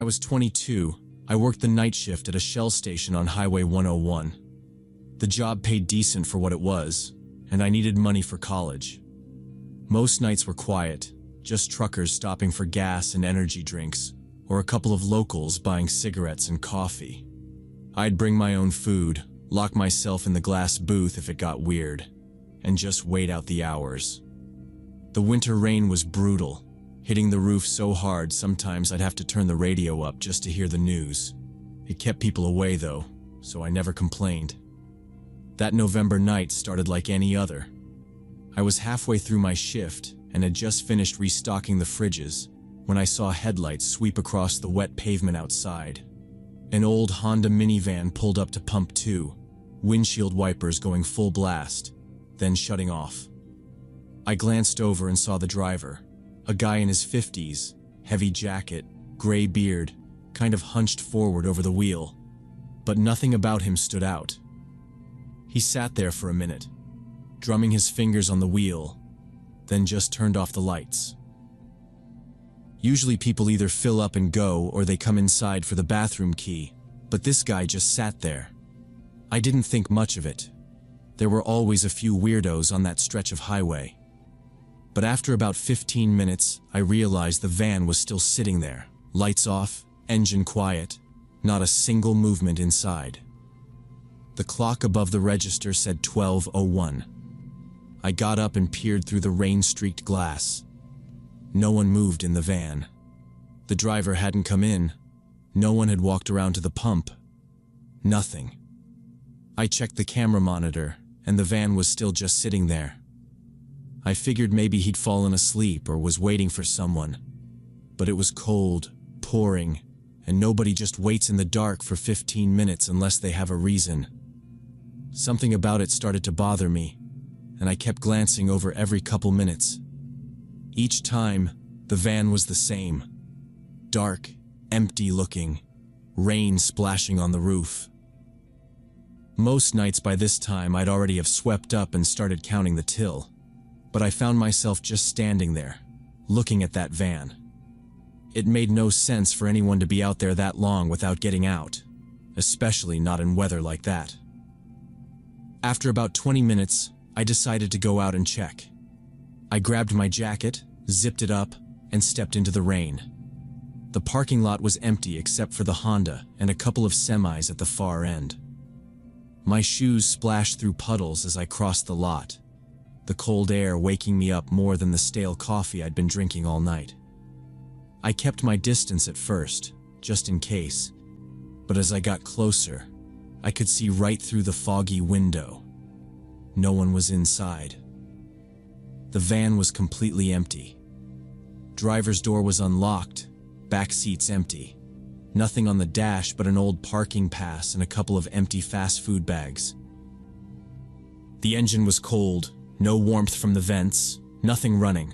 I was 22. I worked the night shift at a Shell station on Highway 101. The job paid decent for what it was, and I needed money for college. Most nights were quiet, just truckers stopping for gas and energy drinks, or a couple of locals buying cigarettes and coffee. I'd bring my own food, lock myself in the glass booth if it got weird, and just wait out the hours. The winter rain was brutal, hitting the roof so hard sometimes I'd have to turn the radio up just to hear the news. It kept people away though, so I never complained. That November night started like any other. I was halfway through my shift and had just finished restocking the fridges when I saw headlights sweep across the wet pavement outside. An old Honda minivan pulled up to pump 2, windshield wipers going full blast, then shutting off. I glanced over and saw the driver, a guy in his 50s, heavy jacket, gray beard, kind of hunched forward over the wheel, but nothing about him stood out. He sat there for a minute, drumming his fingers on the wheel, then just turned off the lights. Usually people either fill up and go or they come inside for the bathroom key, but this guy just sat there. I didn't think much of it. There were always a few weirdos on that stretch of highway. But after about 15 minutes, I realized the van was still sitting there, lights off, engine quiet, not a single movement inside. The clock above the register said 12:01. I got up and peered through the rain-streaked glass. No one moved in the van. The driver hadn't come in. No one had walked around to the pump. Nothing. I checked the camera monitor, and the van was still just sitting there. I figured maybe he'd fallen asleep or was waiting for someone. But it was cold, pouring, and nobody just waits in the dark for 15 minutes unless they have a reason. Something about it started to bother me, and I kept glancing over every couple minutes. Each time, the van was the same. Dark, empty looking, rain splashing on the roof. Most nights by this time I'd already have swept up and started counting the till, but I found myself just standing there, looking at that van. It made no sense for anyone to be out there that long without getting out, especially not in weather like that. After about 20 minutes, I decided to go out and check. I grabbed my jacket, zipped it up, and stepped into the rain. The parking lot was empty except for the Honda and a couple of semis at the far end. My shoes splashed through puddles as I crossed the lot, the cold air waking me up more than the stale coffee I'd been drinking all night. I kept my distance at first, just in case, but as I got closer, I could see right through the foggy window. No one was inside. The van was completely empty. Driver's door was unlocked, back seats empty. Nothing on the dash but an old parking pass and a couple of empty fast food bags. The engine was cold, no warmth from the vents, nothing running.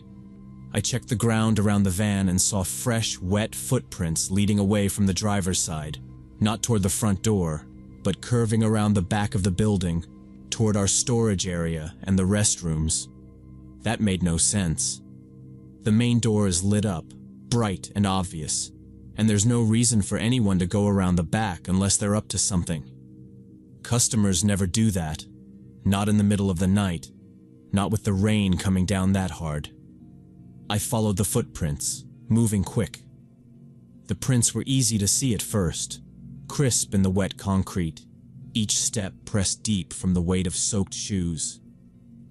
I checked the ground around the van and saw fresh, wet footprints leading away from the driver's side, not toward the front door, but curving around the back of the building, toward our storage area and the restrooms. That made no sense. The main door is lit up, bright and obvious, and there's no reason for anyone to go around the back unless they're up to something. Customers never do that, not in the middle of the night, not with the rain coming down that hard. I followed the footprints, moving quick. The prints were easy to see at first, crisp in the wet concrete, each step pressed deep from the weight of soaked shoes.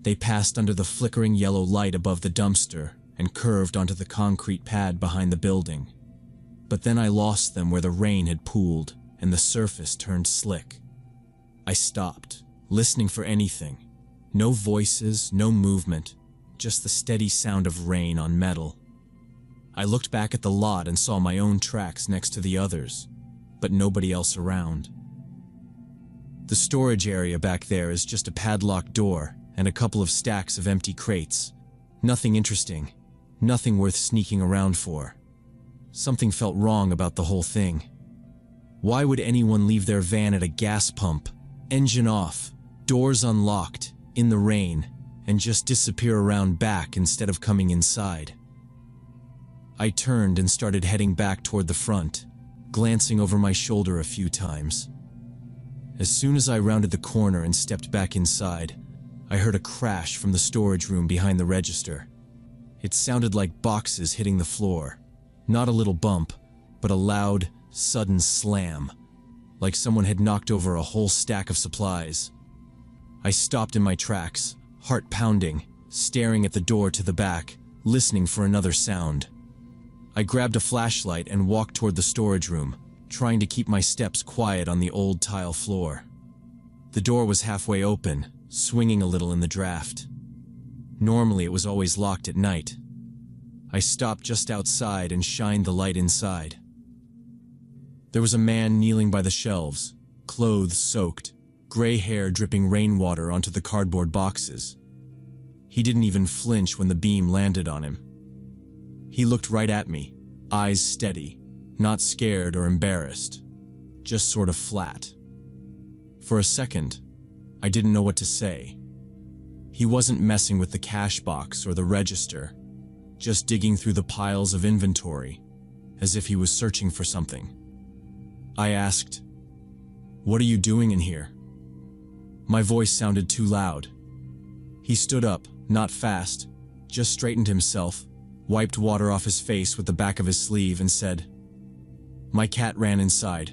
They passed under the flickering yellow light above the dumpster and curved onto the concrete pad behind the building. But then I lost them where the rain had pooled and the surface turned slick. I stopped, listening for anything. No voices, no movement, just the steady sound of rain on metal. I looked back at the lot and saw my own tracks next to the others, but nobody else around. The storage area back there is just a padlocked door and a couple of stacks of empty crates. Nothing interesting, nothing worth sneaking around for. Something felt wrong about the whole thing. Why would anyone leave their van at a gas pump, engine off, doors unlocked, in the rain, and just disappear around back instead of coming inside? I turned and started heading back toward the front, glancing over my shoulder a few times. As soon as I rounded the corner and stepped back inside, I heard a crash from the storage room behind the register. It sounded like boxes hitting the floor. Not a little bump, but a loud, sudden slam, like someone had knocked over a whole stack of supplies. I stopped in my tracks, heart pounding, staring at the door to the back, listening for another sound. I grabbed a flashlight and walked toward the storage room, trying to keep my steps quiet on the old tile floor. The door was halfway open, swinging a little in the draft. Normally it was always locked at night. I stopped just outside and shined the light inside. There was a man kneeling by the shelves, clothes soaked, gray hair dripping rainwater onto the cardboard boxes. He didn't even flinch when the beam landed on him. He looked right at me, eyes steady, not scared or embarrassed, just sort of flat. For a second, I didn't know what to say. He wasn't messing with the cash box or the register, just digging through the piles of inventory, as if he was searching for something. I asked, "What are you doing in here?" My voice sounded too loud. He stood up, not fast, just straightened himself, wiped water off his face with the back of his sleeve and said, "My cat ran inside.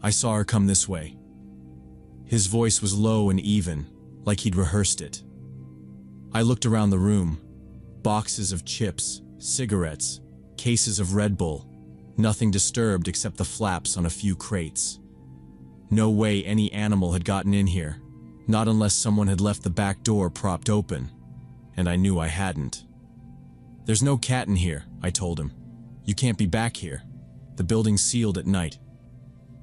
I saw her come this way." His voice was low and even, like he'd rehearsed it. I looked around the room. Boxes of chips, cigarettes, cases of Red Bull, nothing disturbed except the flaps on a few crates. No way any animal had gotten in here, not unless someone had left the back door propped open, and I knew I hadn't. "There's no cat in here," I told him. "You can't be back here. The building's sealed at night."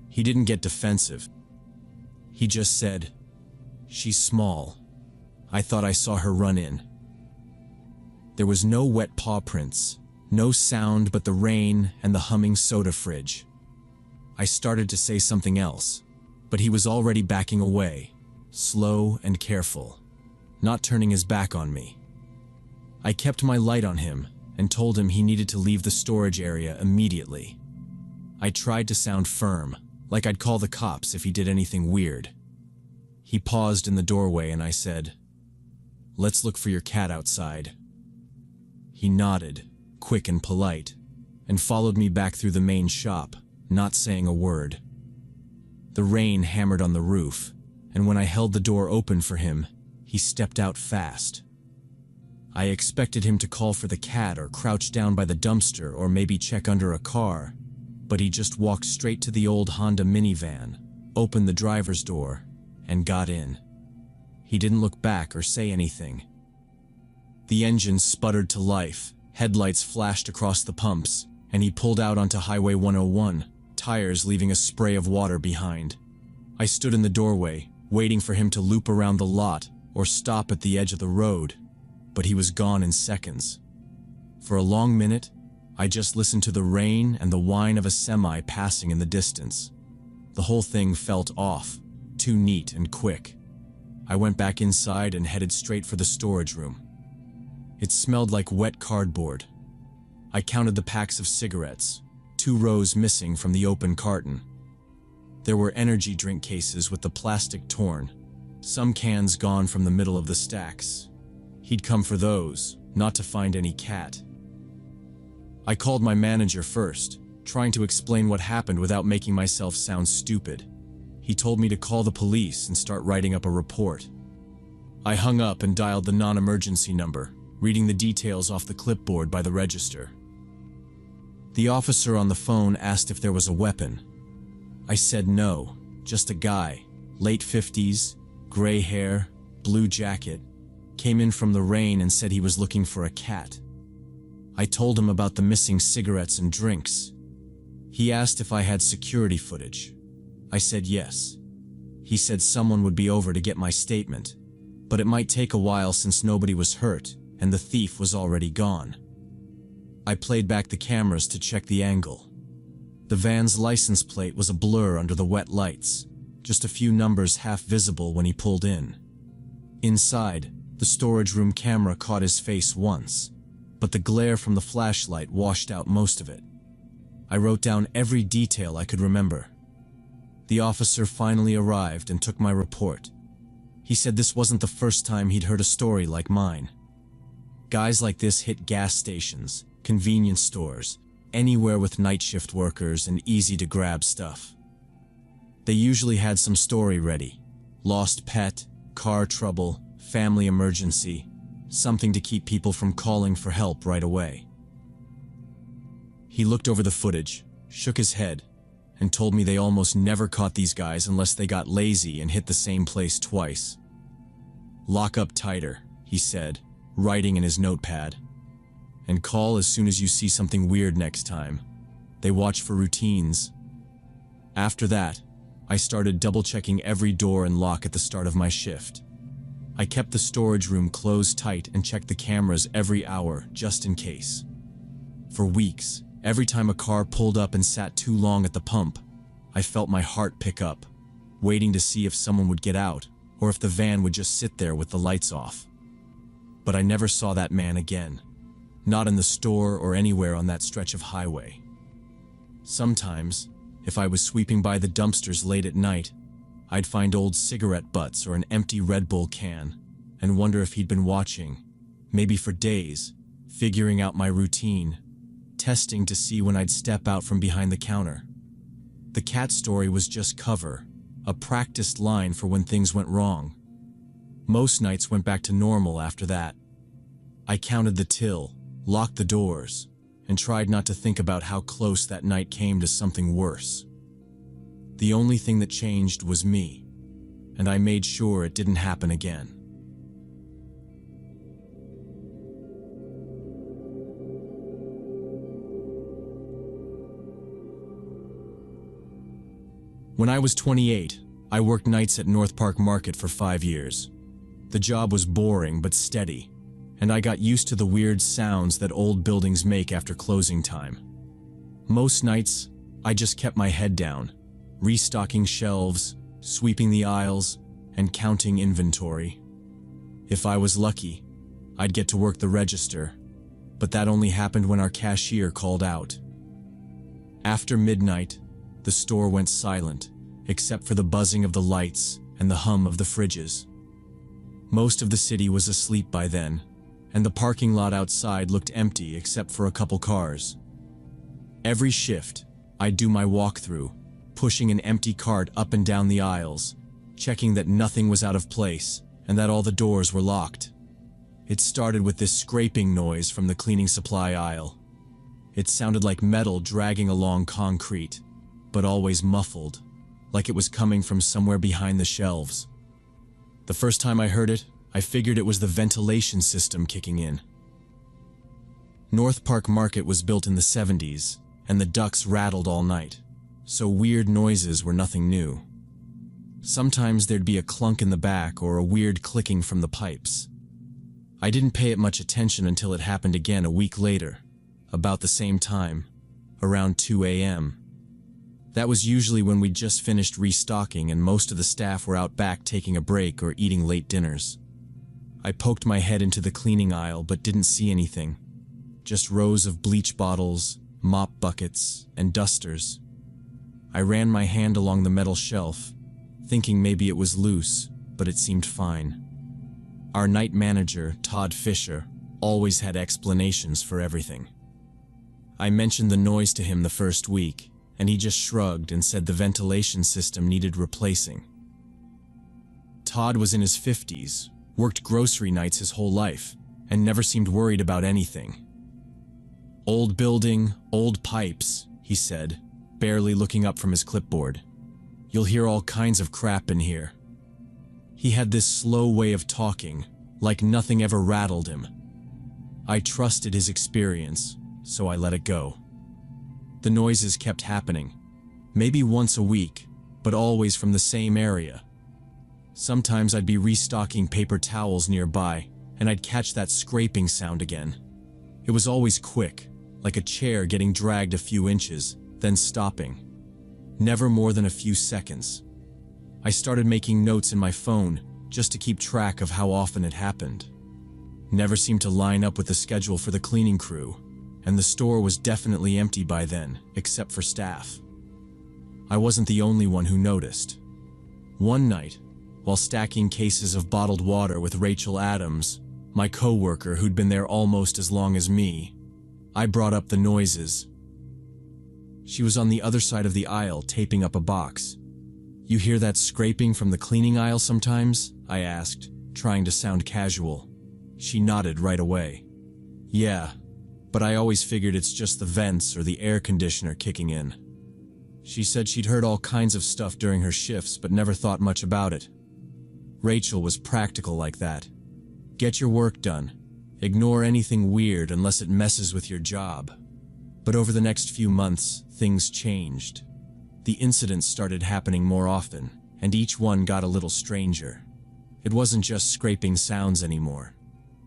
He didn't get defensive. He just said, "She's small. I thought I saw her run in." There was no wet paw prints, no sound but the rain and the humming soda fridge. I started to say something else, but he was already backing away, slow and careful, not turning his back on me. I kept my light on him and told him he needed to leave the storage area immediately. I tried to sound firm, like I'd call the cops if he did anything weird. He paused in the doorway and I said, "Let's look for your cat outside." He nodded, quick and polite, and followed me back through the main shop, not saying a word. The rain hammered on the roof, and when I held the door open for him, he stepped out fast. I expected him to call for the cat or crouch down by the dumpster or maybe check under a car, but he just walked straight to the old Honda minivan, opened the driver's door, and got in. He didn't look back or say anything. The engine sputtered to life, headlights flashed across the pumps, and he pulled out onto Highway 101, tires leaving a spray of water behind. I stood in the doorway, waiting for him to loop around the lot or stop at the edge of the road, but he was gone in seconds. For a long minute, I just listened to the rain and the whine of a semi passing in the distance. The whole thing felt off, too neat and quick. I went back inside and headed straight for the storage room. It smelled like wet cardboard. I counted the packs of cigarettes, 2 rows missing from the open carton. There were energy drink cases with the plastic torn, some cans gone from the middle of the stacks. He'd come for those, not to find any cat. I called my manager first, trying to explain what happened without making myself sound stupid. He told me to call the police and start writing up a report. I hung up and dialed the non-emergency number, reading the details off the clipboard by the register. The officer on the phone asked if there was a weapon. I said no, just a guy, late 50s, gray hair, blue jacket, came in from the rain and said he was looking for a cat. I told him about the missing cigarettes and drinks. He asked if I had security footage. I said yes. He said someone would be over to get my statement, but it might take a while since nobody was hurt and the thief was already gone. I played back the cameras to check the angle. The van's license plate was a blur under the wet lights, just a few numbers half visible when he pulled in. Inside, the storage room camera caught his face once, but the glare from the flashlight washed out most of it. I wrote down every detail I could remember. The officer finally arrived and took my report. He said this wasn't the first time he'd heard a story like mine. Guys like this hit gas stations, convenience stores, anywhere with night shift workers and easy-to-grab stuff. They usually had some story ready. Lost pet, car trouble, family emergency, something to keep people from calling for help right away. He looked over the footage, shook his head, and told me they almost never caught these guys unless they got lazy and hit the same place twice. "Lock up tighter," he said, writing in his notepad. "And call as soon as you see something weird next time. They watch for routines." After that, I started double-checking every door and lock at the start of my shift. I kept the storage room closed tight and checked the cameras every hour, just in case. For weeks, every time a car pulled up and sat too long at the pump, I felt my heart pick up, waiting to see if someone would get out or if the van would just sit there with the lights off. But I never saw that man again, not in the store or anywhere on that stretch of highway. Sometimes, if I was sweeping by the dumpsters late at night, I'd find old cigarette butts or an empty Red Bull can and wonder if he'd been watching, maybe for days, figuring out my routine, testing to see when I'd step out from behind the counter. The cat story was just cover, a practiced line for when things went wrong. Most nights went back to normal after that. I counted the till, locked the doors, and tried not to think about how close that night came to something worse. The only thing that changed was me, and I made sure it didn't happen again. When I was 28, I worked nights at North Park Market for 5 years. The job was boring but steady, and I got used to the weird sounds that old buildings make after closing time. Most nights, I just kept my head down, restocking shelves, sweeping the aisles, and counting inventory. If I was lucky, I'd get to work the register, but that only happened when our cashier called out. After midnight, the store went silent, except for the buzzing of the lights and the hum of the fridges. Most of the city was asleep by then, and the parking lot outside looked empty except for a couple cars. Every shift, I'd do my walkthrough, pushing an empty cart up and down the aisles, checking that nothing was out of place and that all the doors were locked. It started with this scraping noise from the cleaning supply aisle. It sounded like metal dragging along concrete, but always muffled, like it was coming from somewhere behind the shelves. The first time I heard it, I figured it was the ventilation system kicking in. North Park Market was built in the 70s, and the ducts rattled all night, so weird noises were nothing new. Sometimes there'd be a clunk in the back or a weird clicking from the pipes. I didn't pay it much attention until it happened again a week later, about the same time, around 2 a.m. That was usually when we'd just finished restocking and most of the staff were out back taking a break or eating late dinners. I poked my head into the cleaning aisle but didn't see anything. Just rows of bleach bottles, mop buckets, and dusters. I ran my hand along the metal shelf, thinking maybe it was loose, but it seemed fine. Our night manager, Todd Fisher, always had explanations for everything. I mentioned the noise to him the first week, and he just shrugged and said the ventilation system needed replacing. Todd was in his 50s, worked grocery nights his whole life, and never seemed worried about anything. "Old building, old pipes," he said, barely looking up from his clipboard. "You'll hear all kinds of crap in here." He had this slow way of talking, like nothing ever rattled him. I trusted his experience, so I let it go. The noises kept happening, maybe once a week, but always from the same area. Sometimes I'd be restocking paper towels nearby, and I'd catch that scraping sound again. It was always quick, like a chair getting dragged a few inches, then stopping. Never more than a few seconds. I started making notes in my phone, just to keep track of how often it happened. Never seemed to line up with the schedule for the cleaning crew, and the store was definitely empty by then, except for staff. I wasn't the only one who noticed. One night, while stacking cases of bottled water with Rachel Adams, my co-worker who'd been there almost as long as me, I brought up the noises. She was on the other side of the aisle taping up a box. "You hear that scraping from the cleaning aisle sometimes?" I asked, trying to sound casual. She nodded right away. "Yeah, but I always figured it's just the vents or the air conditioner kicking in." She said she'd heard all kinds of stuff during her shifts but never thought much about it. Rachel was practical like that. Get your work done. Ignore anything weird unless it messes with your job. But over the next few months, things changed. The incidents started happening more often, and each one got a little stranger. It wasn't just scraping sounds anymore.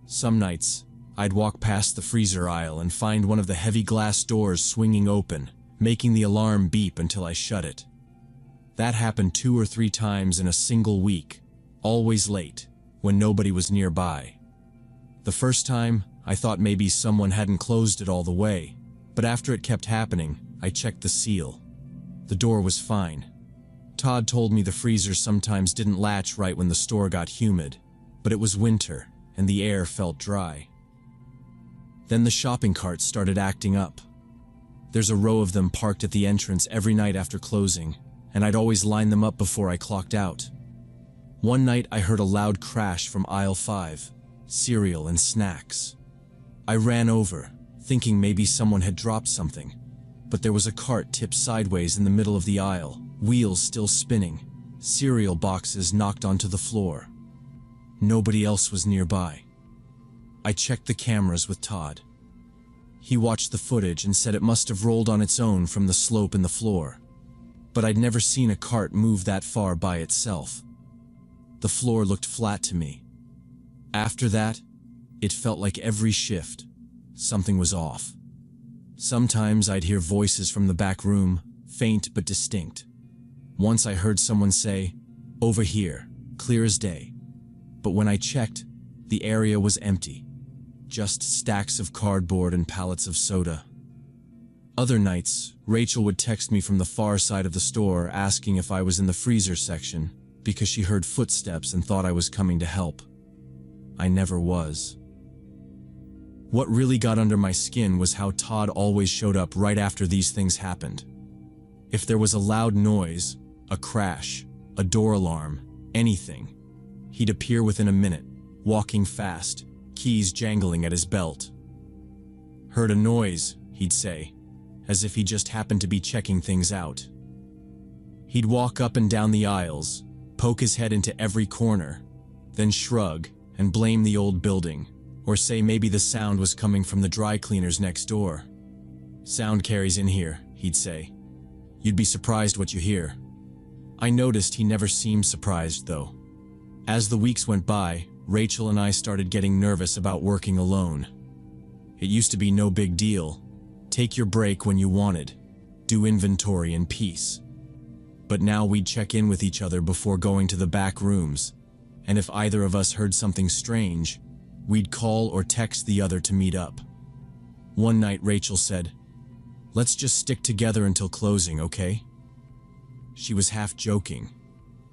Some nights, I'd walk past the freezer aisle and find one of the heavy glass doors swinging open, making the alarm beep until I shut it. That happened 2 or 3 times in a single week, always late, when nobody was nearby. The first time, I thought maybe someone hadn't closed it all the way, but after it kept happening, I checked the seal. The door was fine. Todd told me the freezer sometimes didn't latch right when the store got humid, but it was winter, and the air felt dry. Then the shopping carts started acting up. There's a row of them parked at the entrance every night after closing, and I'd always line them up before I clocked out. One night I heard a loud crash from aisle 5, cereal and snacks. I ran over, thinking maybe someone had dropped something, but there was a cart tipped sideways in the middle of the aisle, wheels still spinning, cereal boxes knocked onto the floor. Nobody else was nearby. I checked the cameras with Todd. He watched the footage and said it must have rolled on its own from the slope in the floor. But I'd never seen a cart move that far by itself. The floor looked flat to me. After that, it felt like every shift, something was off. Sometimes I'd hear voices from the back room, faint but distinct. Once I heard someone say, "Over here," clear as day. But when I checked, the area was empty. Just stacks of cardboard and pallets of soda. Other nights, Rachel would text me from the far side of the store asking if I was in the freezer section because she heard footsteps and thought I was coming to help. I never was. What really got under my skin was how Todd always showed up right after these things happened. If there was a loud noise, a crash, a door alarm, anything, he'd appear within a minute, walking fast, keys jangling at his belt. "Heard a noise," he'd say, as if he just happened to be checking things out. He'd walk up and down the aisles, poke his head into every corner, then shrug and blame the old building, or say maybe the sound was coming from the dry cleaners next door. "Sound carries in here," he'd say. "You'd be surprised what you hear." I noticed he never seemed surprised, though. As the weeks went by, Rachel and I started getting nervous about working alone. It used to be no big deal. Take your break when you wanted. Do inventory in peace. But now we'd check in with each other before going to the back rooms, and if either of us heard something strange, we'd call or text the other to meet up. One night Rachel said, "Let's just stick together until closing, okay?" She was half joking,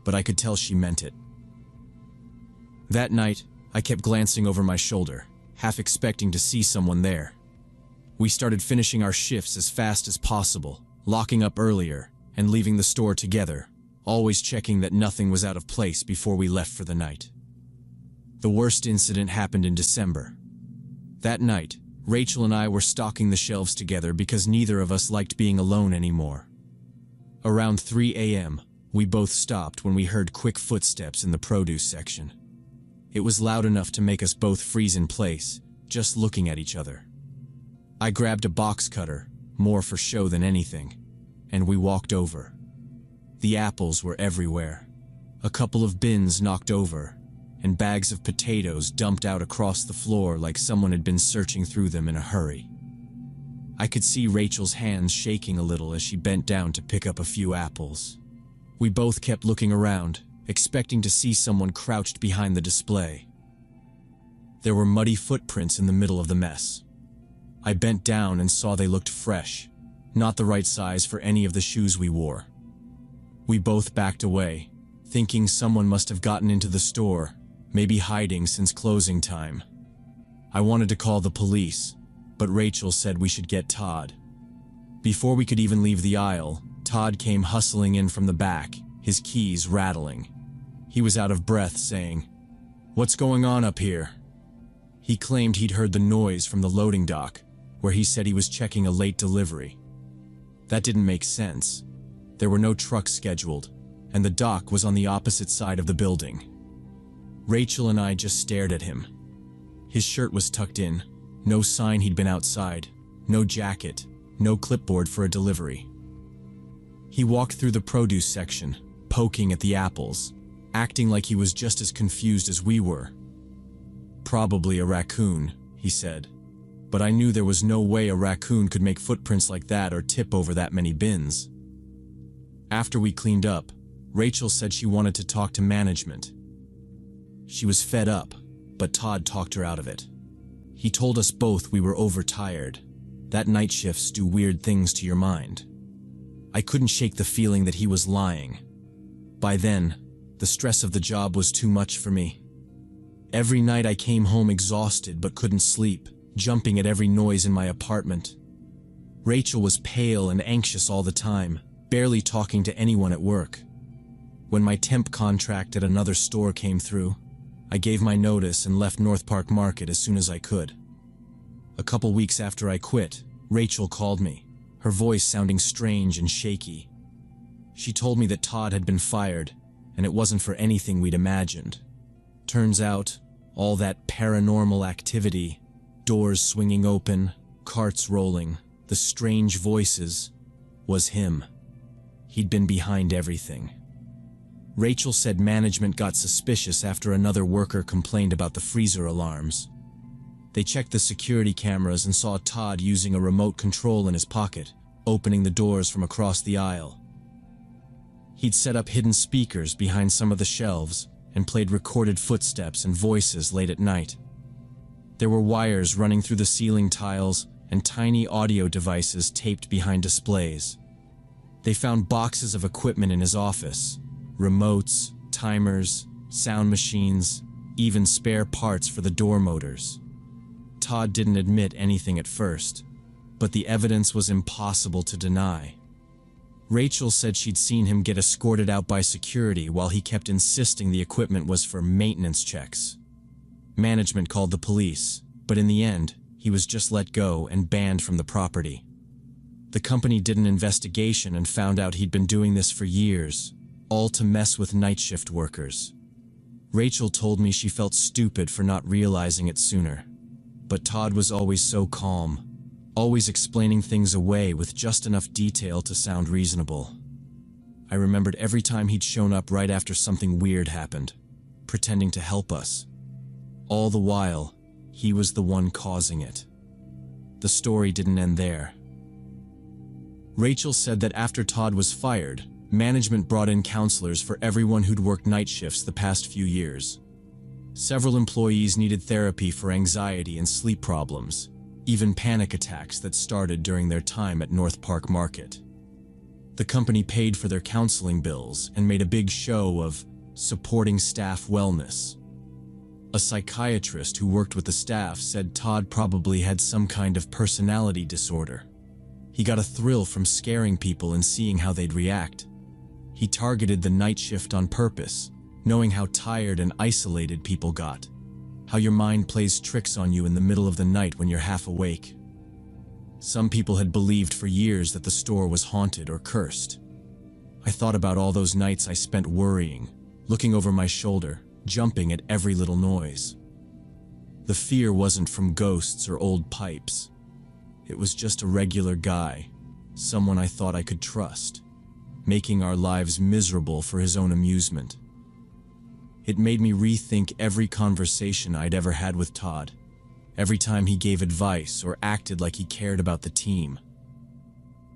but I could tell she meant it. That night, I kept glancing over my shoulder, half expecting to see someone there. We started finishing our shifts as fast as possible, locking up earlier, and leaving the store together, always checking that nothing was out of place before we left for the night. The worst incident happened in December. That night, Rachel and I were stocking the shelves together because neither of us liked being alone anymore. Around 3 a.m., we both stopped when we heard quick footsteps in the produce section. It was loud enough to make us both freeze in place, just looking at each other. I grabbed a box cutter, more for show than anything, and we walked over. The apples were everywhere. A couple of bins knocked over, and bags of potatoes dumped out across the floor like someone had been searching through them in a hurry. I could see Rachel's hands shaking a little as she bent down to pick up a few apples. We both kept looking around, expecting to see someone crouched behind the display. There were muddy footprints in the middle of the mess. I bent down and saw they looked fresh, not the right size for any of the shoes we wore. We both backed away, thinking someone must have gotten into the store, maybe hiding since closing time. I wanted to call the police, but Rachel said we should get Todd. Before we could even leave the aisle, Todd came hustling in from the back, his keys rattling. He was out of breath, saying, "What's going on up here?" He claimed he'd heard the noise from the loading dock, where he said he was checking a late delivery. That didn't make sense. There were no trucks scheduled, and the dock was on the opposite side of the building. Rachel and I just stared at him. His shirt was tucked in, no sign he'd been outside, no jacket, no clipboard for a delivery. He walked through the produce section, poking at the apples, acting like he was just as confused as we were. "Probably a raccoon," he said, but I knew there was no way a raccoon could make footprints like that or tip over that many bins. After we cleaned up, Rachel said she wanted to talk to management. She was fed up, but Todd talked her out of it. He told us both we were overtired. That night shifts do weird things to your mind. I couldn't shake the feeling that he was lying. By then, the stress of the job was too much for me. Every night I came home exhausted but couldn't sleep, jumping at every noise in my apartment. Rachel was pale and anxious all the time, barely talking to anyone at work. When my temp contract at another store came through, I gave my notice and left North Park Market as soon as I could. A couple weeks after I quit, Rachel called me, her voice sounding strange and shaky. She told me that Todd had been fired, and it wasn't for anything we'd imagined. Turns out, all that paranormal activity, doors swinging open, carts rolling, the strange voices, was him. He'd been behind everything. Rachel said management got suspicious after another worker complained about the freezer alarms. They checked the security cameras and saw Todd using a remote control in his pocket, opening the doors from across the aisle. He'd set up hidden speakers behind some of the shelves and played recorded footsteps and voices late at night. There were wires running through the ceiling tiles and tiny audio devices taped behind displays. They found boxes of equipment in his office, remotes, timers, sound machines, even spare parts for the door motors. Todd didn't admit anything at first, but the evidence was impossible to deny. Rachel said she'd seen him get escorted out by security while he kept insisting the equipment was for maintenance checks. Management called the police, but in the end, he was just let go and banned from the property. The company did an investigation and found out he'd been doing this for years, all to mess with night shift workers. Rachel told me she felt stupid for not realizing it sooner. But Todd was always so calm, always explaining things away with just enough detail to sound reasonable. I remembered every time he'd shown up right after something weird happened, pretending to help us. All the while, he was the one causing it. The story didn't end there. Rachel said that after Todd was fired, management brought in counselors for everyone who'd worked night shifts the past few years. Several employees needed therapy for anxiety and sleep problems, even panic attacks that started during their time at North Park Market. The company paid for their counseling bills and made a big show of supporting staff wellness. A psychiatrist who worked with the staff said Todd probably had some kind of personality disorder. He got a thrill from scaring people and seeing how they'd react. He targeted the night shift on purpose, knowing how tired and isolated people got, how your mind plays tricks on you in the middle of the night when you're half awake. Some people had believed for years that the store was haunted or cursed. I thought about all those nights I spent worrying, looking over my shoulder, jumping at every little noise. The fear wasn't from ghosts or old pipes. It was just a regular guy, someone I thought I could trust, making our lives miserable for his own amusement. It made me rethink every conversation I'd ever had with Todd, every time he gave advice or acted like he cared about the team.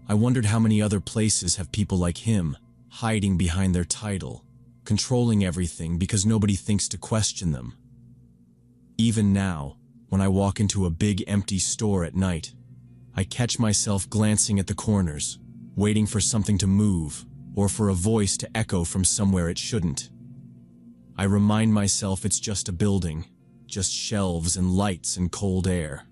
I wondered how many other places have people like him, hiding behind their title, controlling everything because nobody thinks to question them. Even now, when I walk into a big empty store at night. I catch myself glancing at the corners, waiting for something to move or for a voice to echo from somewhere it shouldn't. I remind myself it's just a building, just shelves and lights and cold air.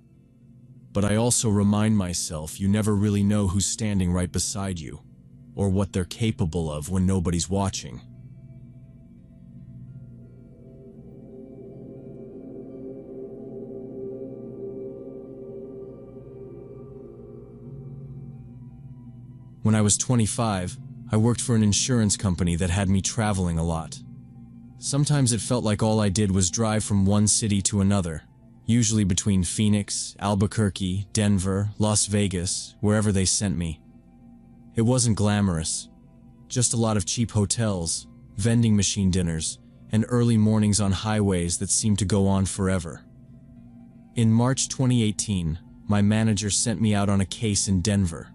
But I also remind myself you never really know who's standing right beside you, or what they're capable of when nobody's watching. When I was 25, I worked for an insurance company that had me traveling a lot. Sometimes it felt like all I did was drive from one city to another, usually between Phoenix, Albuquerque, Denver, Las Vegas, wherever they sent me. It wasn't glamorous, just a lot of cheap hotels, vending machine dinners, and early mornings on highways that seemed to go on forever. In March 2018, my manager sent me out on a case in Denver.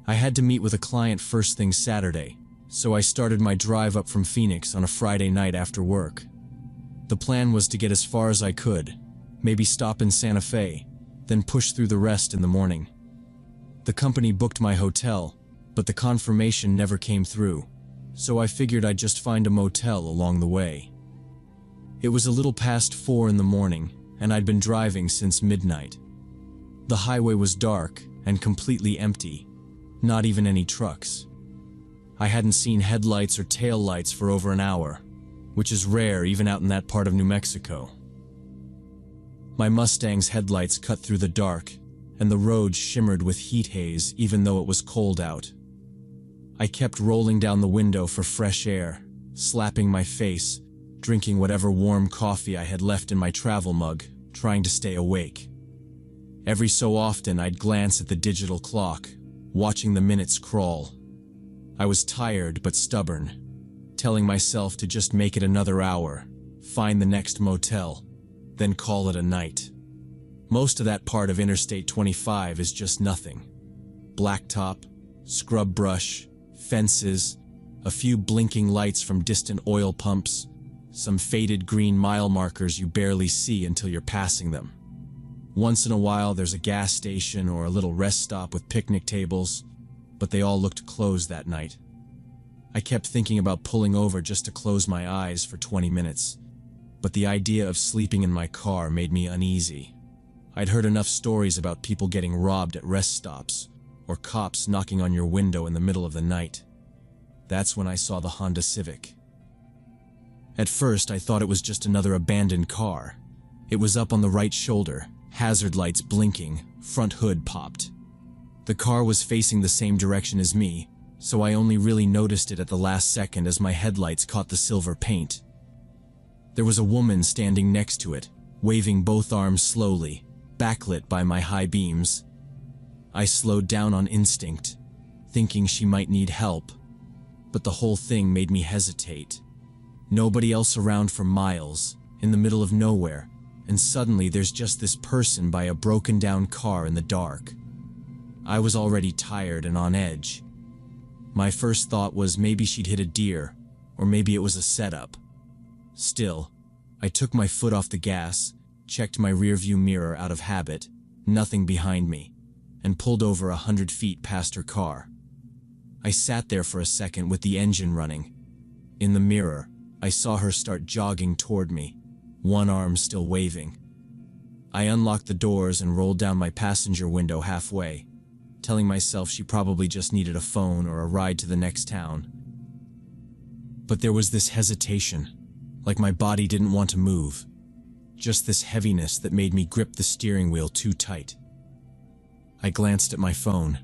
I had to meet with a client first thing Saturday, so I started my drive up from Phoenix on a Friday night after work. The plan was to get as far as I could, maybe stop in Santa Fe, then push through the rest in the morning. The company booked my hotel, but the confirmation never came through, so I figured I'd just find a motel along the way. It was a little past 4 in the morning, and I'd been driving since midnight. The highway was dark and completely empty. Not even any trucks. I hadn't seen headlights or taillights for over an hour, which is rare even out in that part of New Mexico. My Mustang's headlights cut through the dark, and the road shimmered with heat haze even though it was cold out. I kept rolling down the window for fresh air, slapping my face, drinking whatever warm coffee I had left in my travel mug, trying to stay awake. Every so often I'd glance at the digital clock, watching the minutes crawl. I was tired but stubborn, telling myself to just make it another hour, find the next motel, then call it a night. Most of that part of Interstate 25 is just nothing. Blacktop, scrub brush, fences, a few blinking lights from distant oil pumps, some faded green mile markers you barely see until you're passing them. Once in a while there's a gas station or a little rest stop with picnic tables, but they all looked closed that night. I kept thinking about pulling over just to close my eyes for 20 minutes, but the idea of sleeping in my car made me uneasy. I'd heard enough stories about people getting robbed at rest stops, or cops knocking on your window in the middle of the night. That's when I saw the Honda Civic. At first I thought it was just another abandoned car. It was up on the right shoulder, hazard lights blinking, front hood popped. The car was facing the same direction as me, so I only really noticed it at the last second as my headlights caught the silver paint. There was a woman standing next to it, waving both arms slowly, backlit by my high beams. I slowed down on instinct, thinking she might need help, but the whole thing made me hesitate. Nobody else around for miles, in the middle of nowhere, and suddenly there's just this person by a broken down car in the dark. I was already tired and on edge. My first thought was maybe she'd hit a deer, or maybe it was a setup. Still, I took my foot off the gas, checked my rearview mirror out of habit, nothing behind me, and pulled over 100 feet past her car. I sat there for a second with the engine running. In the mirror, I saw her start jogging toward me, one arm still waving. I unlocked the doors and rolled down my passenger window halfway, telling myself she probably just needed a phone or a ride to the next town. But there was this hesitation, like my body didn't want to move. Just this heaviness that made me grip the steering wheel too tight. I glanced at my phone.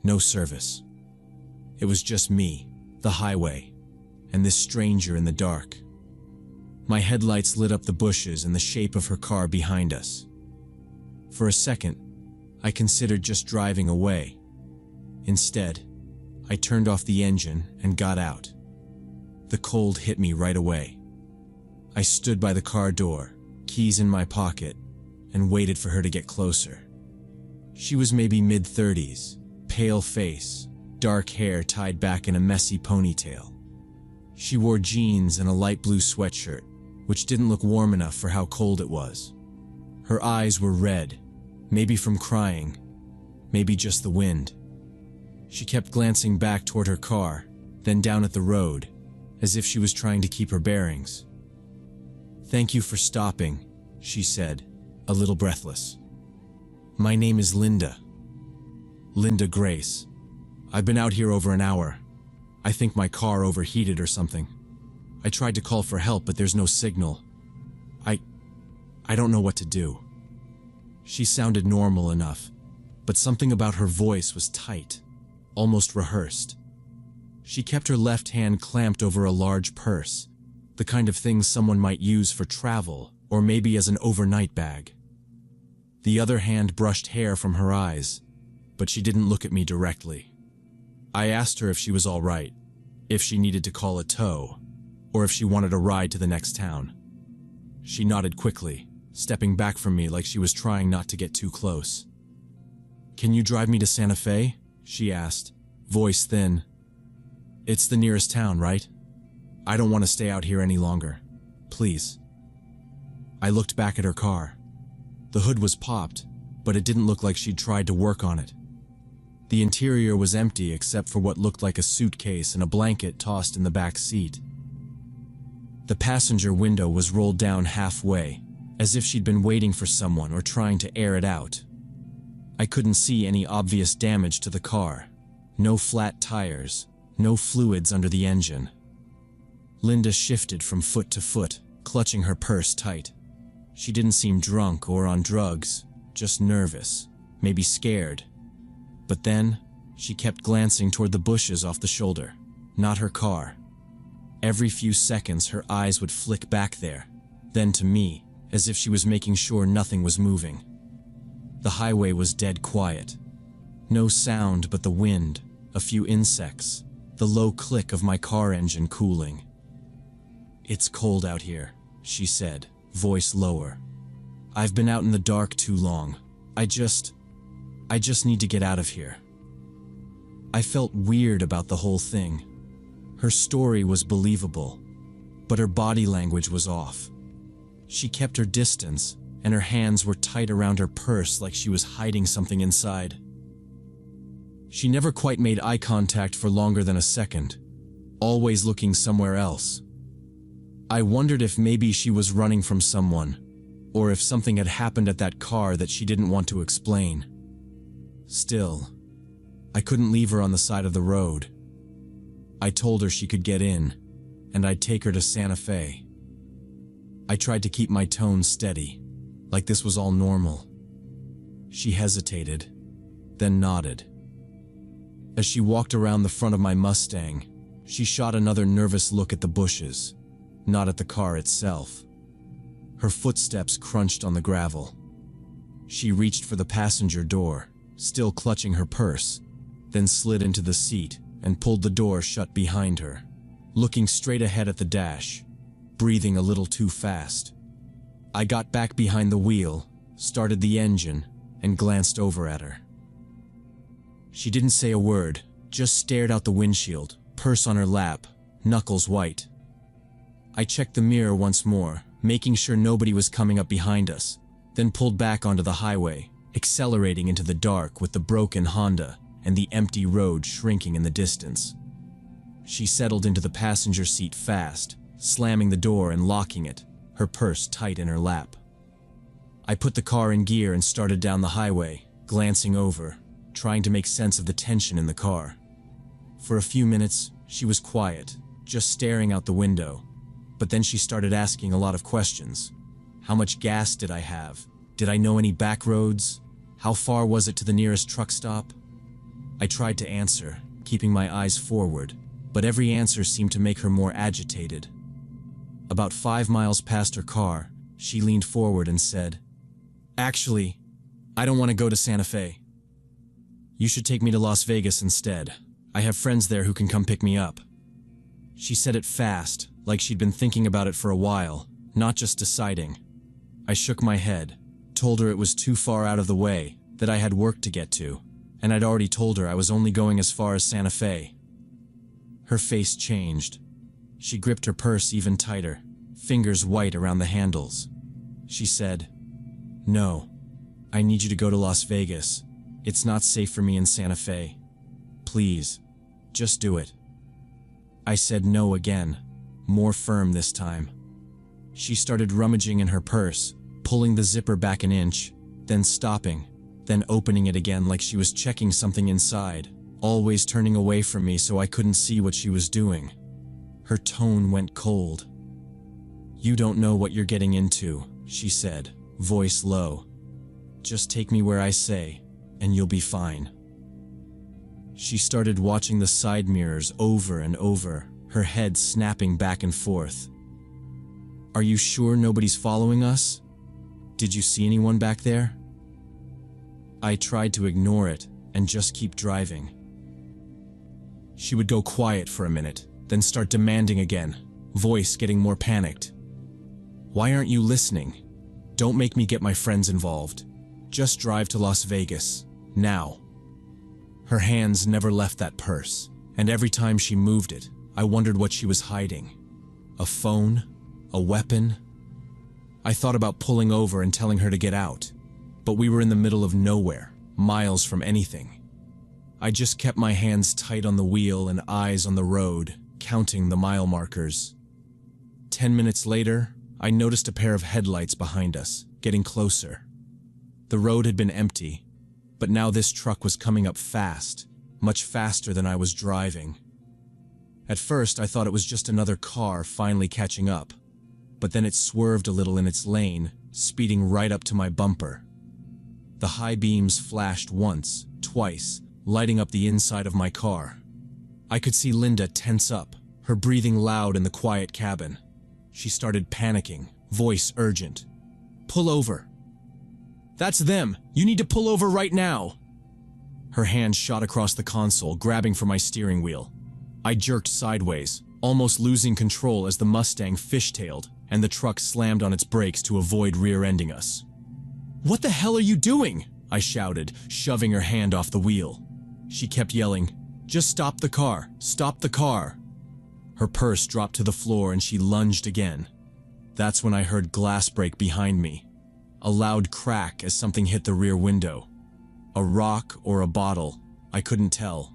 No service. It was just me, the highway, and this stranger in the dark. My headlights lit up the bushes and the shape of her car behind us. For a second, I considered just driving away. Instead, I turned off the engine and got out. The cold hit me right away. I stood by the car door, keys in my pocket, and waited for her to get closer. She was maybe mid-30s, pale face, dark hair tied back in a messy ponytail. She wore jeans and a light blue sweatshirt, which didn't look warm enough for how cold it was. Her eyes were red, maybe from crying, maybe just the wind. She kept glancing back toward her car, then down at the road, as if she was trying to keep her bearings. "Thank you for stopping," she said, a little breathless. "My name is Linda. Linda Grace. I've been out here over an hour. I think my car overheated or something. I tried to call for help, but there's no signal. I don't know what to do." She sounded normal enough, but something about her voice was tight, almost rehearsed. She kept her left hand clamped over a large purse, the kind of thing someone might use for travel or maybe as an overnight bag. The other hand brushed hair from her eyes, but she didn't look at me directly. I asked her if she was all right, if she needed to call a tow, or if she wanted a ride to the next town. She nodded quickly, stepping back from me like she was trying not to get too close. "Can you drive me to Santa Fe?" she asked, voice thin. "It's the nearest town, right? I don't want to stay out here any longer. Please." I looked back at her car. The hood was popped, but it didn't look like she'd tried to work on it. The interior was empty except for what looked like a suitcase and a blanket tossed in the back seat. The passenger window was rolled down halfway, as if she'd been waiting for someone or trying to air it out. I couldn't see any obvious damage to the car. No flat tires, no fluids under the engine. Linda shifted from foot to foot, clutching her purse tight. She didn't seem drunk or on drugs, just nervous, maybe scared. But then, she kept glancing toward the bushes off the shoulder, not her car. Every few seconds her eyes would flick back there, then to me, as if she was making sure nothing was moving. The highway was dead quiet. No sound but the wind, a few insects, the low click of my car engine cooling. "It's cold out here," she said, voice lower. "I've been out in the dark too long. I just need to get out of here." I felt weird about the whole thing. Her story was believable, but her body language was off. She kept her distance, and her hands were tight around her purse like she was hiding something inside. She never quite made eye contact for longer than a second, always looking somewhere else. I wondered if maybe she was running from someone, or if something had happened at that car that she didn't want to explain. Still, I couldn't leave her on the side of the road. I told her she could get in, and I'd take her to Santa Fe. I tried to keep my tone steady, like this was all normal. She hesitated, then nodded. As she walked around the front of my Mustang, she shot another nervous look at the bushes, not at the car itself. Her footsteps crunched on the gravel. She reached for the passenger door, still clutching her purse, then slid into the seat and pulled the door shut behind her, looking straight ahead at the dash, breathing a little too fast. I got back behind the wheel, started the engine, and glanced over at her. She didn't say a word, just stared out the windshield, purse on her lap, knuckles white. I checked the mirror once more, making sure nobody was coming up behind us, then pulled back onto the highway, accelerating into the dark with the broken Honda and the empty road shrinking in the distance. She settled into the passenger seat fast, slamming the door and locking it, her purse tight in her lap. I put the car in gear and started down the highway, glancing over, trying to make sense of the tension in the car. For a few minutes, she was quiet, just staring out the window. But then she started asking a lot of questions. How much gas did I have? Did I know any back roads? How far was it to the nearest truck stop? I tried to answer, keeping my eyes forward, but every answer seemed to make her more agitated. About 5 miles past her car, she leaned forward and said, "Actually, I don't want to go to Santa Fe. You should take me to Las Vegas instead. I have friends there who can come pick me up." She said it fast, like she'd been thinking about it for a while, not just deciding. I shook my head, told her it was too far out of the way, that I had work to get to, and I'd already told her I was only going as far as Santa Fe. Her face changed. She gripped her purse even tighter, fingers white around the handles. She said, No. I need you to go to Las Vegas. It's not safe for me in Santa Fe. Please, just do it. I said no again, more firm this time. She started rummaging in her purse, pulling the zipper back an inch, then stopping, then opening it again like she was checking something inside, always turning away from me so I couldn't see what she was doing. Her tone went cold. "You don't know what you're getting into," she said, voice low. "Just take me where I say, and you'll be fine." She started watching the side mirrors over and over, her head snapping back and forth. "Are you sure nobody's following us? Did you see anyone back there?" I tried to ignore it and just keep driving. She would go quiet for a minute, then start demanding again, voice getting more panicked. "Why aren't you listening? Don't make me get my friends involved. Just drive to Las Vegas, now." Her hands never left that purse, and every time she moved it, I wondered what she was hiding. A phone? A weapon? I thought about pulling over and telling her to get out, but we were in the middle of nowhere, miles from anything. I just kept my hands tight on the wheel and eyes on the road, counting the mile markers. 10 minutes later, I noticed a pair of headlights behind us, getting closer. The road had been empty, but now this truck was coming up fast, much faster than I was driving. At first, I thought it was just another car finally catching up, but then it swerved a little in its lane, speeding right up to my bumper. The high beams flashed once, twice, lighting up the inside of my car. I could see Linda tense up, her breathing loud in the quiet cabin. She started panicking, voice urgent. "Pull over." "That's them! You need to pull over right now!" Her hand shot across the console, grabbing for my steering wheel. I jerked sideways, almost losing control as the Mustang fishtailed and the truck slammed on its brakes to avoid rear-ending us. "What the hell are you doing?" I shouted, shoving her hand off the wheel. She kept yelling, "Just stop the car! Stop the car!" Her purse dropped to the floor and she lunged again. That's when I heard glass break behind me. A loud crack as something hit the rear window. A rock or a bottle, I couldn't tell.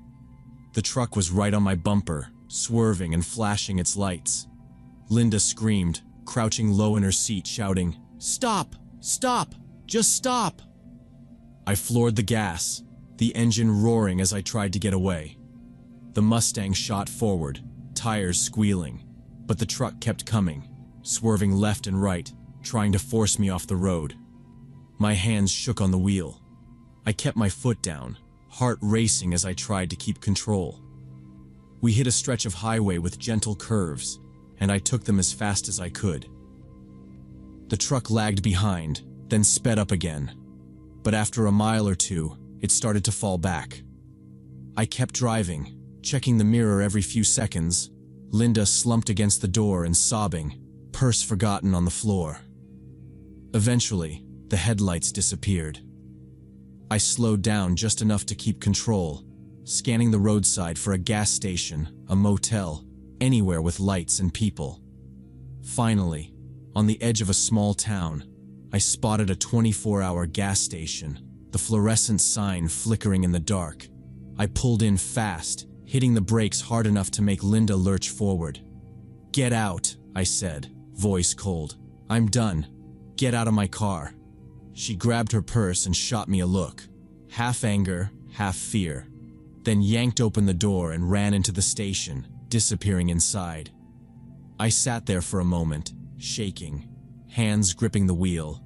The truck was right on my bumper, swerving and flashing its lights. Linda screamed, crouching low in her seat, shouting, "Stop! Stop! Just stop!" I floored the gas, the engine roaring as I tried to get away. The Mustang shot forward, tires squealing, but the truck kept coming, swerving left and right, trying to force me off the road. My hands shook on the wheel. I kept my foot down, heart racing as I tried to keep control. We hit a stretch of highway with gentle curves, and I took them as fast as I could. The truck lagged behind, then sped up again, but after a mile or two, it started to fall back. I kept driving, checking the mirror every few seconds. Linda slumped against the door and sobbing, purse forgotten on the floor. Eventually, the headlights disappeared. I slowed down just enough to keep control, scanning the roadside for a gas station, a motel, anywhere with lights and people. Finally, on the edge of a small town, I spotted a 24-hour gas station, the fluorescent sign flickering in the dark. I pulled in fast, hitting the brakes hard enough to make Linda lurch forward. "Get out," I said, voice cold. "I'm done. Get out of my car." She grabbed her purse and shot me a look, half anger, half fear, then yanked open the door and ran into the station, disappearing inside. I sat there for a moment, shaking, hands gripping the wheel,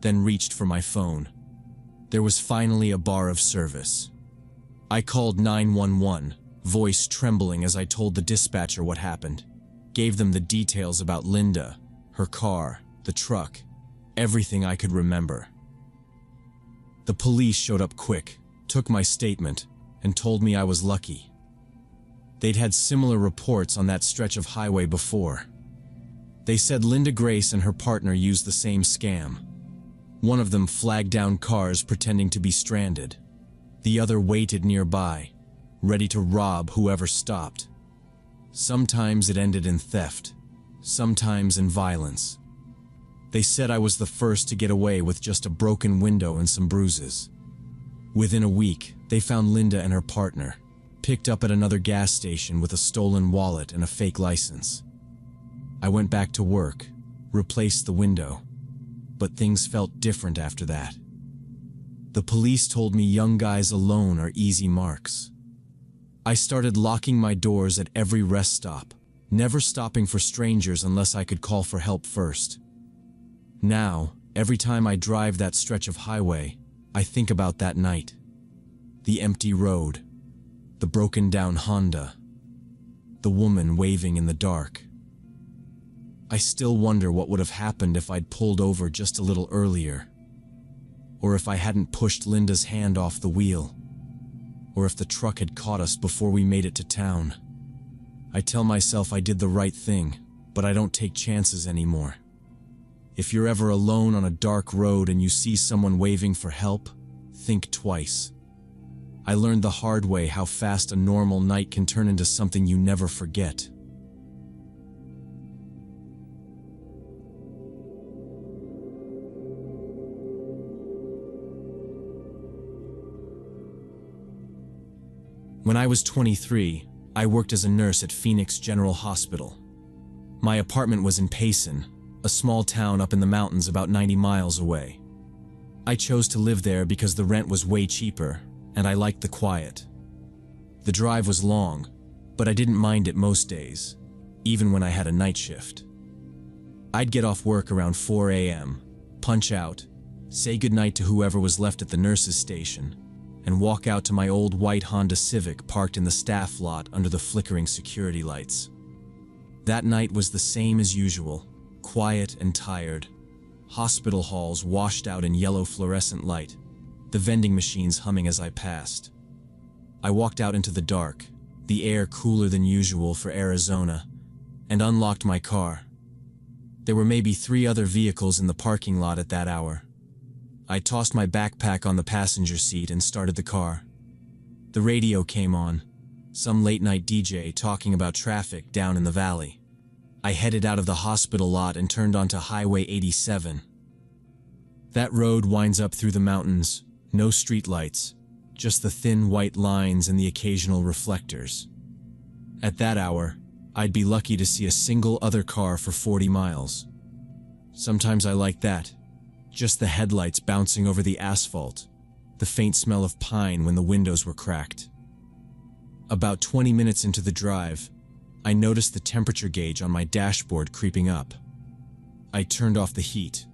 then reached for my phone. There was finally a bar of service. I called 911, voice trembling as I told the dispatcher what happened, gave them the details about Linda, her car, the truck, everything I could remember. The police showed up quick, took my statement, and told me I was lucky. They'd had similar reports on that stretch of highway before. They said Linda Grace and her partner used the same scam. One of them flagged down cars pretending to be stranded. The other waited nearby, ready to rob whoever stopped. Sometimes it ended in theft, sometimes in violence. They said I was the first to get away with just a broken window and some bruises. Within a week, they found Linda and her partner, picked up at another gas station with a stolen wallet and a fake license. I went back to work, replaced the window, but things felt different after that. The police told me young guys alone are easy marks. I started locking my doors at every rest stop, never stopping for strangers unless I could call for help first. Now, every time I drive that stretch of highway, I think about that night. The empty road, the broken down Honda, the woman waving in the dark. I still wonder what would have happened if I'd pulled over just a little earlier, or if I hadn't pushed Linda's hand off the wheel, or if the truck had caught us before we made it to town. I tell myself I did the right thing, but I don't take chances anymore. If you're ever alone on a dark road and you see someone waving for help, think twice. I learned the hard way how fast a normal night can turn into something you never forget. When I was 23, I worked as a nurse at Phoenix General Hospital. My apartment was in Payson, a small town up in the mountains about 90 miles away. I chose to live there because the rent was way cheaper, and I liked the quiet. The drive was long, but I didn't mind it most days, even when I had a night shift. I'd get off work around 4 a.m., punch out, say goodnight to whoever was left at the nurse's station, and walk out to my old white Honda Civic parked in the staff lot under the flickering security lights. That night was the same as usual, quiet and tired. Hospital halls washed out in yellow fluorescent light, the vending machines humming as I passed. I walked out into the dark, the air cooler than usual for Arizona, and unlocked my car. There were maybe 3 other vehicles in the parking lot at that hour. I tossed my backpack on the passenger seat and started the car. The radio came on, some late-night DJ talking about traffic down in the valley. I headed out of the hospital lot and turned onto Highway 87. That road winds up through the mountains, no streetlights, just the thin white lines and the occasional reflectors. At that hour, I'd be lucky to see a single other car for 40 miles. Sometimes I like that. Just the headlights bouncing over the asphalt, the faint smell of pine when the windows were cracked. About 20 minutes into the drive, I noticed the temperature gauge on my dashboard creeping up. I turned off the heat,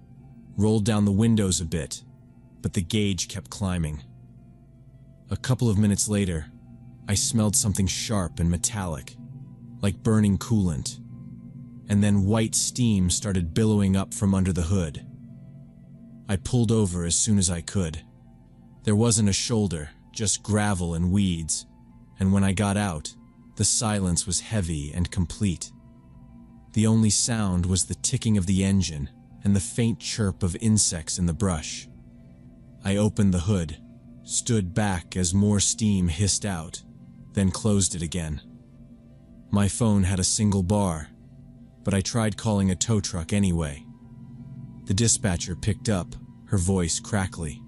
rolled down the windows a bit, but the gauge kept climbing. A couple of minutes later, I smelled something sharp and metallic, like burning coolant, and then white steam started billowing up from under the hood. I pulled over as soon as I could. There wasn't a shoulder, just gravel and weeds, and when I got out, the silence was heavy and complete. The only sound was the ticking of the engine and the faint chirp of insects in the brush. I opened the hood, stood back as more steam hissed out, then closed it again. My phone had a single bar, but I tried calling a tow truck anyway. The dispatcher picked up, her voice crackly.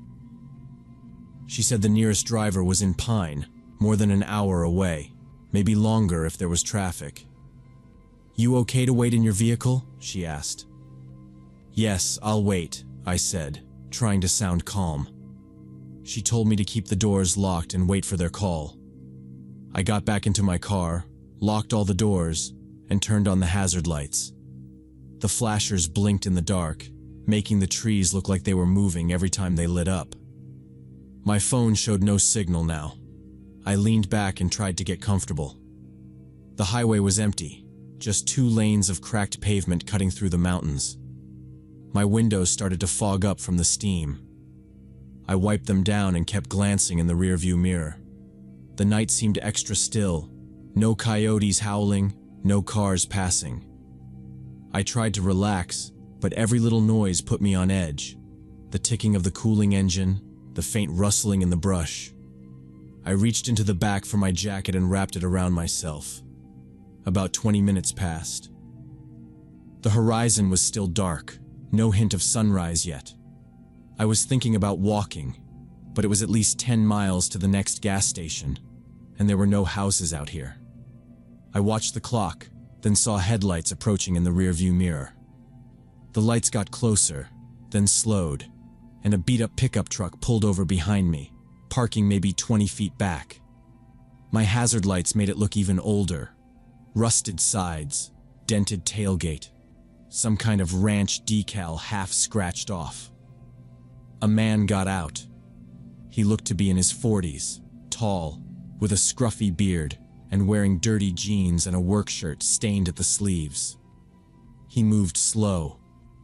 She said the nearest driver was in Pine, more than an hour away, maybe longer if there was traffic. "You okay to wait in your vehicle?" she asked. "Yes, I'll wait," I said, trying to sound calm. She told me to keep the doors locked and wait for their call. I got back into my car, locked all the doors, and turned on the hazard lights. The flashers blinked in the dark, making the trees look like they were moving every time they lit up. My phone showed no signal now. I leaned back and tried to get comfortable. The highway was empty, just 2 lanes of cracked pavement cutting through the mountains. My windows started to fog up from the steam. I wiped them down and kept glancing in the rearview mirror. The night seemed extra still, no coyotes howling, no cars passing. I tried to relax, but every little noise put me on edge. The ticking of the cooling engine, the faint rustling in the brush. I reached into the back for my jacket and wrapped it around myself. About 20 minutes passed. The horizon was still dark, No hint of sunrise yet. I was thinking about walking, but it was at least 10 miles to the next gas station, and there were no houses out here. I watched the clock, then saw headlights approaching in the rearview mirror. The lights got closer, then slowed, and a beat-up pickup truck pulled over behind me, parking maybe 20 feet back. My hazard lights made it look even older. Rusted sides, dented tailgate, some kind of ranch decal half scratched off. A man got out. He looked to be in his 40s, tall, with a scruffy beard, and wearing dirty jeans and a work shirt stained at the sleeves. He moved slow,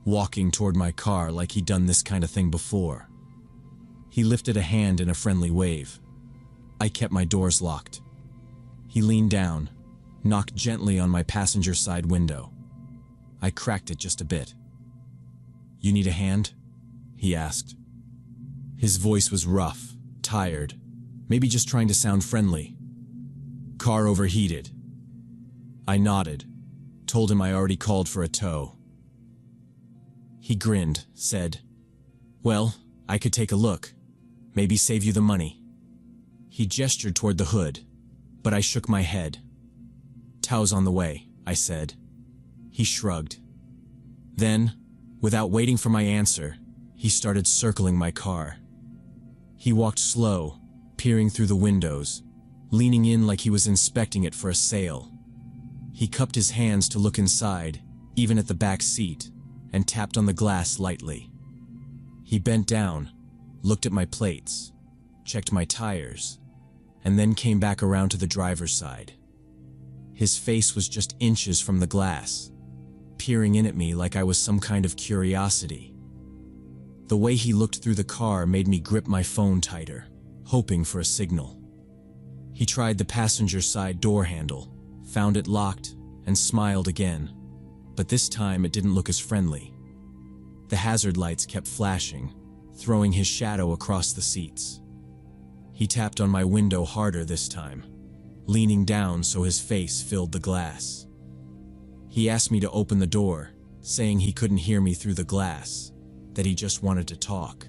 walking toward my car like he'd done this kind of thing before. He lifted a hand in a friendly wave. I kept my doors locked. He leaned down, knocked gently on my passenger side window. I cracked it just a bit. "You need a hand?" he asked. His voice was rough, tired, maybe just trying to sound friendly. "Car overheated." I nodded, told him I already called for a tow. He grinned, said, "Well, I could take a look. Maybe save you the money." He gestured toward the hood, but I shook my head. "Tow's on the way," I said. He shrugged. Then, without waiting for my answer, he started circling my car. He walked slow, peering through the windows, leaning in like he was inspecting it for a sale. He cupped his hands to look inside, even at the back seat, and tapped on the glass lightly. He bent down, looked at my plates, checked my tires, and then came back around to the driver's side. His face was just inches from the glass, peering in at me like I was some kind of curiosity. The way he looked through the car made me grip my phone tighter, hoping for a signal. He tried the passenger side door handle, found it locked, and smiled again, but this time it didn't look as friendly. The hazard lights kept flashing, throwing his shadow across the seats. He tapped on my window harder this time, leaning down so his face filled the glass. He asked me to open the door, saying he couldn't hear me through the glass, that he just wanted to talk.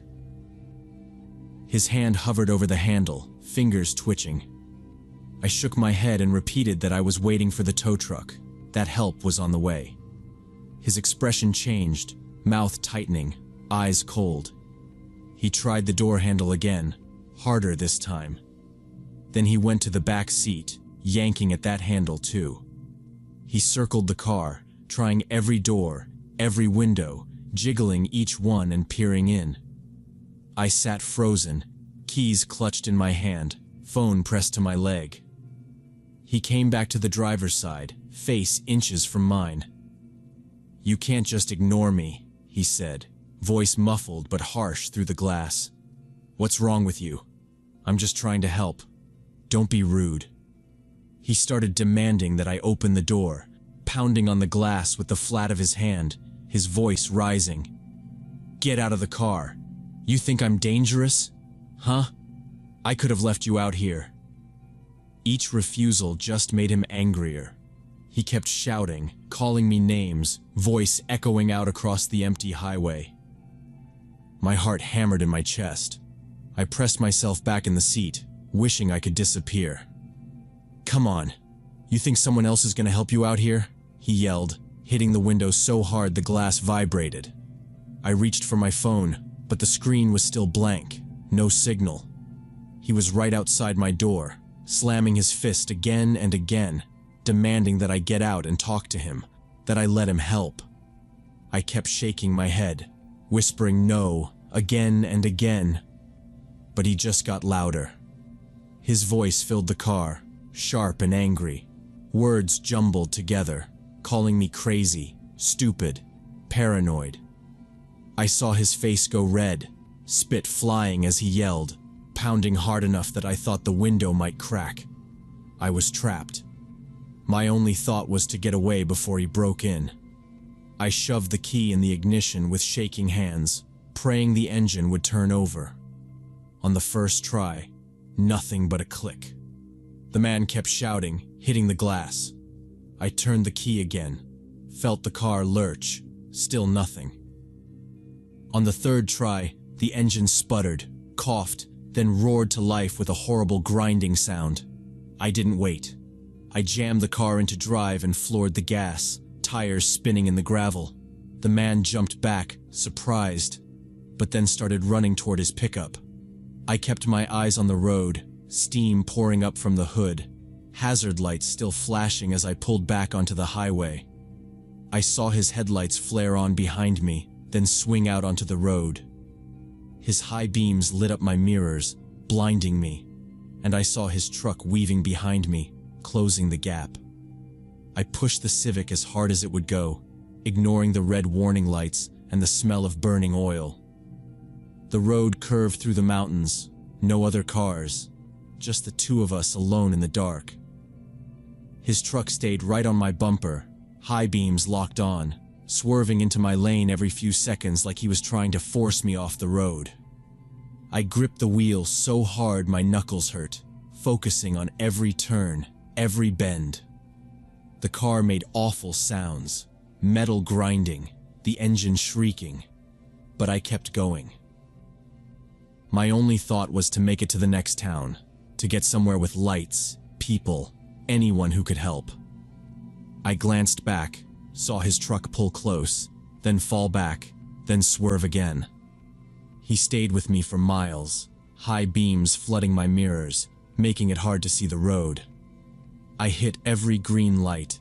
His hand hovered over the handle, fingers twitching. I shook my head and repeated that I was waiting for the tow truck, that help was on the way. His expression changed, mouth tightening, eyes cold. He tried the door handle again, harder this time. Then he went to the back seat, yanking at that handle too. He circled the car, trying every door, every window, jiggling each one and peering in. I sat frozen, keys clutched in my hand, phone pressed to my leg. He came back to the driver's side, face inches from mine. "You can't just ignore me," he said, voice muffled but harsh through the glass. "What's wrong with you? I'm just trying to help. Don't be rude." He started demanding that I open the door, pounding on the glass with the flat of his hand, his voice rising. "Get out of the car. You think I'm dangerous? Huh? I could have left you out here." Each refusal just made him angrier. He kept shouting, calling me names, voice echoing out across the empty highway. My heart hammered in my chest. I pressed myself back in the seat, wishing I could disappear. "Come on. You think someone else is going to help you out here?" he yelled, hitting the window so hard the glass vibrated. I reached for my phone, but the screen was still blank, no signal. He was right outside my door, slamming his fist again and again, demanding that I get out and talk to him, that I let him help. I kept shaking my head, whispering no, again and again. But he just got louder. His voice filled the car, sharp and angry, words jumbled together, calling me crazy, stupid, paranoid. I saw his face go red, spit flying as he yelled, pounding hard enough that I thought the window might crack. I was trapped. My only thought was to get away before he broke in. I shoved the key in the ignition with shaking hands, praying the engine would turn over. On the first try, nothing but a click. The man kept shouting, hitting the glass. I turned the key again, felt the car lurch, still nothing. On the third try, the engine sputtered, coughed, then roared to life with a horrible grinding sound. I didn't wait. I jammed the car into drive and floored the gas, tires spinning in the gravel. The man jumped back, surprised, but then started running toward his pickup. I kept my eyes on the road, steam pouring up from the hood, hazard lights still flashing as I pulled back onto the highway. I saw his headlights flare on behind me, then swing out onto the road. His high beams lit up my mirrors, blinding me, and I saw his truck weaving behind me, closing the gap. I pushed the Civic as hard as it would go, ignoring the red warning lights and the smell of burning oil. The road curved through the mountains, no other cars, just the two of us alone in the dark. His truck stayed right on my bumper, high beams locked on, swerving into my lane every few seconds like he was trying to force me off the road. I gripped the wheel so hard my knuckles hurt, focusing on every turn, every bend. The car made awful sounds, metal grinding, the engine shrieking, but I kept going. My only thought was to make it to the next town, to get somewhere with lights, people, anyone who could help. I glanced back, saw his truck pull close, then fall back, then swerve again. He stayed with me for miles, high beams flooding my mirrors, making it hard to see the road. I hit every green light,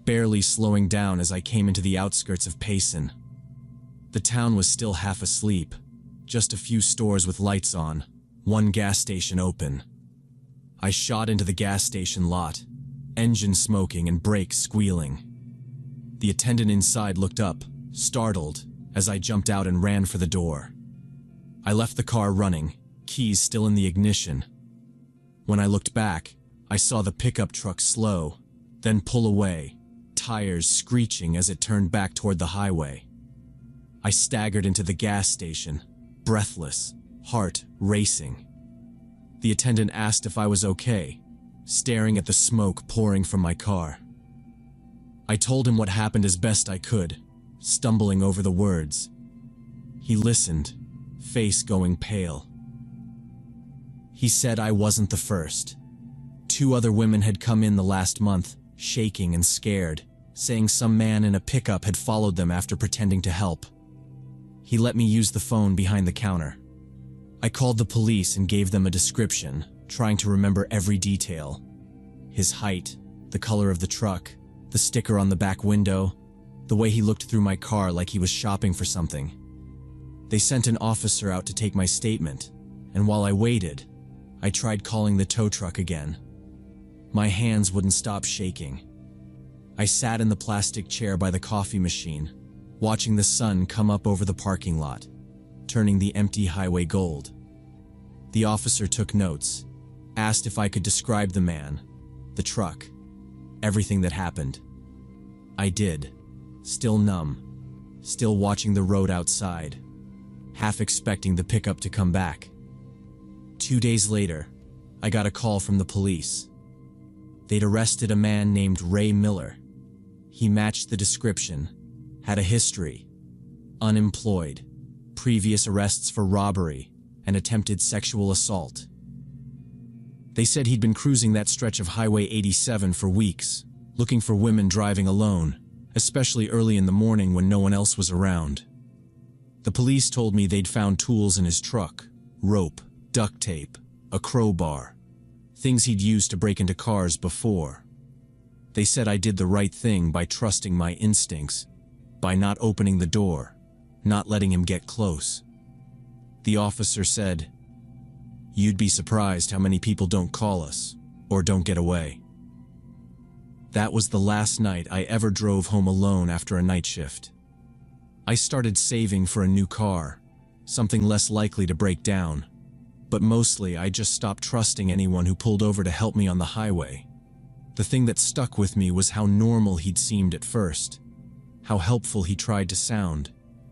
barely slowing down as I came into the outskirts of Payson. The town was still half asleep, just a few stores with lights on, one gas station open. I shot into the gas station lot, engine smoking and brakes squealing. The attendant inside looked up, startled, as I jumped out and ran for the door. I left the car running, keys still in the ignition. When I looked back, I saw the pickup truck slow, then pull away, tires screeching as it turned back toward the highway. I staggered into the gas station, breathless, heart racing. The attendant asked if I was okay, staring at the smoke pouring from my car. I told him what happened as best I could, stumbling over the words. He listened, face going pale. He said I wasn't the first. 2 other women had come in the last month, shaking and scared, saying some man in a pickup had followed them after pretending to help. He let me use the phone behind the counter. I called the police and gave them a description, trying to remember every detail. His height, the color of the truck, the sticker on the back window, the way he looked through my car like he was shopping for something. They sent an officer out to take my statement, and while I waited, I tried calling the tow truck again. My hands wouldn't stop shaking. I sat in the plastic chair by the coffee machine, watching the sun come up over the parking lot, turning the empty highway gold. The officer took notes, asked if I could describe the man, the truck, everything that happened. I did, still numb, still watching the road outside, half expecting the pickup to come back. 2 days later, I got a call from the police. They'd arrested a man named Ray Miller. He matched the description, had a history, unemployed, previous arrests for robbery, and attempted sexual assault. They said he'd been cruising that stretch of Highway 87 for weeks, looking for women driving alone, especially early in the morning when no one else was around. The police told me they'd found tools in his truck, rope, duct tape, a crowbar, things he'd used to break into cars before. They said I did the right thing by trusting my instincts, by not opening the door, not letting him get close. The officer said, "You'd be surprised how many people don't call us, or don't get away." That was the last night I ever drove home alone after a night shift. I started saving for a new car, something less likely to break down, but mostly I just stopped trusting anyone who pulled over to help me on the highway. The thing that stuck with me was how normal he'd seemed at first, how helpful he tried to sound,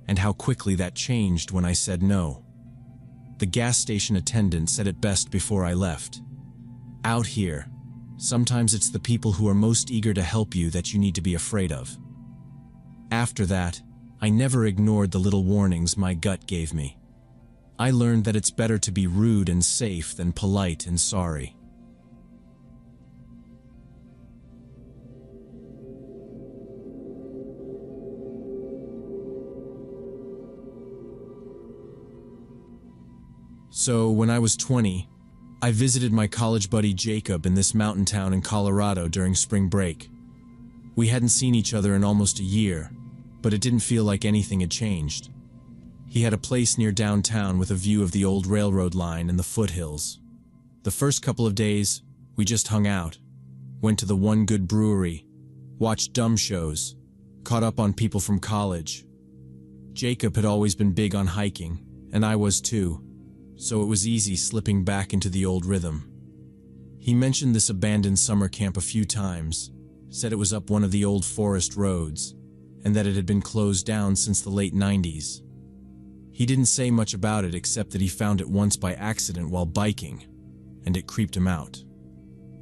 and how quickly that changed when I said no. The gas station attendant said it best before I left. Out here, sometimes it's the people who are most eager to help you that you need to be afraid of. After that, I never ignored the little warnings my gut gave me. I learned that it's better to be rude and safe than polite and sorry. So, when I was 20, I visited my college buddy Jacob in this mountain town in Colorado during spring break. We hadn't seen each other in almost a year, but it didn't feel like anything had changed. He had a place near downtown with a view of the old railroad line and the foothills. The first couple of days, we just hung out, went to the One Good Brewery, watched dumb shows, caught up on people from college. Jacob had always been big on hiking, and I was too, so it was easy slipping back into the old rhythm. He mentioned this abandoned summer camp a few times, said it was up one of the old forest roads, and that it had been closed down since the late 90s. He didn't say much about it except that he found it once by accident while biking, and it creeped him out.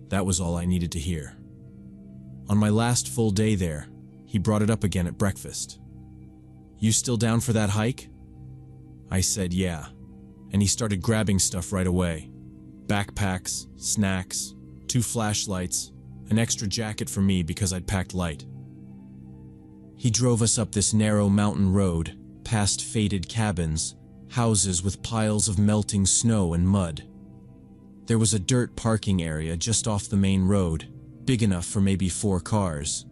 That was all I needed to hear. On my last full day there, he brought it up again at breakfast. "You still down for that hike?" I said yeah, and he started grabbing stuff right away. Backpacks, snacks, 2 flashlights, an extra jacket for me because I'd packed light. He drove us up this narrow mountain road, past faded cabins, houses with piles of melting snow and mud. There was a dirt parking area just off the main road, big enough for maybe 4 cars.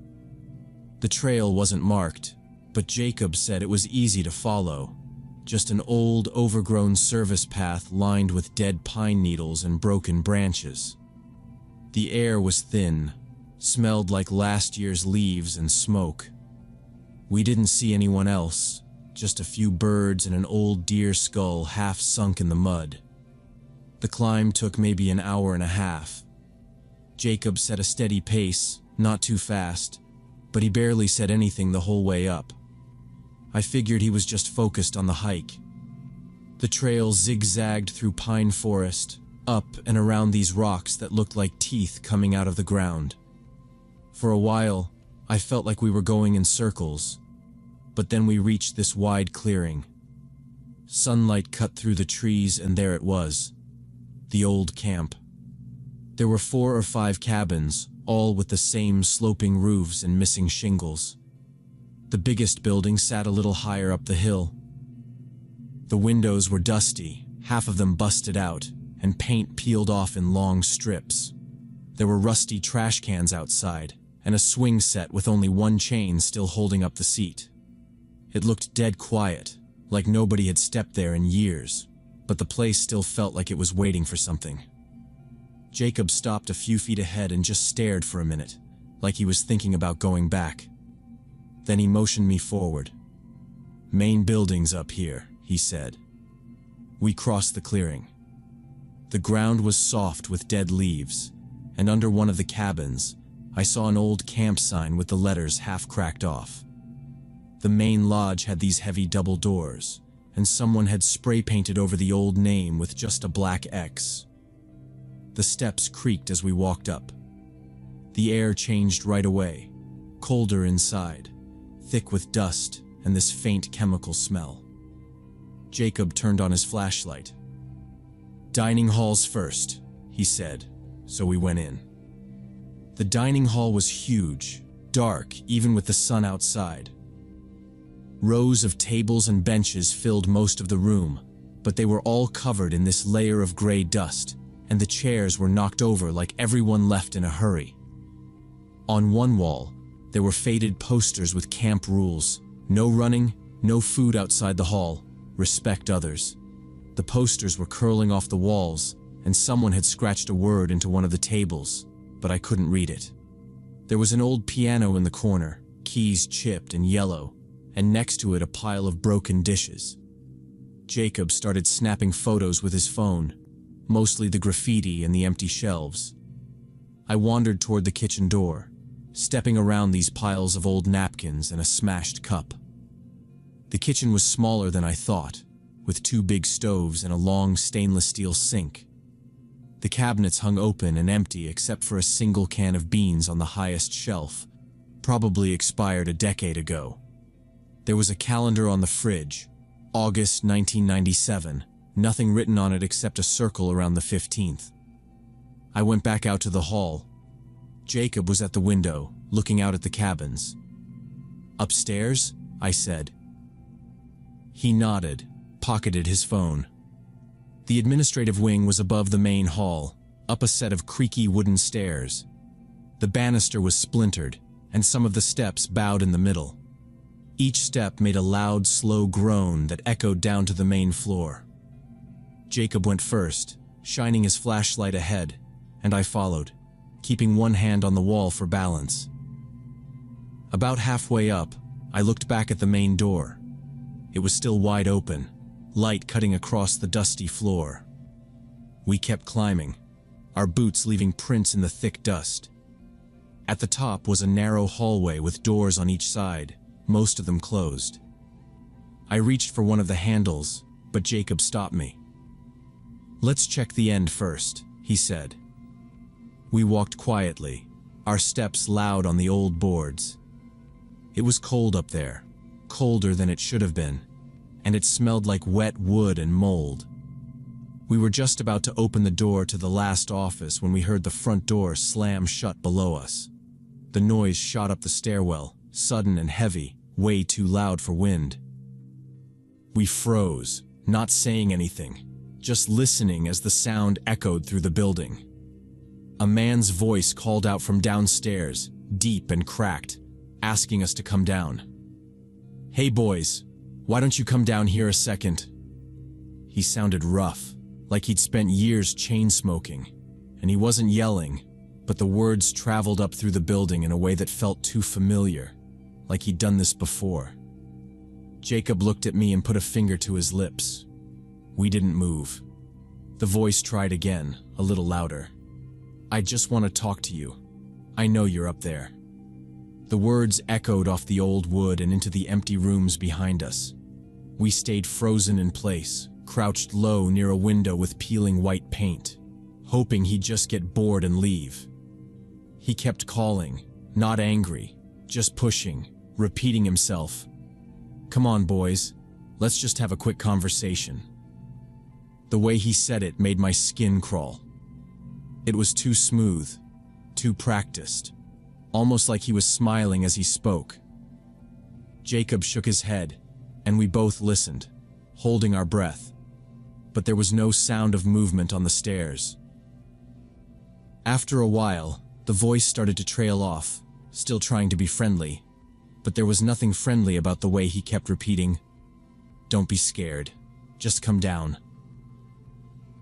The trail wasn't marked, but Jacob said it was easy to follow. Just an old, overgrown service path lined with dead pine needles and broken branches. The air was thin, smelled like last year's leaves and smoke. We didn't see anyone else, just a few birds and an old deer skull half sunk in the mud. The climb took maybe an hour and a half. Jacob set a steady pace, not too fast, but he barely said anything the whole way up. I figured he was just focused on the hike. The trail zigzagged through pine forest, up and around these rocks that looked like teeth coming out of the ground. For a while, I felt like we were going in circles, but then we reached this wide clearing. Sunlight cut through the trees and there it was, the old camp. There were 4 or 5 cabins, all with the same sloping roofs and missing shingles. The biggest building sat a little higher up the hill. The windows were dusty, half of them busted out, and paint peeled off in long strips. There were rusty trash cans outside, and a swing set with only one chain still holding up the seat. It looked dead quiet, like nobody had stepped there in years, but the place still felt like it was waiting for something. Jacob stopped a few feet ahead and just stared for a minute, like he was thinking about going back. Then he motioned me forward. "Main building's up here," he said. We crossed the clearing. The ground was soft with dead leaves, and under one of the cabins, I saw an old camp sign with the letters half cracked off. The main lodge had these heavy double doors, and someone had spray painted over the old name with just a black X. The steps creaked as we walked up. The air changed right away, colder inside, thick with dust and this faint chemical smell. Jacob turned on his flashlight. "Dining halls first," he said, so we went in. The dining hall was huge, dark even with the sun outside. Rows of tables and benches filled most of the room, but they were all covered in this layer of gray dust, and the chairs were knocked over like everyone left in a hurry. On one wall, there were faded posters with camp rules: no running, no food outside the hall, respect others. The posters were curling off the walls, and someone had scratched a word into one of the tables, but I couldn't read it. There was an old piano in the corner, keys chipped and yellow, and next to it a pile of broken dishes. Jacob started snapping photos with his phone, mostly the graffiti and the empty shelves. I wandered toward the kitchen door, stepping around these piles of old napkins and a smashed cup. The kitchen was smaller than I thought, with 2 big stoves and a long stainless steel sink. The cabinets hung open and empty except for a single can of beans on the highest shelf, probably expired a decade ago. There was a calendar on the fridge, August 1997, nothing written on it except a circle around the 15th. I went back out to the hall. Jacob was at the window, looking out at the cabins. "Upstairs?" I said. He nodded, pocketed his phone. The administrative wing was above the main hall, up a set of creaky wooden stairs. The banister was splintered, and some of the steps bowed in the middle. Each step made a loud, slow groan that echoed down to the main floor. Jacob went first, shining his flashlight ahead, and I followed, keeping one hand on the wall for balance. About halfway up, I looked back at the main door. It was still wide open, light cutting across the dusty floor. We kept climbing, our boots leaving prints in the thick dust. At the top was a narrow hallway with doors on each side, most of them closed. I reached for one of the handles, but Jacob stopped me. "Let's check the end first," he said. We walked quietly, our steps loud on the old boards. It was cold up there, colder than it should have been, and it smelled like wet wood and mold. We were just about to open the door to the last office when we heard the front door slam shut below us. The noise shot up the stairwell, sudden and heavy, way too loud for wind. We froze, not saying anything, just listening as the sound echoed through the building. A man's voice called out from downstairs, deep and cracked, asking us to come down. "Hey boys, why don't you come down here a second?" He sounded rough, like he'd spent years chain smoking, and he wasn't yelling, but the words traveled up through the building in a way that felt too familiar, like he'd done this before. Jacob looked at me and put a finger to his lips. We didn't move. The voice tried again, a little louder. "I just want to talk to you. I know you're up there." The words echoed off the old wood and into the empty rooms behind us. We stayed frozen in place, crouched low near a window with peeling white paint, hoping he'd just get bored and leave. He kept calling, not angry, just pushing, repeating himself. "Come on, boys. Let's just have a quick conversation." The way he said it made my skin crawl. It was too smooth, too practiced, almost like he was smiling as he spoke. Jacob shook his head, and we both listened, holding our breath. But there was no sound of movement on the stairs. After a while, the voice started to trail off, still trying to be friendly, but there was nothing friendly about the way he kept repeating, "Don't be scared, just come down."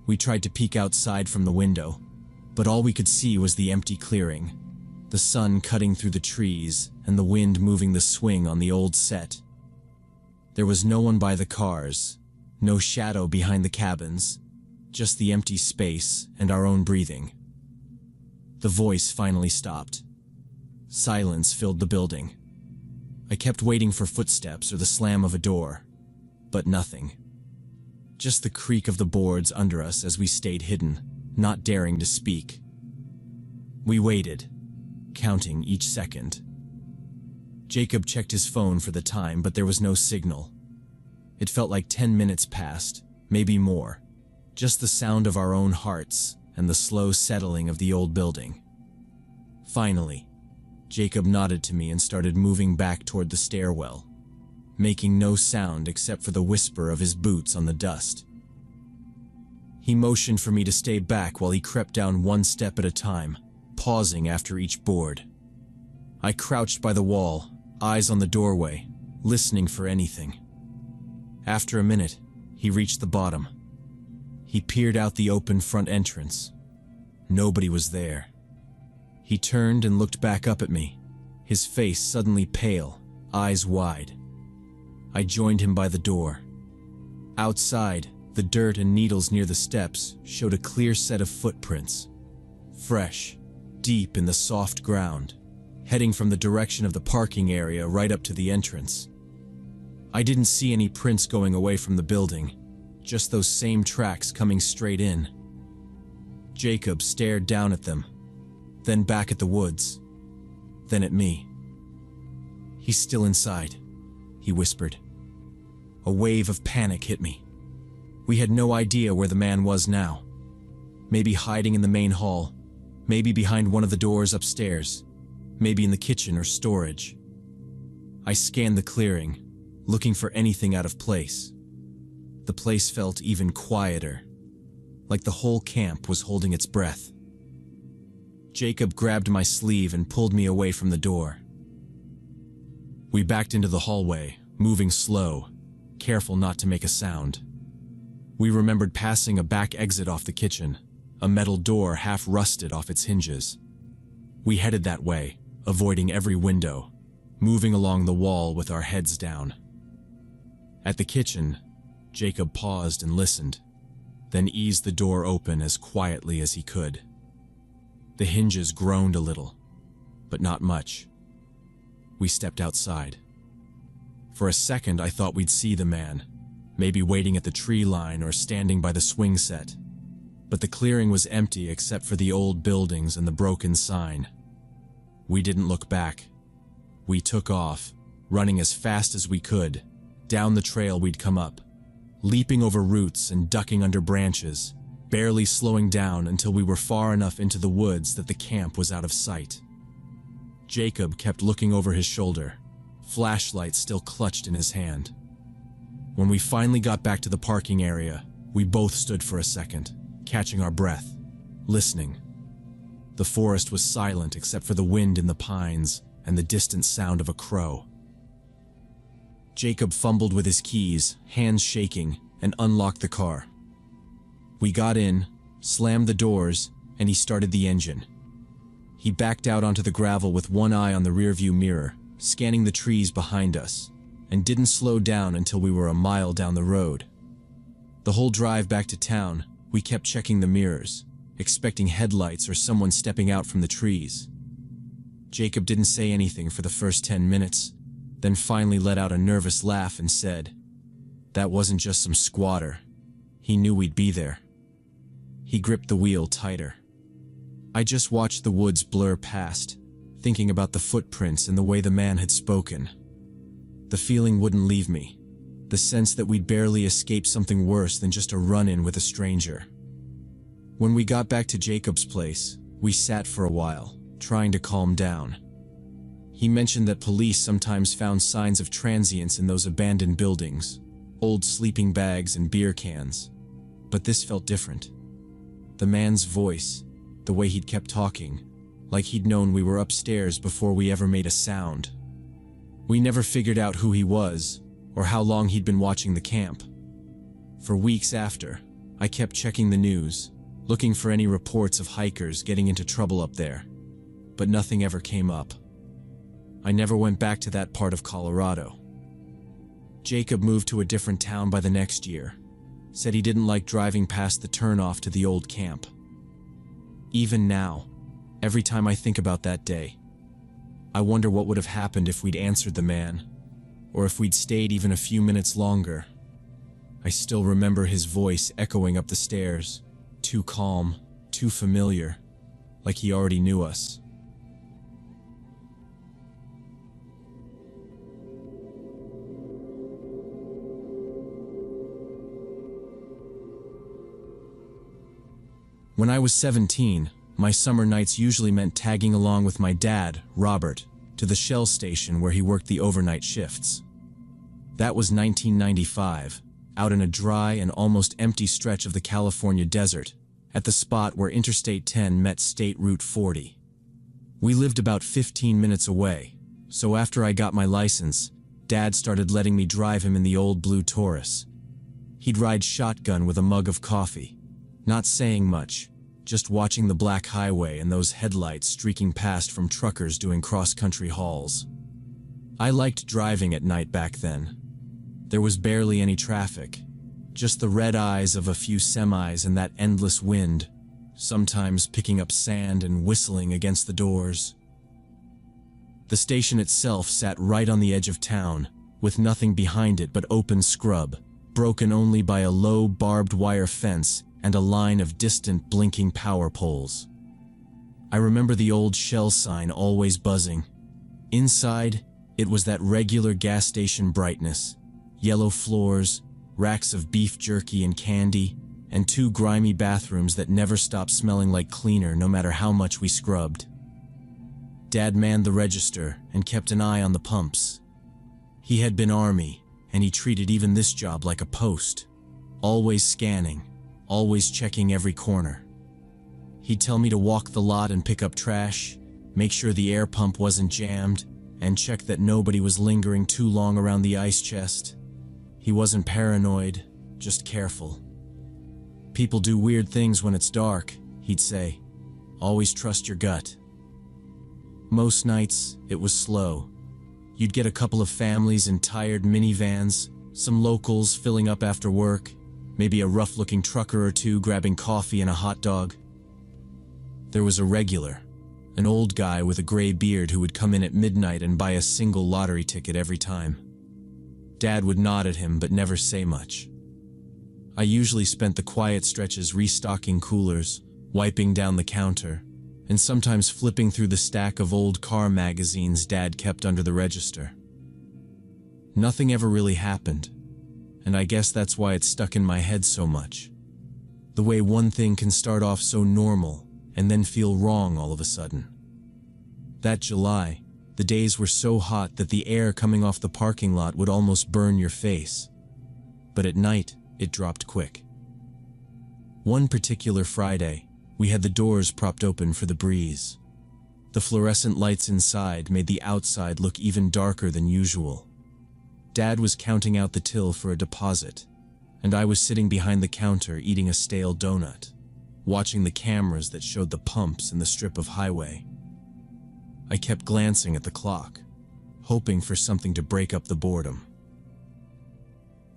We tried to peek outside from the window, but all we could see was the empty clearing, the sun cutting through the trees and the wind moving the swing on the old set. There was no one by the cars, no shadow behind the cabins, just the empty space and our own breathing. The voice finally stopped. Silence filled the building. I kept waiting for footsteps or the slam of a door, but nothing. Just the creak of the boards under us as we stayed hidden, not daring to speak. We waited, counting each second. Jacob checked his phone for the time, but there was no signal. It felt like 10 minutes passed, maybe more. Just the sound of our own hearts and the slow settling of the old building. Finally, Jacob nodded to me and started moving back toward the stairwell, making no sound except for the whisper of his boots on the dust. He motioned for me to stay back while he crept down one step at a time, pausing after each board. I crouched by the wall, eyes on the doorway, listening for anything. After a minute, he reached the bottom. He peered out the open front entrance. Nobody was there. He turned and looked back up at me, his face suddenly pale, eyes wide. I joined him by the door. Outside, the dirt and needles near the steps showed a clear set of footprints, fresh, deep in the soft ground, heading from the direction of the parking area right up to the entrance. I didn't see any prints going away from the building, just those same tracks coming straight in. Jacob stared down at them, then back at the woods, then at me. "He's still inside," he whispered. A wave of panic hit me. We had no idea where the man was now. Maybe hiding in the main hall, maybe behind one of the doors upstairs, maybe in the kitchen or storage. I scanned the clearing, looking for anything out of place. The place felt even quieter, like the whole camp was holding its breath. Jacob grabbed my sleeve and pulled me away from the door. We backed into the hallway, moving slow, careful not to make a sound. We remembered passing a back exit off the kitchen, a metal door half rusted off its hinges. We headed that way, avoiding every window, moving along the wall with our heads down. At the kitchen, Jacob paused and listened, then eased the door open as quietly as he could. The hinges groaned a little, but not much. We stepped outside. For a second, I thought we'd see the man, maybe waiting at the tree line or standing by the swing set. But the clearing was empty except for the old buildings and the broken sign. We didn't look back. We took off, running as fast as we could, down the trail we'd come up, leaping over roots and ducking under branches, barely slowing down until we were far enough into the woods that the camp was out of sight. Jacob kept looking over his shoulder, flashlight still clutched in his hand. When we finally got back to the parking area, we both stood for a second, catching our breath, listening. The forest was silent except for the wind in the pines and the distant sound of a crow. Jacob fumbled with his keys, hands shaking, and unlocked the car. We got in, slammed the doors, and he started the engine. He backed out onto the gravel with one eye on the rearview mirror, scanning the trees behind us, and didn't slow down until we were a mile down the road. The whole drive back to town, we kept checking the mirrors, expecting headlights or someone stepping out from the trees. Jacob didn't say anything for the first 10 minutes, then finally let out a nervous laugh and said, "That wasn't just some squatter. He knew we'd be there." He gripped the wheel tighter. I just watched the woods blur past, thinking about the footprints and the way the man had spoken. The feeling wouldn't leave me, the sense that we'd barely escaped something worse than just a run-in with a stranger. When we got back to Jacob's place, we sat for a while, trying to calm down. He mentioned that police sometimes found signs of transients in those abandoned buildings, old sleeping bags and beer cans. But this felt different. The man's voice, the way he'd kept talking, like he'd known we were upstairs before we ever made a sound. We never figured out who he was, or how long he'd been watching the camp. For weeks after, I kept checking the news, looking for any reports of hikers getting into trouble up there, but nothing ever came up. I never went back to that part of Colorado. Jacob moved to a different town by the next year, said he didn't like driving past the turnoff to the old camp. Even now, every time I think about that day, I wonder what would have happened if we'd answered the man, or if we'd stayed even a few minutes longer. I still remember his voice echoing up the stairs, too calm, too familiar, like he already knew us. When I was 17, my summer nights usually meant tagging along with my dad, Robert, to the Shell station where he worked the overnight shifts. That was 1995, out in a dry and almost empty stretch of the California desert, at the spot where Interstate 10 met State Route 40. We lived about 15 minutes away, so after I got my license, Dad started letting me drive him in the old blue Taurus. He'd ride shotgun with a mug of coffee, not saying much, just watching the black highway and those headlights streaking past from truckers doing cross-country hauls. I liked driving at night back then. There was barely any traffic, just the red eyes of a few semis and that endless wind, sometimes picking up sand and whistling against the doors. The station itself sat right on the edge of town, with nothing behind it but open scrub, broken only by a low barbed wire fence and a line of distant blinking power poles. I remember the old Shell sign always buzzing. Inside, It was that regular gas station brightness, yellow floors, racks of beef jerky and candy, and two grimy bathrooms that never stopped smelling like cleaner no matter how much we scrubbed. Dad manned the register and kept an eye on the pumps. He had been Army, and he treated even this job like a post, always scanning, always checking every corner. He'd tell me to walk the lot and pick up trash, make sure the air pump wasn't jammed, and check that nobody was lingering too long around the ice chest. He wasn't paranoid, just careful. People do weird things when it's dark, he'd say. Always trust your gut. Most nights, it was slow. You'd get a couple of families in tired minivans, some locals filling up after work, maybe a rough-looking trucker or two grabbing coffee and a hot dog. There was a regular, an old guy with a gray beard who would come in at midnight and buy a single lottery ticket every time. Dad would nod at him but never say much. I usually spent the quiet stretches restocking coolers, wiping down the counter, and sometimes flipping through the stack of old car magazines Dad kept under the register. Nothing ever really happened, and I guess that's why it stuck in my head so much. The way one thing can start off so normal and then feel wrong all of a sudden. That July, the days were so hot that the air coming off the parking lot would almost burn your face. But at night, it dropped quick. One particular Friday, we had the doors propped open for the breeze. The fluorescent lights inside made the outside look even darker than usual. Dad was counting out the till for a deposit, and I was sitting behind the counter eating a stale donut, watching the cameras that showed the pumps and the strip of highway. I kept glancing at the clock, hoping for something to break up the boredom.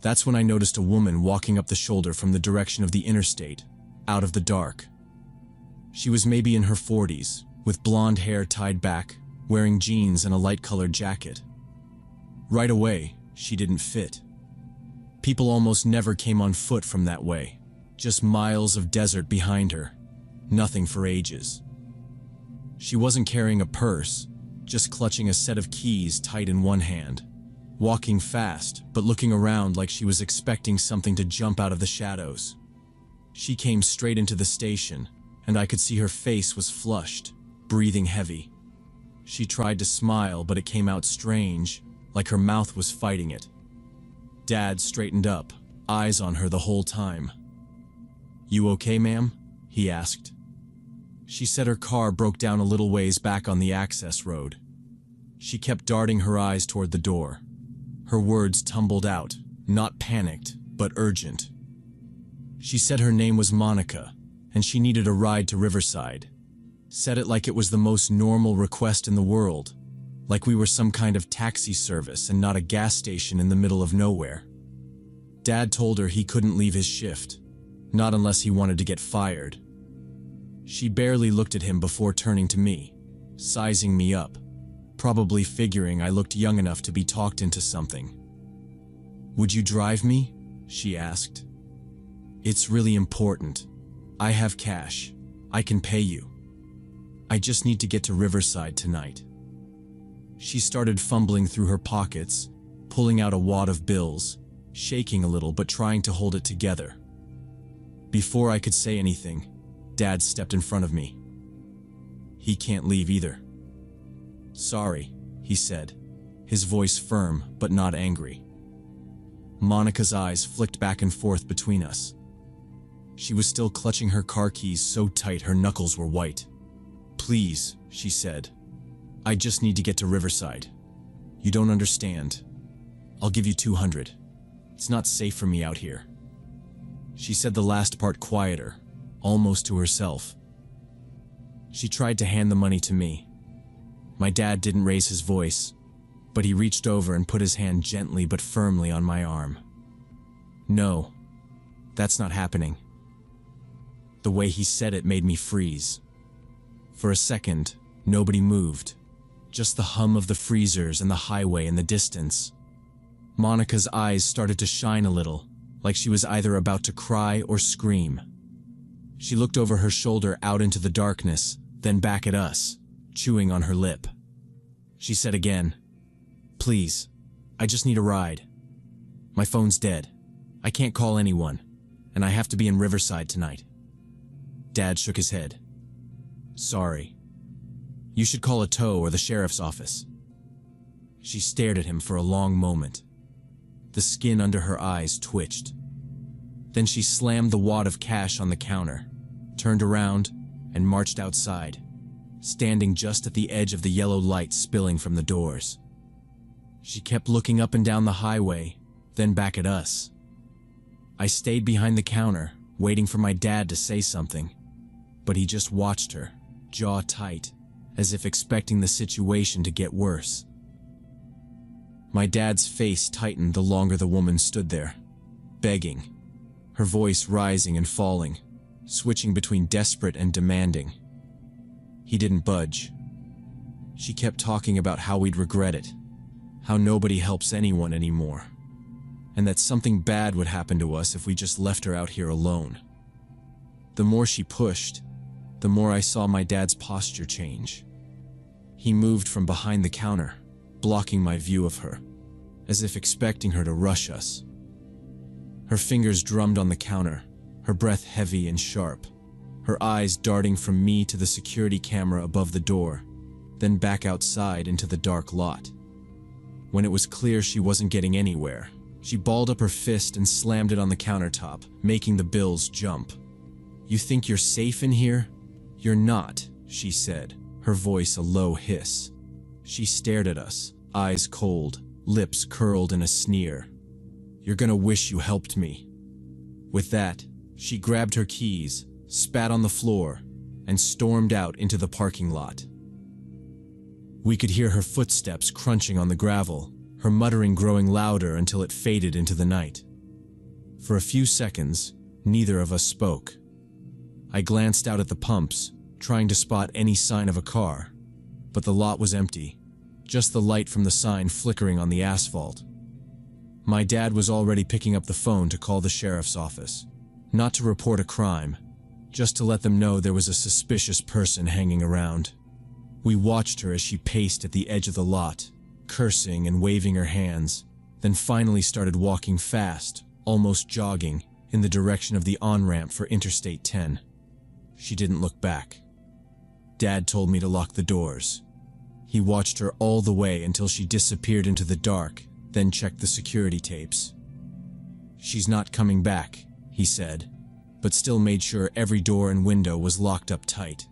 That's when I noticed a woman walking up the shoulder from the direction of the interstate, out of the dark. She was maybe in her 40s, with blonde hair tied back, wearing jeans and a light-colored jacket. Right away, she didn't fit. People almost never came on foot from that way, just miles of desert behind her, nothing for ages. She wasn't carrying a purse, just clutching a set of keys tight in one hand, walking fast but looking around like she was expecting something to jump out of the shadows. She came straight into the station, and I could see her face was flushed, breathing heavy. She tried to smile, but it came out strange, like her mouth was fighting it. Dad straightened up, eyes on her the whole time. "You okay, ma'am?" he asked. She said her car broke down a little ways back on the access road. She kept darting her eyes toward the door. Her words tumbled out, not panicked, but urgent. She said her name was Monica, and she needed a ride to Riverside. Said it like it was the most normal request in the world, like we were some kind of taxi service and not a gas station in the middle of nowhere. Dad told her he couldn't leave his shift, not unless he wanted to get fired. She barely looked at him before turning to me, sizing me up, probably figuring I looked young enough to be talked into something. "Would you drive me?" she asked. "It's really important. I have cash. I can pay you. I just need to get to Riverside tonight." She started fumbling through her pockets, pulling out a wad of bills, shaking a little but trying to hold it together. Before I could say anything, Dad stepped in front of me. "He can't leave either." "Sorry," he said, his voice firm but not angry. Monica's eyes flicked back and forth between us. She was still clutching her car keys so tight her knuckles were white. "Please," she said. "I just need to get to Riverside. You don't understand. I'll give you 200. It's not safe for me out here." She said the last part quieter, almost to herself. She tried to hand the money to me. My dad didn't raise his voice, but he reached over and put his hand gently but firmly on my arm. "No, that's not happening." The way he said it made me freeze. For a second, nobody moved, just the hum of the freezers and the highway in the distance. Monica's eyes started to shine a little, like she was either about to cry or scream. She looked over her shoulder out into the darkness, then back at us, chewing on her lip. She said again, Please, I just need a ride. My phone's dead. I can't call anyone, and I have to be in Riverside tonight." Dad shook his head. "Sorry. You should call a tow or the sheriff's office." She stared at him for a long moment. The skin under her eyes twitched. Then she slammed the wad of cash on the counter, turned around, and marched outside, standing just at the edge of the yellow light spilling from the doors. She kept looking up and down the highway, then back at us. I stayed behind the counter, waiting for my dad to say something, but he just watched her, jaw tight, as if expecting the situation to get worse. My dad's face tightened the longer the woman stood there, begging, her voice rising and falling, switching between desperate and demanding. He didn't budge. She kept talking about how we'd regret it, how nobody helps anyone anymore, and that something bad would happen to us if we just left her out here alone. The more she pushed, the more I saw my dad's posture change. He moved from behind the counter, blocking my view of her, as if expecting her to rush us. Her fingers drummed on the counter, her breath heavy and sharp, her eyes darting from me to the security camera above the door, then back outside into the dark lot. When it was clear she wasn't getting anywhere, she balled up her fist and slammed it on the countertop, making the bills jump. "You think you're safe in here? You're not," she said, her voice a low hiss. She stared at us, eyes cold, lips curled in a sneer. "You're gonna wish you helped me." With that, she grabbed her keys, spat on the floor, and stormed out into the parking lot. We could hear her footsteps crunching on the gravel, her muttering growing louder until it faded into the night. For a few seconds, neither of us spoke. I glanced out at the pumps, trying to spot any sign of a car, but the lot was empty, just the light from the sign flickering on the asphalt. My dad was already picking up the phone to call the sheriff's office, not to report a crime, just to let them know there was a suspicious person hanging around. We watched her as she paced at the edge of the lot, cursing and waving her hands, then finally started walking fast, almost jogging, in the direction of the on-ramp for Interstate 10. She didn't look back. Dad told me to lock the doors. He watched her all the way until she disappeared into the dark, then checked the security tapes. "She's not coming back," he said, but still made sure every door and window was locked up tight.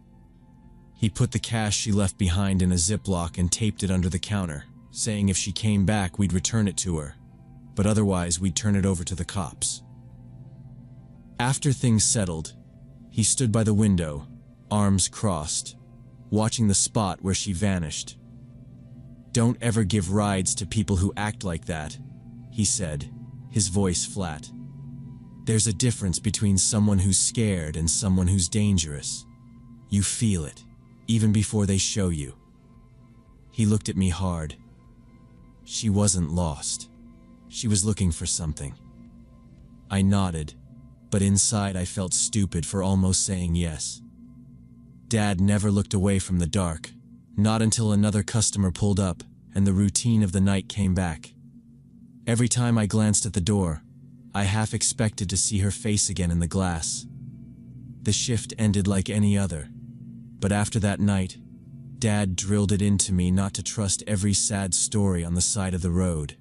He put the cash she left behind in a Ziploc and taped it under the counter, saying if she came back we'd return it to her, but otherwise we'd turn it over to the cops. After things settled, he stood by the window, arms crossed, watching the spot where she vanished. "Don't ever give rides to people who act like that," he said, his voice flat. "There's a difference between someone who's scared and someone who's dangerous. You feel it, even before they show you." He looked at me hard. She wasn't lost. She was looking for something. I nodded, but inside I felt stupid for almost saying yes. Dad never looked away from the dark, not until another customer pulled up and the routine of the night came back. Every time I glanced at the door, I half expected to see her face again in the glass. The shift ended like any other, but after that night, Dad drilled it into me not to trust every sad story on the side of the road.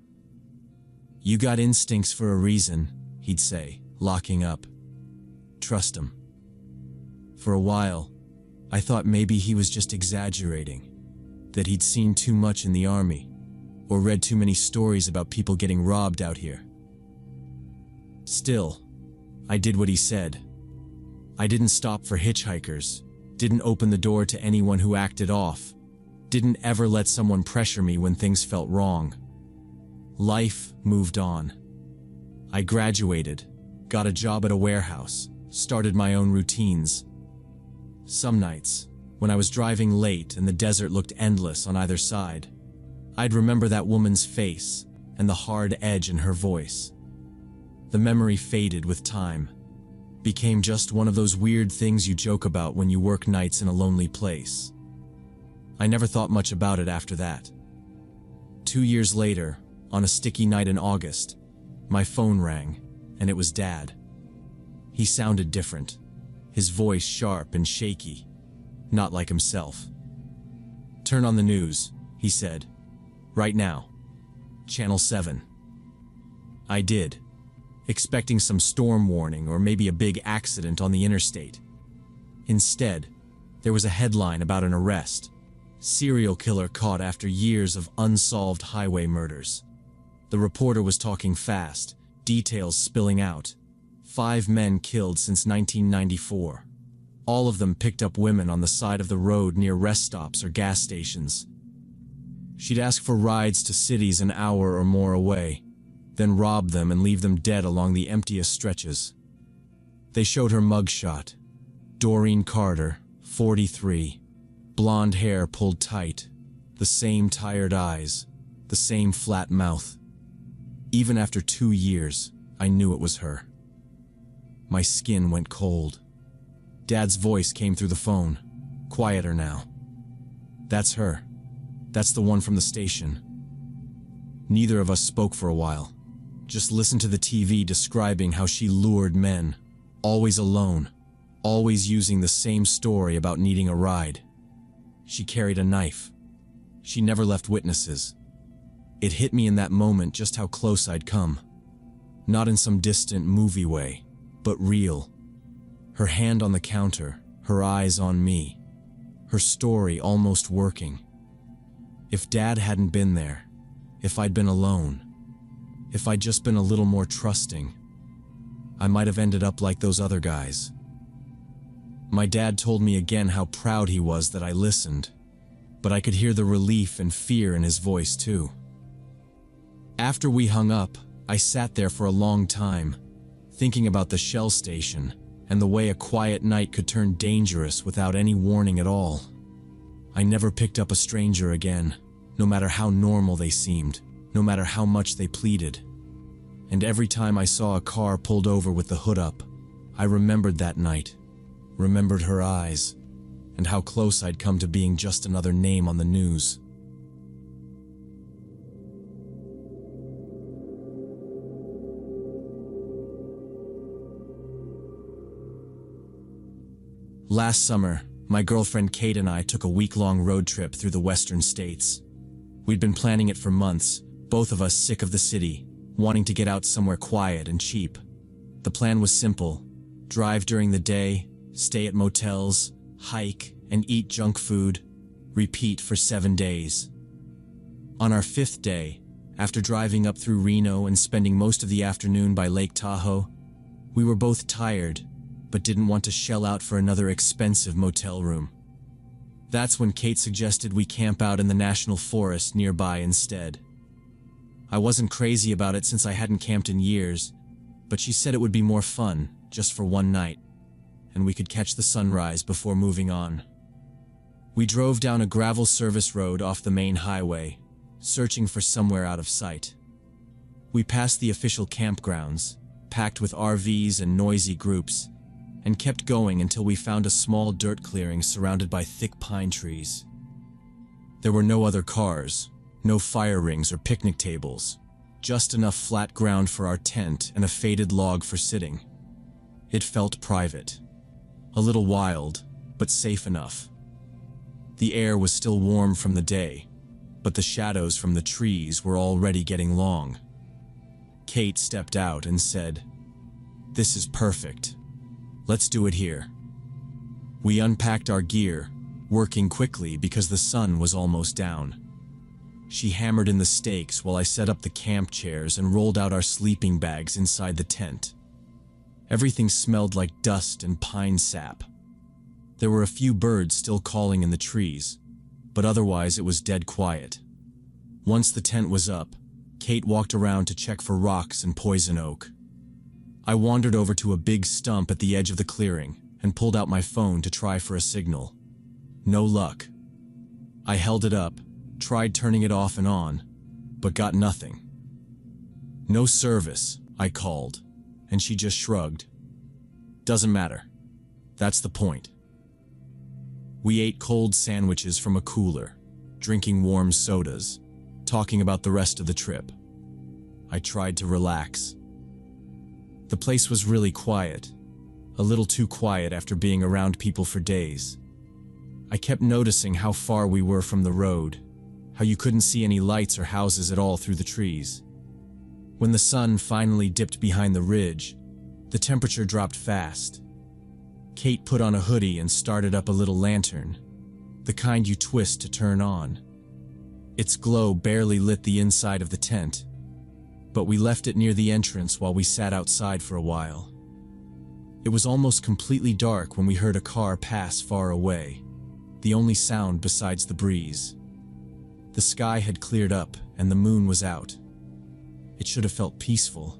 "You got instincts for a reason," he'd say, locking up. "Trust 'em." For a while, I thought maybe he was just exaggerating, that he'd seen too much in the army, or read too many stories about people getting robbed out here. Still, I did what he said. I didn't stop for hitchhikers, didn't open the door to anyone who acted off, didn't ever let someone pressure me when things felt wrong. Life moved on. I graduated, got a job at a warehouse, started my own routines. Some nights, when I was driving late and the desert looked endless on either side, I'd remember that woman's face and the hard edge in her voice. The memory faded with time, became just one of those weird things you joke about when you work nights in a lonely place. I never thought much about it after that. 2 years later, on a sticky night in August, my phone rang, and it was Dad. He sounded different, his voice sharp and shaky, not like himself. "Turn on the news," he said. "Right now. Channel 7. I did, expecting some storm warning or maybe a big accident on the interstate. Instead, there was a headline about an arrest. Serial killer caught after years of unsolved highway murders. The reporter was talking fast, details spilling out. 5 men killed since 1994. All of them picked up women on the side of the road near rest stops or gas stations. She'd ask for rides to cities an hour or more away, then rob them and leave them dead along the emptiest stretches. They showed her mugshot. Doreen Carter, 43. Blonde hair pulled tight, the same tired eyes, the same flat mouth. Even after 2 years, I knew it was her. My skin went cold. Dad's voice came through the phone, quieter now. "That's her. That's the one from the station." Neither of us spoke for a while. Just listened to the TV describing how she lured men, always alone, always using the same story about needing a ride. She carried a knife. She never left witnesses. It hit me in that moment just how close I'd come. Not in some distant movie way, but real. Her hand on the counter, her eyes on me. Her story almost working. If Dad hadn't been there, if I'd been alone, if I'd just been a little more trusting, I might have ended up like those other guys. My dad told me again how proud he was that I listened, but I could hear the relief and fear in his voice too. After we hung up, I sat there for a long time, thinking about the Shell station and the way a quiet night could turn dangerous without any warning at all. I never picked up a stranger again, no matter how normal they seemed, no matter how much they pleaded. And every time I saw a car pulled over with the hood up, I remembered that night, remembered her eyes, and how close I'd come to being just another name on the news. Last summer, my girlfriend Kate and I took a week-long road trip through the western states. We'd been planning it for months, both of us sick of the city, wanting to get out somewhere quiet and cheap. The plan was simple: drive during the day, stay at motels, hike, and eat junk food, repeat for 7 days. On our 5th day, after driving up through Reno and spending most of the afternoon by Lake Tahoe, we were both tired, but didn't want to shell out for another expensive motel room. That's when Kate suggested we camp out in the national forest nearby instead. I wasn't crazy about it since I hadn't camped in years, but she said it would be more fun, just for one night, and we could catch the sunrise before moving on. We drove down a gravel service road off the main highway, searching for somewhere out of sight. We passed the official campgrounds, packed with RVs and noisy groups, and kept going until we found a small dirt clearing surrounded by thick pine trees. There were no other cars, no fire rings or picnic tables, just enough flat ground for our tent and a faded log for sitting. It felt private, a little wild, but safe enough. The air was still warm from the day, but the shadows from the trees were already getting long. Kate stepped out and said, "This is perfect. Let's do it here." We unpacked our gear, working quickly because the sun was almost down. She hammered in the stakes while I set up the camp chairs and rolled out our sleeping bags inside the tent. Everything smelled like dust and pine sap. There were a few birds still calling in the trees, but otherwise it was dead quiet. Once the tent was up, Kate walked around to check for rocks and poison oak. I wandered over to a big stump at the edge of the clearing and pulled out my phone to try for a signal. No luck. I held it up, tried turning it off and on, but got nothing. "No service," I called, and she just shrugged. "Doesn't matter. That's the point." We ate cold sandwiches from a cooler, drinking warm sodas, talking about the rest of the trip. I tried to relax. The place was really quiet, a little too quiet after being around people for days. I kept noticing how far we were from the road, how you couldn't see any lights or houses at all through the trees. When the sun finally dipped behind the ridge, the temperature dropped fast. Kate put on a hoodie and started up a little lantern, the kind you twist to turn on. Its glow barely lit the inside of the tent, but we left it near the entrance while we sat outside for a while. It was almost completely dark when we heard a car pass far away, the only sound besides the breeze. The sky had cleared up and the moon was out. It should have felt peaceful,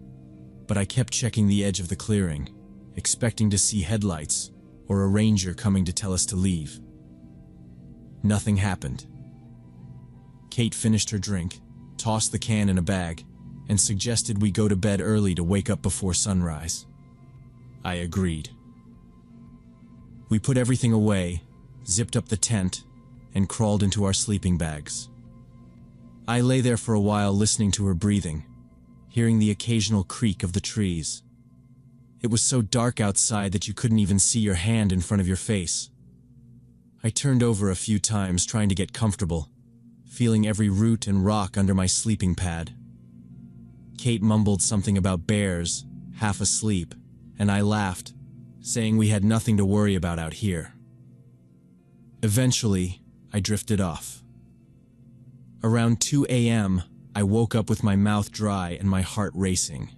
but I kept checking the edge of the clearing, expecting to see headlights or a ranger coming to tell us to leave. Nothing happened. Kate finished her drink, tossed the can in a bag, and suggested we go to bed early to wake up before sunrise. I agreed. We put everything away, zipped up the tent, and crawled into our sleeping bags. I lay there for a while listening to her breathing, hearing the occasional creak of the trees. It was so dark outside that you couldn't even see your hand in front of your face. I turned over a few times trying to get comfortable, feeling every root and rock under my sleeping pad. Kate mumbled something about bears, half asleep, and I laughed, saying we had nothing to worry about out here. Eventually, I drifted off. Around 2 a.m., I woke up with my mouth dry and my heart racing.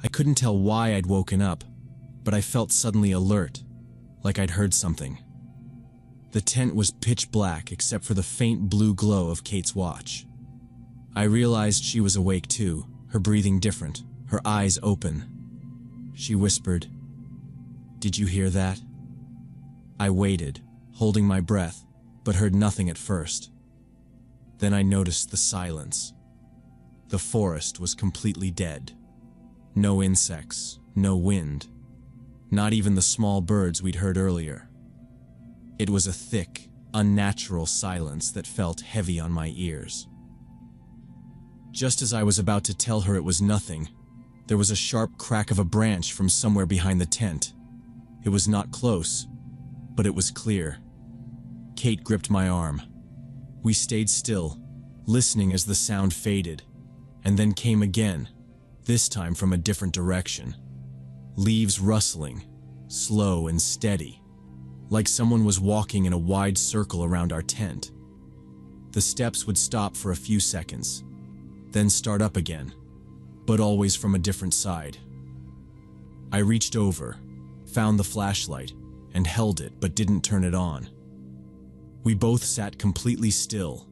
I couldn't tell why I'd woken up, but I felt suddenly alert, like I'd heard something. The tent was pitch black except for the faint blue glow of Kate's watch. I realized she was awake too, her breathing different, her eyes open. She whispered, "Did you hear that?" I waited, holding my breath, but heard nothing at first. Then I noticed the silence. The forest was completely dead. No insects, no wind, not even the small birds we'd heard earlier. It was a thick, unnatural silence that felt heavy on my ears. Just as I was about to tell her it was nothing, there was a sharp crack of a branch from somewhere behind the tent. It was not close, but it was clear. Kate gripped my arm. We stayed still, listening as the sound faded, and then came again, this time from a different direction. Leaves rustling, slow and steady, like someone was walking in a wide circle around our tent. The steps would stop for a few seconds, then start up again, but always from a different side. I reached over, found the flashlight, and held it but didn't turn it on. We both sat completely still,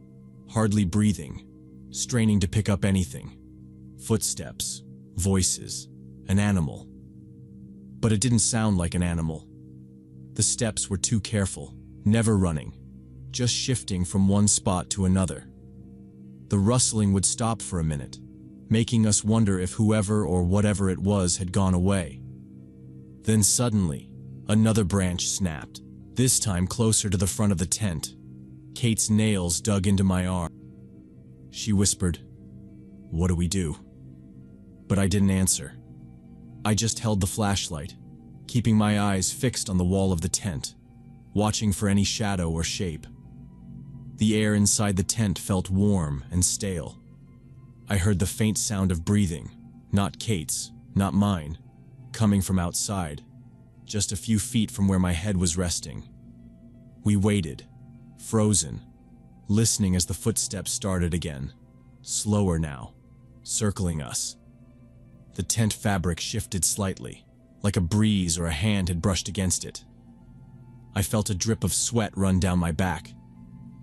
hardly breathing, straining to pick up anything. Footsteps, voices, an animal. But it didn't sound like an animal. The steps were too careful, never running, just shifting from one spot to another. The rustling would stop for a minute, making us wonder if whoever or whatever it was had gone away. Then suddenly, another branch snapped, this time closer to the front of the tent. Kate's nails dug into my arm. She whispered, "What do we do?" But I didn't answer. I just held the flashlight, keeping my eyes fixed on the wall of the tent, watching for any shadow or shape. The air inside the tent felt warm and stale. I heard the faint sound of breathing, not Kate's, not mine, coming from outside, just a few feet from where my head was resting. We waited, frozen, listening as the footsteps started again, slower now, circling us. The tent fabric shifted slightly, like a breeze or a hand had brushed against it. I felt a drip of sweat run down my back,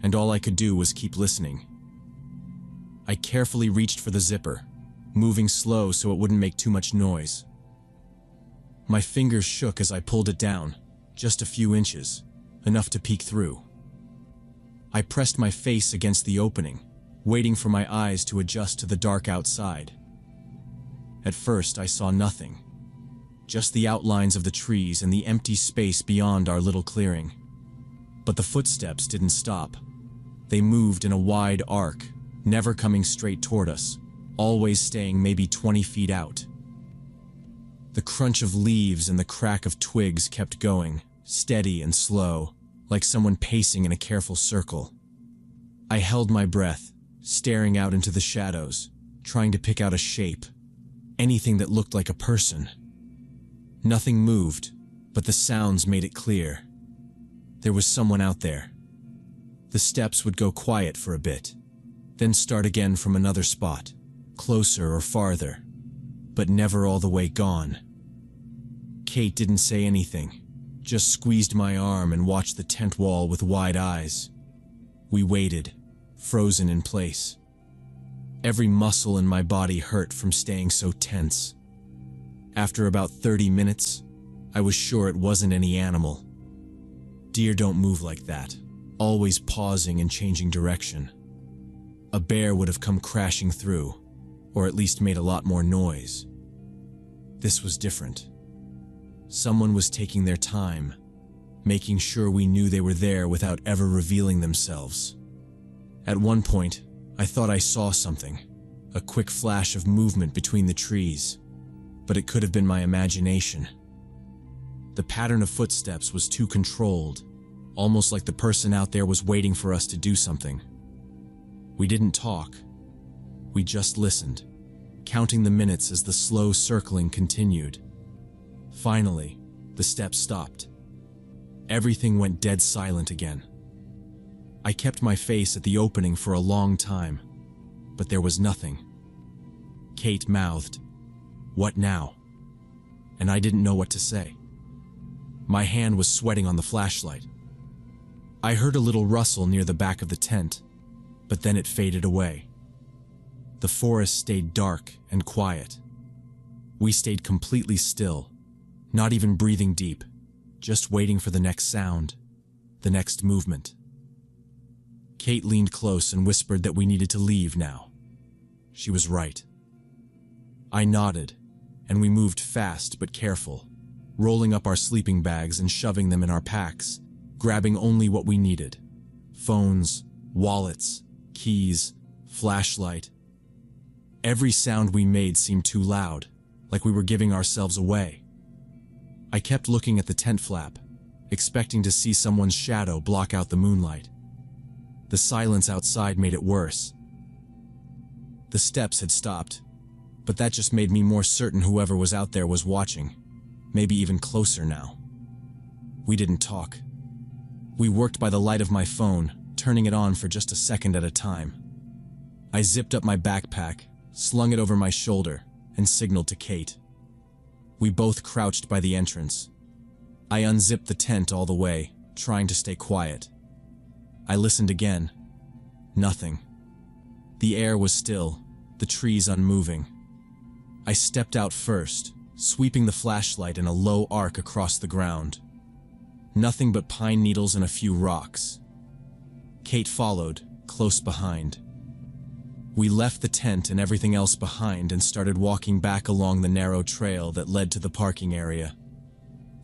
and all I could do was keep listening. I carefully reached for the zipper, moving slow so it wouldn't make too much noise. My fingers shook as I pulled it down, just a few inches, enough to peek through. I pressed my face against the opening, waiting for my eyes to adjust to the dark outside. At first, I saw nothing, just the outlines of the trees and the empty space beyond our little clearing. But the footsteps didn't stop. They moved in a wide arc, never coming straight toward us, always staying maybe 20 feet out. The crunch of leaves and the crack of twigs kept going, steady and slow, like someone pacing in a careful circle. I held my breath, staring out into the shadows, trying to pick out a shape, anything that looked like a person. Nothing moved, but the sounds made it clear. There was someone out there. The steps would go quiet for a bit, then start again from another spot, closer or farther, but never all the way gone. Kate didn't say anything, just squeezed my arm and watched the tent wall with wide eyes. We waited, frozen in place. Every muscle in my body hurt from staying so tense. After about 30 minutes, I was sure it wasn't any animal. Deer don't move like that, always pausing and changing direction. A bear would have come crashing through, or at least made a lot more noise. This was different. Someone was taking their time, making sure we knew they were there without ever revealing themselves. At one point, I thought I saw something, a quick flash of movement between the trees, but it could have been my imagination. The pattern of footsteps was too controlled, almost like the person out there was waiting for us to do something. We didn't talk. We just listened, counting the minutes as the slow circling continued. Finally, the steps stopped. Everything went dead silent again. I kept my face at the opening for a long time, but there was nothing. Kate mouthed, "What now?" And I didn't know what to say. My hand was sweating on the flashlight. I heard a little rustle near the back of the tent, but then it faded away. The forest stayed dark and quiet. We stayed completely still, not even breathing deep, just waiting for the next sound, the next movement. Kate leaned close and whispered that we needed to leave now. She was right. I nodded, and we moved fast but careful, rolling up our sleeping bags and shoving them in our packs, grabbing only what we needed: phones, wallets, keys, flashlight. Every sound we made seemed too loud, like we were giving ourselves away. I kept looking at the tent flap, expecting to see someone's shadow block out the moonlight. The silence outside made it worse. The steps had stopped, but that just made me more certain whoever was out there was watching, maybe even closer now. We didn't talk. We worked by the light of my phone, turning it on for just a second at a time. I zipped up my backpack, slung it over my shoulder, and signaled to Kate. We both crouched by the entrance. I unzipped the tent all the way, trying to stay quiet. I listened again. Nothing. The air was still, the trees unmoving. I stepped out first, sweeping the flashlight in a low arc across the ground. Nothing but pine needles and a few rocks. Kate followed, close behind. We left the tent and everything else behind and started walking back along the narrow trail that led to the parking area.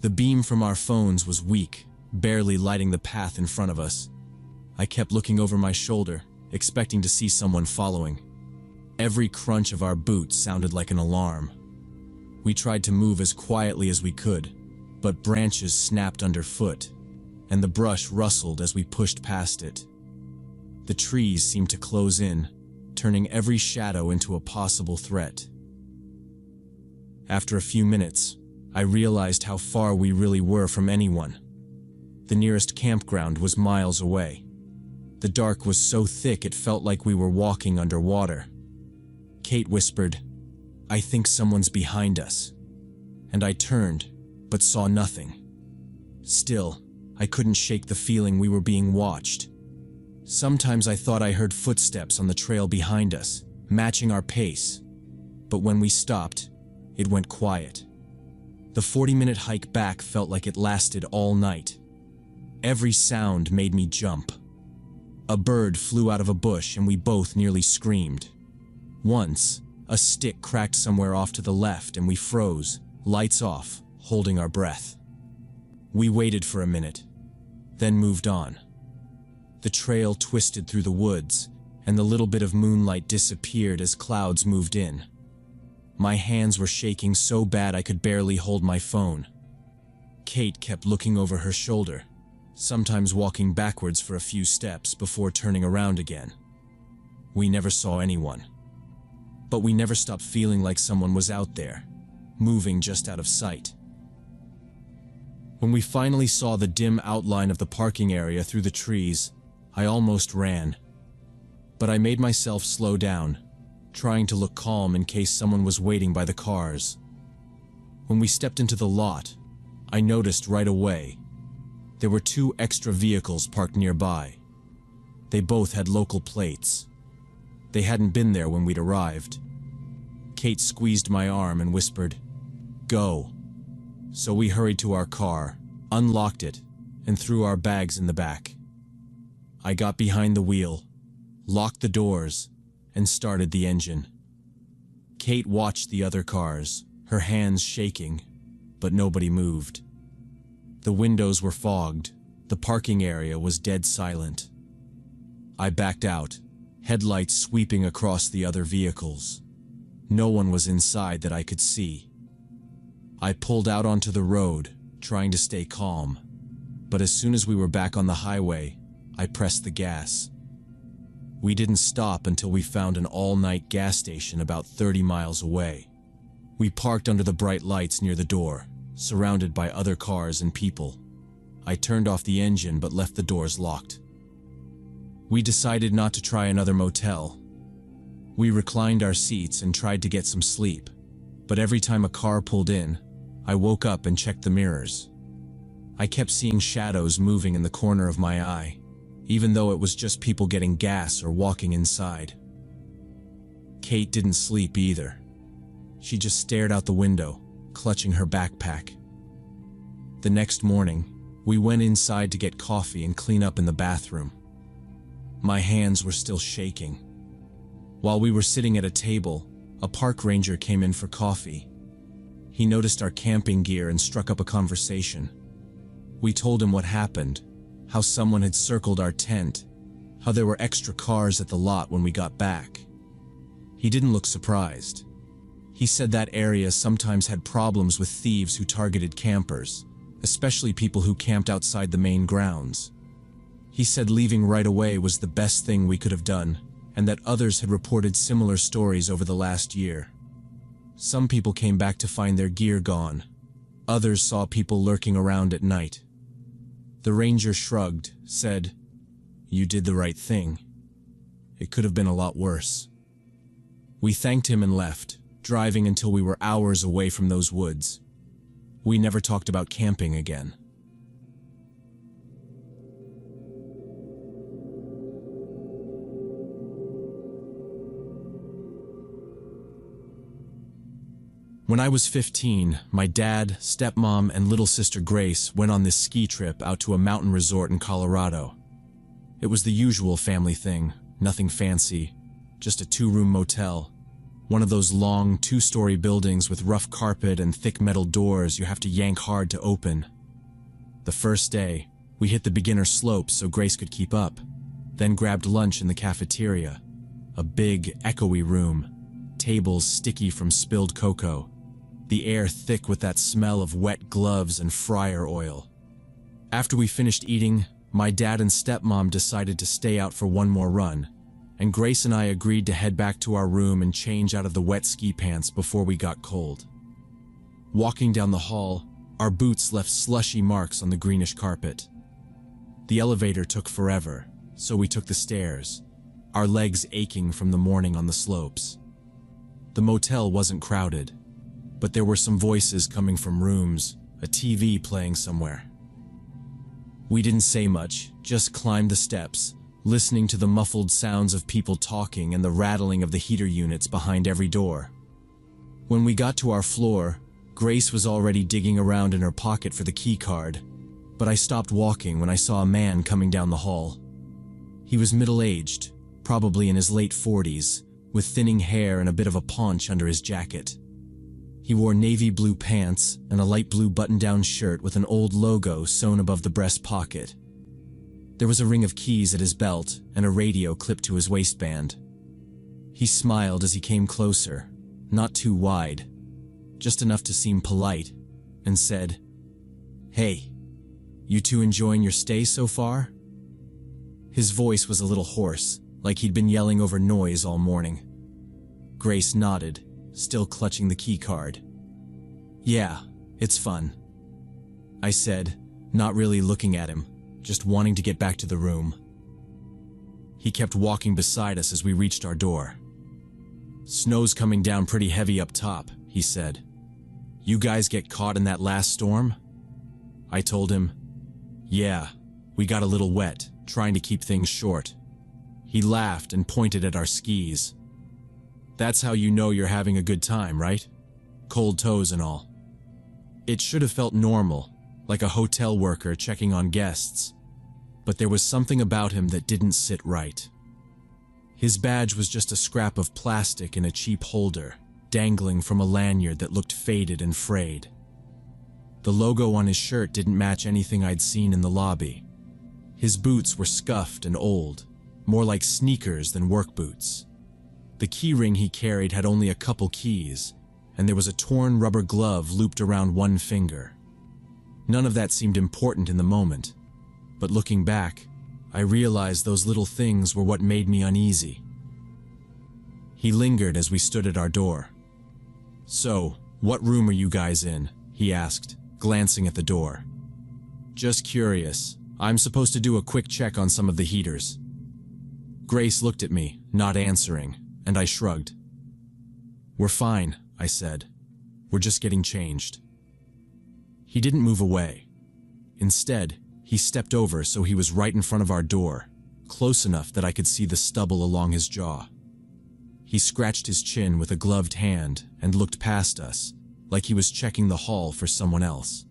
The beam from our phones was weak, barely lighting the path in front of us. I kept looking over my shoulder, expecting to see someone following. Every crunch of our boots sounded like an alarm. We tried to move as quietly as we could, but branches snapped underfoot, and the brush rustled as we pushed past it. The trees seemed to close in, turning every shadow into a possible threat. After a few minutes, I realized how far we really were from anyone. The nearest campground was miles away. The dark was so thick it felt like we were walking underwater. Kate whispered, "I think someone's behind us." And I turned, but saw nothing. Still, I couldn't shake the feeling we were being watched. Sometimes I thought I heard footsteps on the trail behind us, matching our pace. But when we stopped, it went quiet. The 40-minute hike back felt like it lasted all night. Every sound made me jump. A bird flew out of a bush and we both nearly screamed. Once, a stick cracked somewhere off to the left and we froze, lights off, holding our breath. We waited for a minute, then moved on. The trail twisted through the woods, and the little bit of moonlight disappeared as clouds moved in. My hands were shaking so bad I could barely hold my phone. Kate kept looking over her shoulder, sometimes walking backwards for a few steps before turning around again. We never saw anyone. But we never stopped feeling like someone was out there, moving just out of sight. When we finally saw the dim outline of the parking area through the trees, I almost ran. But I made myself slow down, trying to look calm in case someone was waiting by the cars. When we stepped into the lot, I noticed right away there were 2 extra vehicles parked nearby. They both had local plates. They hadn't been there when we'd arrived. Kate squeezed my arm and whispered, "Go." So we hurried to our car, unlocked it, and threw our bags in the back. I got behind the wheel, locked the doors, and started the engine. Kate watched the other cars, her hands shaking, but nobody moved. The windows were fogged. The parking area was dead silent. I backed out, headlights sweeping across the other vehicles. No one was inside that I could see. I pulled out onto the road, trying to stay calm, but as soon as we were back on the highway, I pressed the gas. We didn't stop until we found an all-night gas station about 30 miles away. We parked under the bright lights near the door, surrounded by other cars and people. I turned off the engine but left the doors locked. We decided not to try another motel. We reclined our seats and tried to get some sleep, but every time a car pulled in, I woke up and checked the mirrors. I kept seeing shadows moving in the corner of my eye, even though it was just people getting gas or walking inside. Kate didn't sleep either. She just stared out the window, clutching her backpack. The next morning, we went inside to get coffee and clean up in the bathroom. My hands were still shaking. While we were sitting at a table, a park ranger came in for coffee. He noticed our camping gear and struck up a conversation. We told him what happened, how someone had circled our tent, how there were extra cars at the lot when we got back. He didn't look surprised. He said that area sometimes had problems with thieves who targeted campers, especially people who camped outside the main grounds. He said leaving right away was the best thing we could have done, and that others had reported similar stories over the last year. Some people came back to find their gear gone. Others saw people lurking around at night. The ranger shrugged, said, "You did the right thing. It could have been a lot worse." We thanked him and left, driving until we were hours away from those woods. We never talked about camping again. When I was 15, my dad, stepmom, and little sister Grace went on this ski trip out to a mountain resort in Colorado. It was the usual family thing, nothing fancy, just a 2-room motel. One of those long, 2-story buildings with rough carpet and thick metal doors you have to yank hard to open. The first day, we hit the beginner slopes so Grace could keep up, then grabbed lunch in the cafeteria. A big, echoey room, tables sticky from spilled cocoa, the air thick with that smell of wet gloves and fryer oil. After we finished eating, my dad and stepmom decided to stay out for one more run, and Grace and I agreed to head back to our room and change out of the wet ski pants before we got cold. Walking down the hall, our boots left slushy marks on the greenish carpet. The elevator took forever, so we took the stairs, our legs aching from the morning on the slopes. The motel wasn't crowded, but there were some voices coming from rooms, a TV playing somewhere. We didn't say much, just climbed the steps, listening to the muffled sounds of people talking and the rattling of the heater units behind every door. When we got to our floor, Grace was already digging around in her pocket for the key card, but I stopped walking when I saw a man coming down the hall. He was middle-aged, probably in his late 40s, with thinning hair and a bit of a paunch under his jacket. He wore navy blue pants and a light blue button-down shirt with an old logo sewn above the breast pocket. There was a ring of keys at his belt and a radio clipped to his waistband. He smiled as he came closer, not too wide, just enough to seem polite, and said, "Hey, you two enjoying your stay so far?" His voice was a little hoarse, like he'd been yelling over noise all morning. Grace nodded, still clutching the key card. "Yeah, it's fun," I said, not really looking at him, just wanting to get back to the room. He kept walking beside us as we reached our door. "Snow's coming down pretty heavy up top," he said. "You guys get caught in that last storm?" I told him, "Yeah, we got a little wet, trying to keep things short." He laughed and pointed at our skis. "That's how you know you're having a good time, right? Cold toes and all." It should have felt normal, like a hotel worker checking on guests, but there was something about him that didn't sit right. His badge was just a scrap of plastic in a cheap holder, dangling from a lanyard that looked faded and frayed. The logo on his shirt didn't match anything I'd seen in the lobby. His boots were scuffed and old, more like sneakers than work boots. The keyring he carried had only a couple keys, and there was a torn rubber glove looped around one finger. None of that seemed important in the moment, but looking back, I realized those little things were what made me uneasy. He lingered as we stood at our door. "So, what room are you guys in?" he asked, glancing at the door. "Just curious. I'm supposed to do a quick check on some of the heaters." Grace looked at me, not answering, and I shrugged. "We're fine," I said. "We're just getting changed." He didn't move away. Instead, he stepped over so he was right in front of our door, close enough that I could see the stubble along his jaw. He scratched his chin with a gloved hand and looked past us, like he was checking the hall for someone else.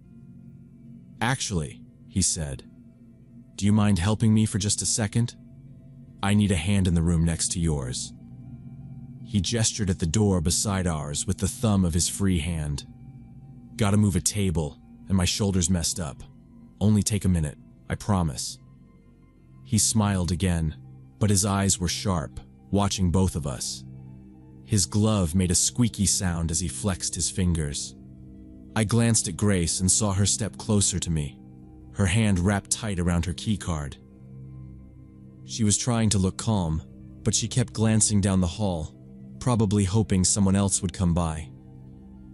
"Actually," he said, "do you mind helping me for just a second? I need a hand in the room next to yours." He gestured at the door beside ours with the thumb of his free hand. "Gotta move a table, and my shoulder's messed up. Only take a minute, I promise." He smiled again, but his eyes were sharp, watching both of us. His glove made a squeaky sound as he flexed his fingers. I glanced at Grace and saw her step closer to me, her hand wrapped tight around her keycard. She was trying to look calm, but she kept glancing down the hall, probably hoping someone else would come by.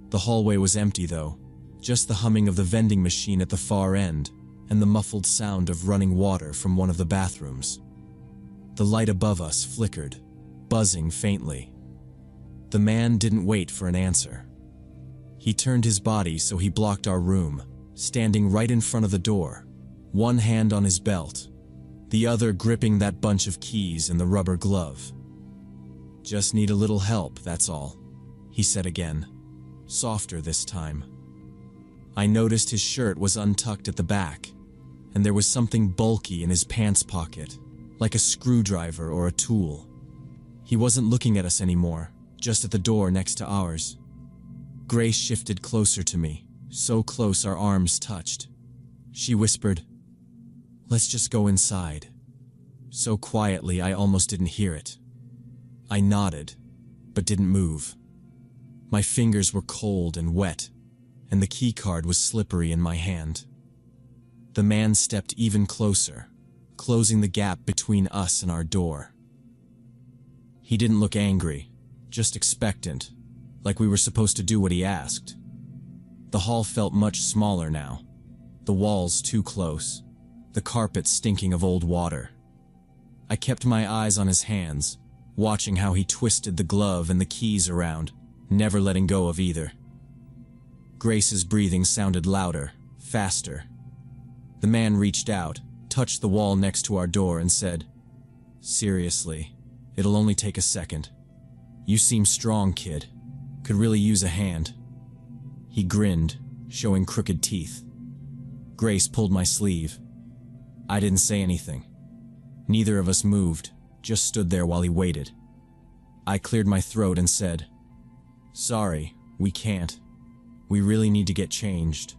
The hallway was empty though, just the humming of the vending machine at the far end and the muffled sound of running water from one of the bathrooms. The light above us flickered, buzzing faintly. The man didn't wait for an answer. He turned his body so he blocked our room, standing right in front of the door, one hand on his belt, the other gripping that bunch of keys and the rubber glove. "Just need a little help, that's all," he said again, softer this time. I noticed his shirt was untucked at the back, and there was something bulky in his pants pocket, like a screwdriver or a tool. He wasn't looking at us anymore, just at the door next to ours. Grace shifted closer to me, so close our arms touched. She whispered, "Let's just go inside," so quietly I almost didn't hear it. I nodded, but didn't move. My fingers were cold and wet, and the keycard was slippery in my hand. The man stepped even closer, closing the gap between us and our door. He didn't look angry, just expectant, like we were supposed to do what he asked. The hall felt much smaller now, the walls too close, the carpet stinking of old water. I kept my eyes on his hands, watching how he twisted the glove and the keys around, never letting go of either. Grace's breathing sounded louder, faster. The man reached out, touched the wall next to our door and said, "Seriously, it'll only take a second. You seem strong, kid. Could really use a hand." He grinned, showing crooked teeth. Grace pulled my sleeve. I didn't say anything. Neither of us moved, just stood there while he waited. I cleared my throat and said, "Sorry, we can't. We really need to get changed."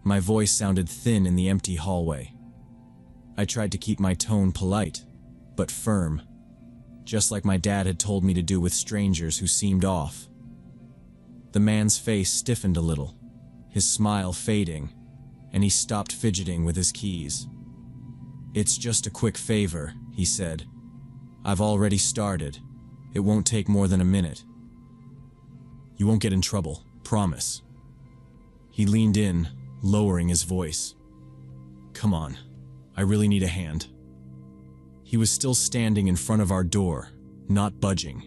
My voice sounded thin in the empty hallway. I tried to keep my tone polite, but firm, just like my dad had told me to do with strangers who seemed off. The man's face stiffened a little, his smile fading, and he stopped fidgeting with his keys. "It's just a quick favor," he said. "I've already started. It won't take more than a minute. You won't get in trouble, promise." He leaned in, lowering his voice. "Come on, I really need a hand." He was still standing in front of our door, not budging.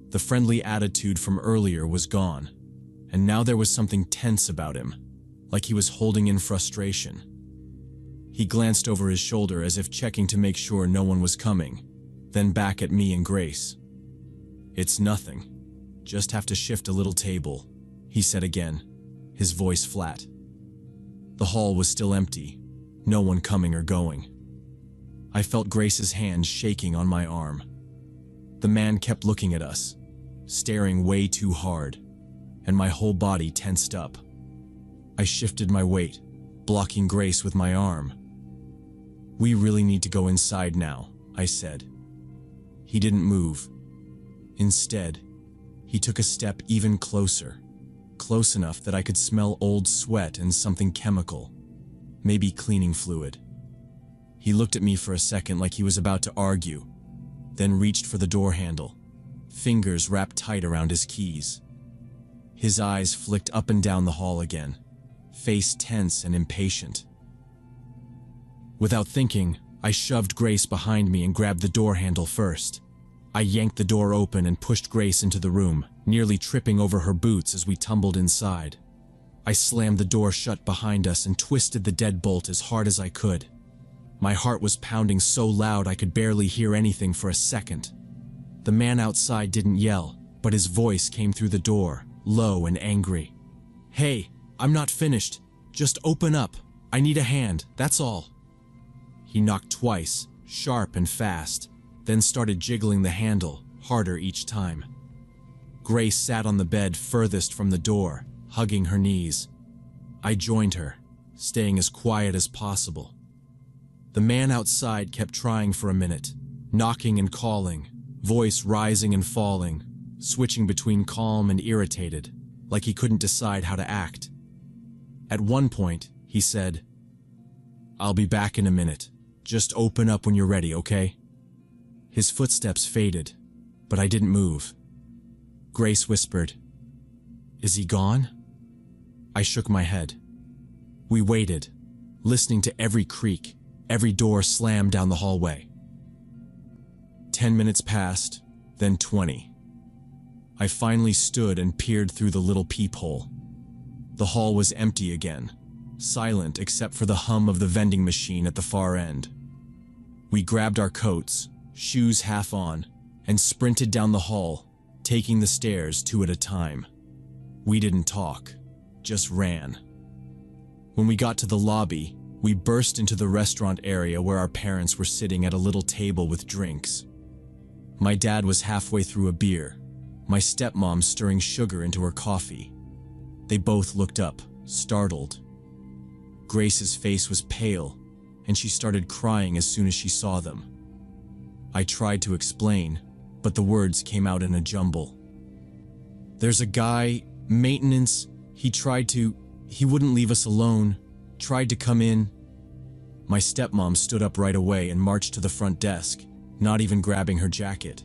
The friendly attitude from earlier was gone, and now there was something tense about him, like he was holding in frustration. He glanced over his shoulder as if checking to make sure no one was coming, then back at me and Grace. "It's nothing. Just have to shift a little table," he said again, his voice flat. The hall was still empty, no one coming or going. I felt Grace's hand shaking on my arm. The man kept looking at us, staring way too hard, and my whole body tensed up. I shifted my weight, blocking Grace with my arm. "We really need to go inside now," I said. He didn't move. Instead, he took a step even closer, close enough that I could smell old sweat and something chemical, maybe cleaning fluid. He looked at me for a second like he was about to argue, then reached for the door handle, fingers wrapped tight around his keys. His eyes flicked up and down the hall again, face tense and impatient. Without thinking, I shoved Grace behind me and grabbed the door handle first. I yanked the door open and pushed Grace into the room, nearly tripping over her boots as we tumbled inside. I slammed the door shut behind us and twisted the deadbolt as hard as I could. My heart was pounding so loud I could barely hear anything for a second. The man outside didn't yell, but his voice came through the door, low and angry. "Hey, I'm not finished. Just open up. I need a hand, that's all." He knocked twice, sharp and fast, then started jiggling the handle, harder each time. Grace sat on the bed furthest from the door, hugging her knees. I joined her, staying as quiet as possible. The man outside kept trying for a minute, knocking and calling, voice rising and falling, switching between calm and irritated, like he couldn't decide how to act. At one point, he said, "I'll be back in a minute. Just open up when you're ready, okay?" His footsteps faded, but I didn't move. Grace whispered, "Is he gone?" I shook my head. We waited, listening to every creak, every door slam down the hallway. 10 minutes passed, then 20. I finally stood and peered through the little peephole. The hall was empty again, silent except for the hum of the vending machine at the far end. We grabbed our coats, shoes half on, and sprinted down the hall, taking the stairs 2 at a time. We didn't talk, just ran. When we got to the lobby, we burst into the restaurant area where our parents were sitting at a little table with drinks. My dad was halfway through a beer, my stepmom stirring sugar into her coffee. They both looked up, startled. Grace's face was pale, and she started crying as soon as she saw them. I tried to explain, but the words came out in a jumble. "There's a guy, maintenance, he wouldn't leave us alone, tried to come in." My stepmom stood up right away and marched to the front desk, not even grabbing her jacket.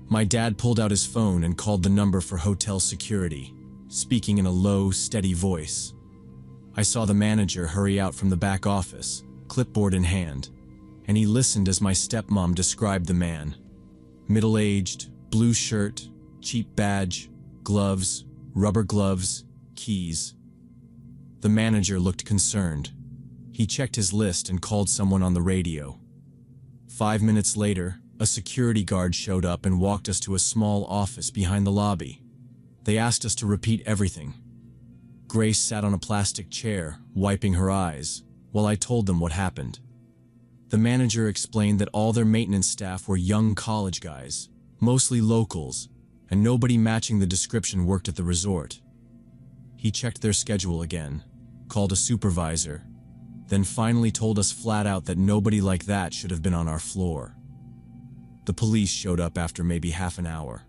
My dad pulled out his phone and called the number for hotel security, speaking in a low, steady voice. I saw the manager hurry out from the back office, clipboard in hand, and he listened as my stepmom described the man. Middle-aged, blue shirt, cheap badge, gloves, rubber gloves, keys. The manager looked concerned. He checked his list and called someone on the radio. 5 minutes later, a security guard showed up and walked us to a small office behind the lobby. They asked us to repeat everything. Grace sat on a plastic chair, wiping her eyes, while I told them what happened. The manager explained that all their maintenance staff were young college guys, mostly locals, and nobody matching the description worked at the resort. He checked their schedule again, called a supervisor, then finally told us flat out that nobody like that should have been on our floor. The police showed up after maybe half an hour.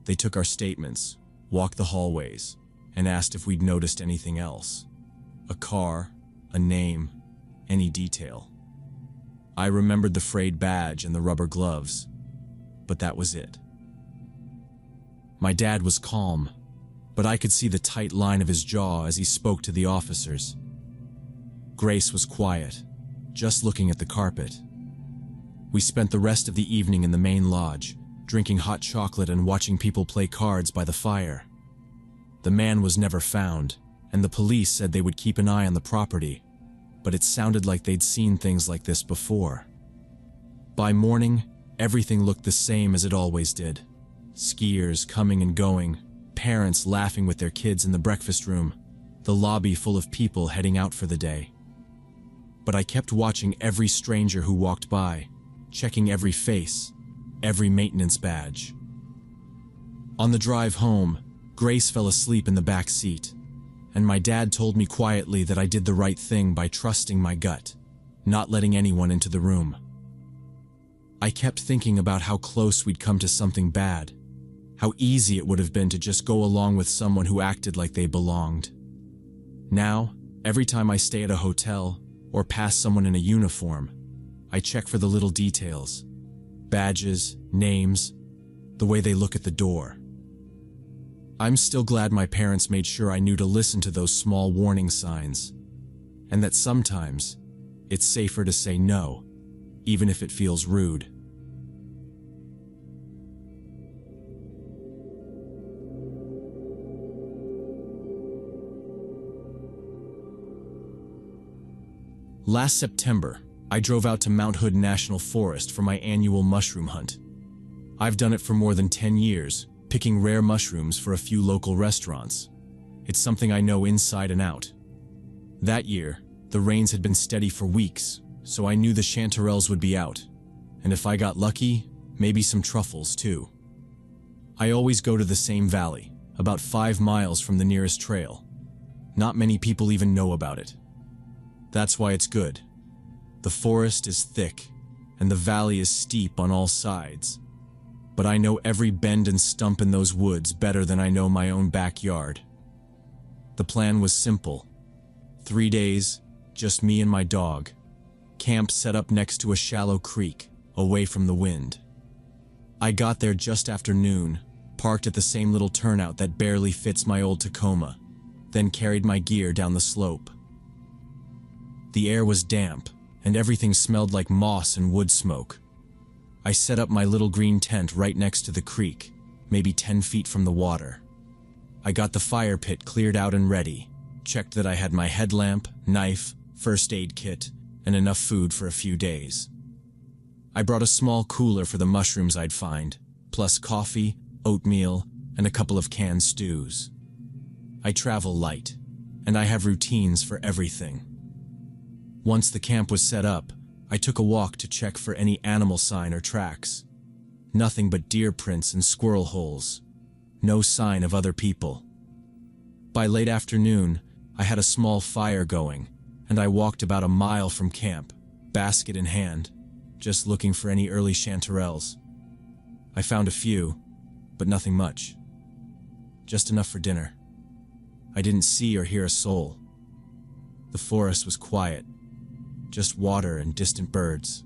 They took our statements, walked the hallways, and asked if we'd noticed anything else. A car, a name, any detail. I remembered the frayed badge and the rubber gloves, but that was it. My dad was calm, but I could see the tight line of his jaw as he spoke to the officers. Grace was quiet, just looking at the carpet. We spent the rest of the evening in the main lodge, drinking hot chocolate and watching people play cards by the fire. The man was never found, and the police said they would keep an eye on the property, but it sounded like they'd seen things like this before. By morning, everything looked the same as it always did. Skiers coming and going, parents laughing with their kids in the breakfast room, the lobby full of people heading out for the day. But I kept watching every stranger who walked by, checking every face, every maintenance badge. On the drive home, Grace fell asleep in the back seat, and my dad told me quietly that I did the right thing by trusting my gut, not letting anyone into the room. I kept thinking about how close we'd come to something bad, how easy it would have been to just go along with someone who acted like they belonged. Now, every time I stay at a hotel or pass someone in a uniform, I check for the little details, badges, names, the way they look at the door. I'm still glad my parents made sure I knew to listen to those small warning signs, and that sometimes it's safer to say no, even if it feels rude. Last September, I drove out to Mount Hood National Forest for my annual mushroom hunt. I've done it for more than 10 years, picking rare mushrooms for a few local restaurants. It's something I know inside and out. That year, the rains had been steady for weeks, so I knew the chanterelles would be out, and if I got lucky, maybe some truffles too. I always go to the same valley, about 5 miles from the nearest trail. Not many people even know about it. That's why it's good. The forest is thick, and the valley is steep on all sides. But I know every bend and stump in those woods better than I know my own backyard. The plan was simple. 3 days, just me and my dog. Camp set up next to a shallow creek, away from the wind. I got there just after noon, parked at the same little turnout that barely fits my old Tacoma, then carried my gear down the slope. The air was damp, and everything smelled like moss and wood smoke. I set up my little green tent right next to the creek, maybe 10 feet from the water. I got the fire pit cleared out and ready, checked that I had my headlamp, knife, first aid kit, and enough food for a few days. I brought a small cooler for the mushrooms I'd find, plus coffee, oatmeal, and a couple of canned stews. I travel light, and I have routines for everything. Once the camp was set up, I took a walk to check for any animal sign or tracks. Nothing but deer prints and squirrel holes. No sign of other people. By late afternoon, I had a small fire going, and I walked about a mile from camp, basket in hand, just looking for any early chanterelles. I found a few, but nothing much. Just enough for dinner. I didn't see or hear a soul. The forest was quiet. Just water and distant birds.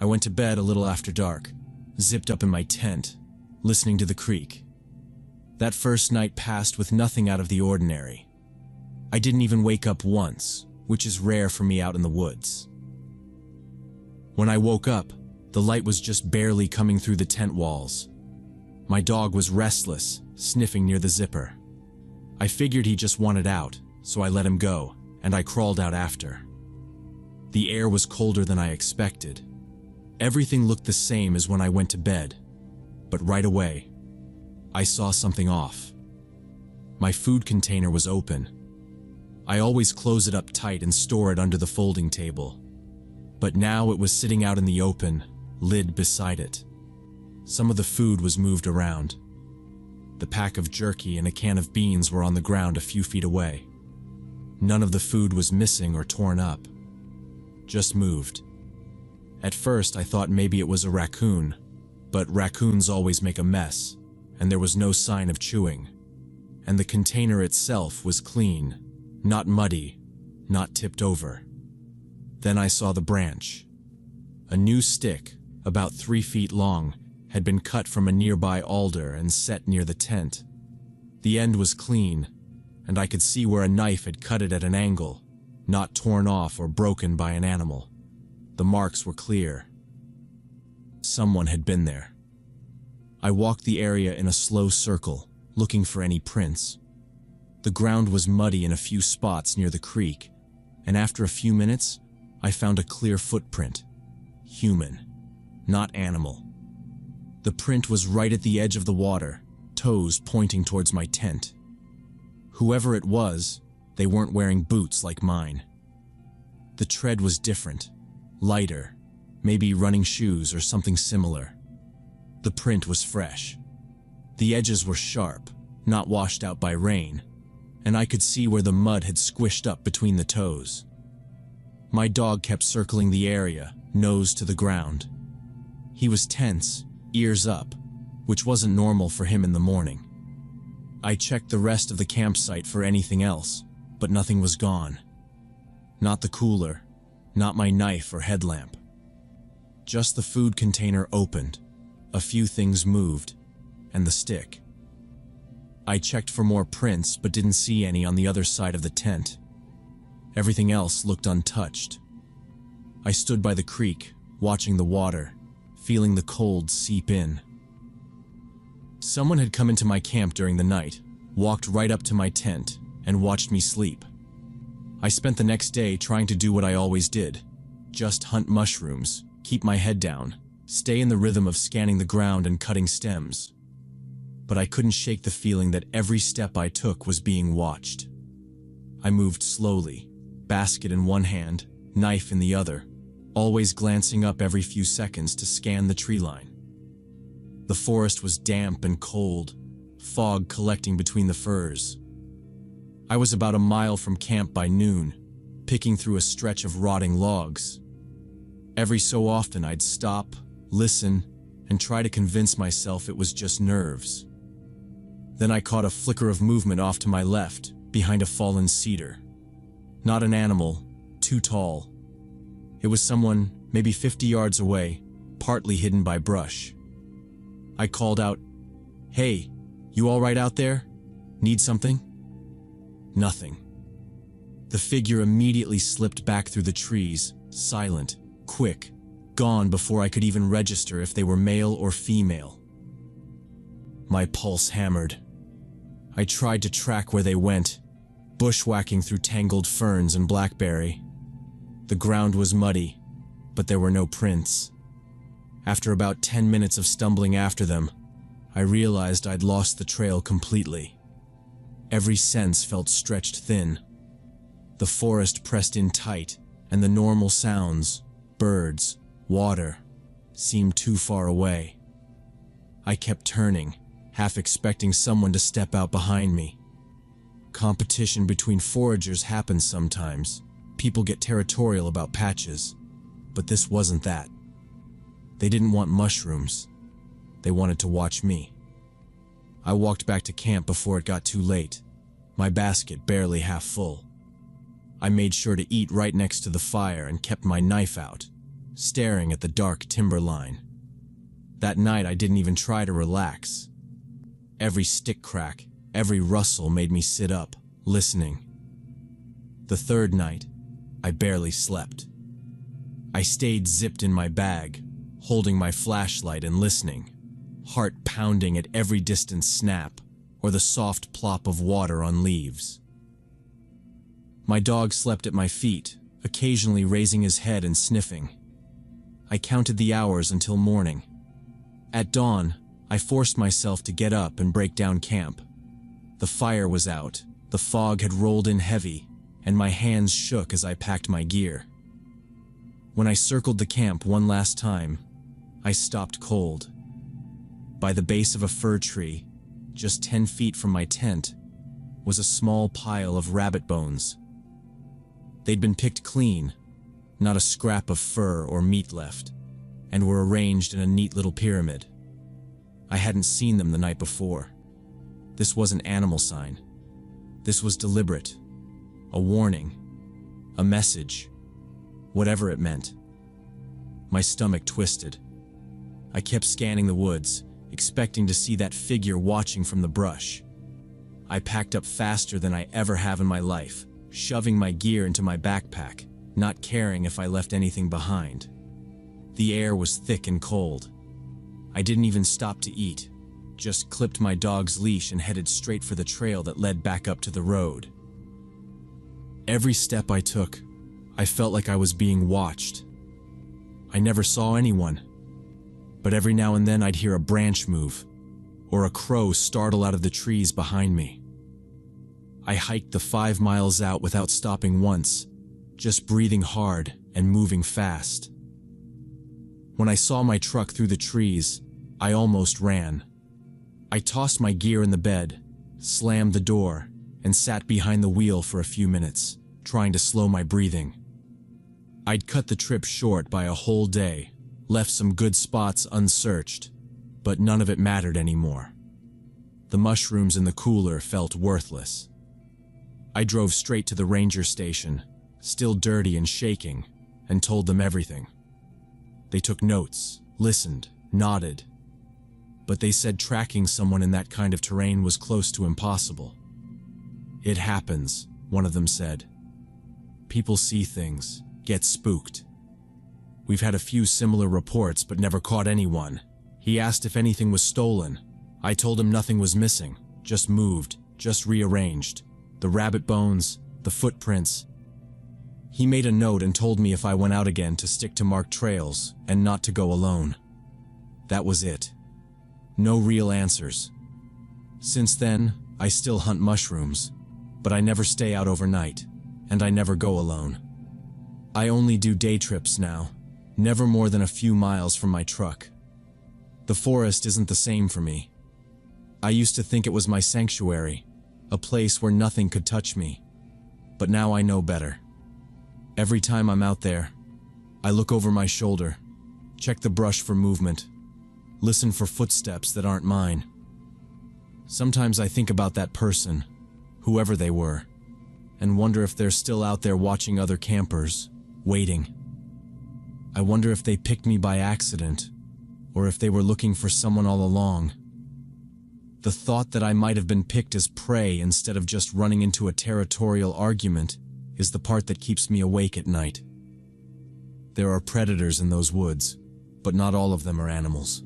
I went to bed a little after dark, zipped up in my tent, listening to the creek. That first night passed with nothing out of the ordinary. I didn't even wake up once, which is rare for me out in the woods. When I woke up, the light was just barely coming through the tent walls. My dog was restless, sniffing near the zipper. I figured he just wanted out, so I let him go, and I crawled out after. The air was colder than I expected. Everything looked the same as when I went to bed, but right away, I saw something off. My food container was open. I always close it up tight and store it under the folding table, but now it was sitting out in the open, lid beside it. Some of the food was moved around. The pack of jerky and a can of beans were on the ground a few feet away. None of the food was missing or torn up, just moved. At first, I thought maybe it was a raccoon, but raccoons always make a mess, and there was no sign of chewing. And the container itself was clean, not muddy, not tipped over. Then I saw the branch. A new stick, about 3 feet long, had been cut from a nearby alder and set near the tent. The end was clean, and I could see where a knife had cut it at an angle, not torn off or broken by an animal. The marks were clear. Someone had been there. I walked the area in a slow circle, looking for any prints. The ground was muddy in a few spots near the creek, and after a few minutes, I found a clear footprint. Human, not animal. The print was right at the edge of the water, toes pointing towards my tent. Whoever it was, they weren't wearing boots like mine. The tread was different, lighter, maybe running shoes or something similar. The print was fresh. The edges were sharp, not washed out by rain, and I could see where the mud had squished up between the toes. My dog kept circling the area, nose to the ground. He was tense, ears up, which wasn't normal for him in the morning. I checked the rest of the campsite for anything else, but nothing was gone. Not the cooler, not my knife or headlamp. Just the food container opened, a few things moved, and the stick. I checked for more prints but didn't see any on the other side of the tent. Everything else looked untouched. I stood by the creek, watching the water, feeling the cold seep in. Someone had come into my camp during the night, walked right up to my tent, and watched me sleep. I spent the next day trying to do what I always did, just hunt mushrooms, keep my head down, stay in the rhythm of scanning the ground and cutting stems. But I couldn't shake the feeling that every step I took was being watched. I moved slowly, basket in one hand, knife in the other, always glancing up every few seconds to scan the tree line. The forest was damp and cold, fog collecting between the firs. I was about a mile from camp by noon, picking through a stretch of rotting logs. Every so often I'd stop, listen, and try to convince myself it was just nerves. Then I caught a flicker of movement off to my left, behind a fallen cedar. Not an animal, too tall. It was someone, maybe 50 yards away, partly hidden by brush. I called out, "Hey, you all right out there? Need something?" Nothing. The figure immediately slipped back through the trees, silent, quick, gone before I could even register if they were male or female. My pulse hammered. I tried to track where they went, bushwhacking through tangled ferns and blackberry. The ground was muddy, but there were no prints. After about 10 minutes of stumbling after them, I realized I'd lost the trail completely. Every sense felt stretched thin. The forest pressed in tight, and the normal sounds, birds, water, seemed too far away. I kept turning, half expecting someone to step out behind me. Competition between foragers happens sometimes. People get territorial about patches, but this wasn't that. They didn't want mushrooms. They wanted to watch me. I walked back to camp before it got too late, my basket barely half full. I made sure to eat right next to the fire and kept my knife out, staring at the dark timber line. That night I didn't even try to relax. Every stick crack, every rustle made me sit up, listening. The third night, I barely slept. I stayed zipped in my bag, holding my flashlight and listening, heart pounding at every distant snap or the soft plop of water on leaves. My dog slept at my feet, occasionally raising his head and sniffing. I counted the hours until morning. At dawn, I forced myself to get up and break down camp. The fire was out, the fog had rolled in heavy, and my hands shook as I packed my gear. When I circled the camp one last time, I stopped cold. By the base of a fir tree, just 10 feet from my tent, was a small pile of rabbit bones, They'd been picked clean, not a scrap of fur or meat left, and were arranged in a neat little pyramid. I hadn't seen them the night before. This wasn't animal sign. This was deliberate. A warning. A message. Whatever it meant. My stomach twisted. I kept scanning the woods, expecting to see that figure watching from the brush. I packed up faster than I ever have in my life, shoving my gear into my backpack, not caring if I left anything behind. The air was thick and cold. I didn't even stop to eat, just clipped my dog's leash and headed straight for the trail that led back up to the road. Every step I took, I felt like I was being watched. I never saw anyone, but every now and then I'd hear a branch move, or a crow startle out of the trees behind me. I hiked the 5 miles out without stopping once, just breathing hard and moving fast. When I saw my truck through the trees, I almost ran. I tossed my gear in the bed, slammed the door, and sat behind the wheel for a few minutes, trying to slow my breathing. I'd cut the trip short by a whole day, left some good spots unsearched, but none of it mattered anymore. The mushrooms in the cooler felt worthless. I drove straight to the ranger station, still dirty and shaking, and told them everything. They took notes, listened, nodded, but they said tracking someone in that kind of terrain was close to impossible. "It happens," one of them said. "People see things, get spooked. We've had a few similar reports but never caught anyone." He asked if anything was stolen. I told him nothing was missing, just moved, just rearranged. The rabbit bones, the footprints. He made a note and told me if I went out again to stick to marked trails and not to go alone. That was it. No real answers. Since then, I still hunt mushrooms, but I never stay out overnight, and I never go alone. I only do day trips now, never more than a few miles from my truck. The forest isn't the same for me. I used to think it was my sanctuary, a place where nothing could touch me, but now I know better. Every time I'm out there, I look over my shoulder, check the brush for movement, listen for footsteps that aren't mine. Sometimes I think about that person, whoever they were, and wonder if they're still out there watching other campers, waiting. I wonder if they picked me by accident, or if they were looking for someone all along. The thought that I might have been picked as prey instead of just running into a territorial argument is the part that keeps me awake at night. There are predators in those woods, but not all of them are animals.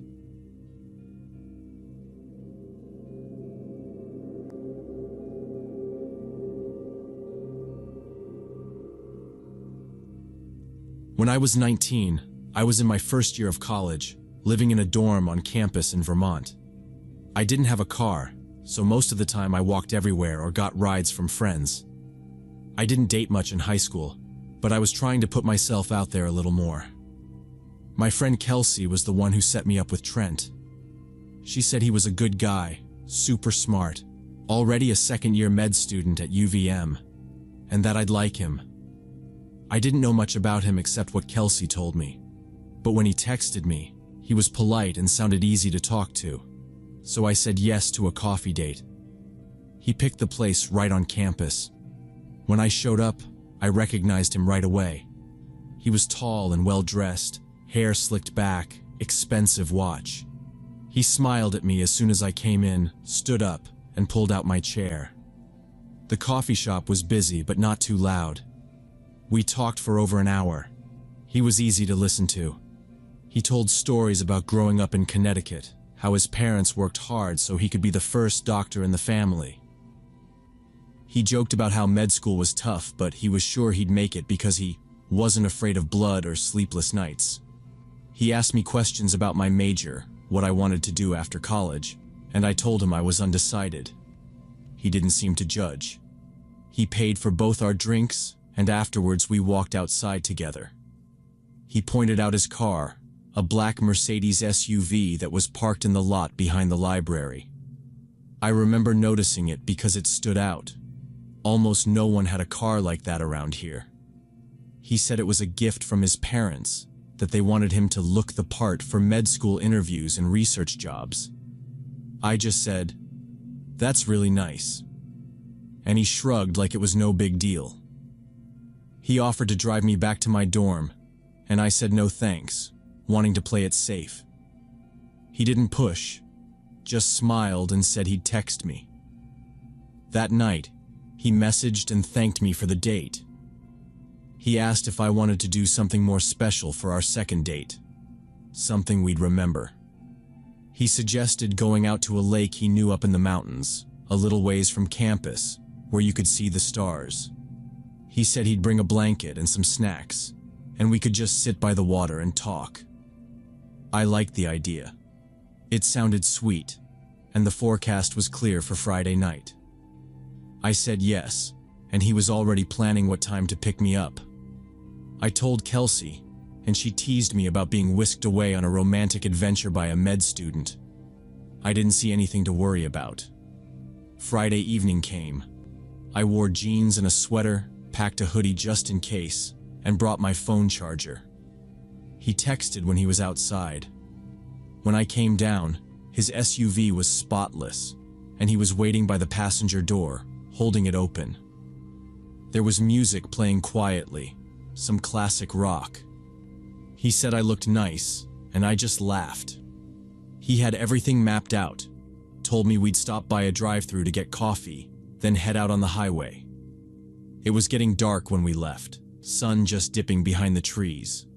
When I was 19, I was in my first year of college, living in a dorm on campus in Vermont. I didn't have a car, so most of the time I walked everywhere or got rides from friends. I didn't date much in high school, but I was trying to put myself out there a little more. My friend Kelsey was the one who set me up with Trent. She said he was a good guy, super smart, already a second-year med student at UVM, and that I'd like him. I didn't know much about him except what Kelsey told me, but when he texted me, he was polite and sounded easy to talk to, so I said yes to a coffee date. He picked the place right on campus. When I showed up, I recognized him right away. He was tall and well-dressed, hair slicked back, expensive watch. He smiled at me as soon as I came in, stood up, and pulled out my chair. The coffee shop was busy but not too loud. We talked for over an hour. He was easy to listen to. He told stories about growing up in Connecticut, how his parents worked hard so he could be the first doctor in the family. He joked about how med school was tough, but he was sure he'd make it because he wasn't afraid of blood or sleepless nights. He asked me questions about my major, what I wanted to do after college, and I told him I was undecided. He didn't seem to judge. He paid for both our drinks, and afterwards we walked outside together. He pointed out his car, a black Mercedes SUV that was parked in the lot behind the library. I remember noticing it because it stood out. Almost no one had a car like that around here. He said it was a gift from his parents, that they wanted him to look the part for med school interviews and research jobs. I just said, "That's really nice." And he shrugged like it was no big deal. He offered to drive me back to my dorm, and I said no thanks, wanting to play it safe. He didn't push, just smiled and said he'd text me. That night, he messaged and thanked me for the date. He asked if I wanted to do something more special for our second date, something we'd remember. He suggested going out to a lake he knew up in the mountains, a little ways from campus, where you could see the stars. He said he'd bring a blanket and some snacks, and we could just sit by the water and talk. I liked the idea. It sounded sweet, and the forecast was clear for Friday night. I said yes, and he was already planning what time to pick me up. I told Kelsey, and she teased me about being whisked away on a romantic adventure by a med student. I didn't see anything to worry about. Friday evening came. I wore jeans and a sweater, packed a hoodie just in case, and brought my phone charger. He texted when he was outside. When I came down, his SUV was spotless, and he was waiting by the passenger door, holding it open. There was music playing quietly, some classic rock. He said I looked nice, and I just laughed. He had everything mapped out, told me we'd stop by a drive-thru to get coffee, then head out on the highway. It was getting dark when we left, sun just dipping behind the trees.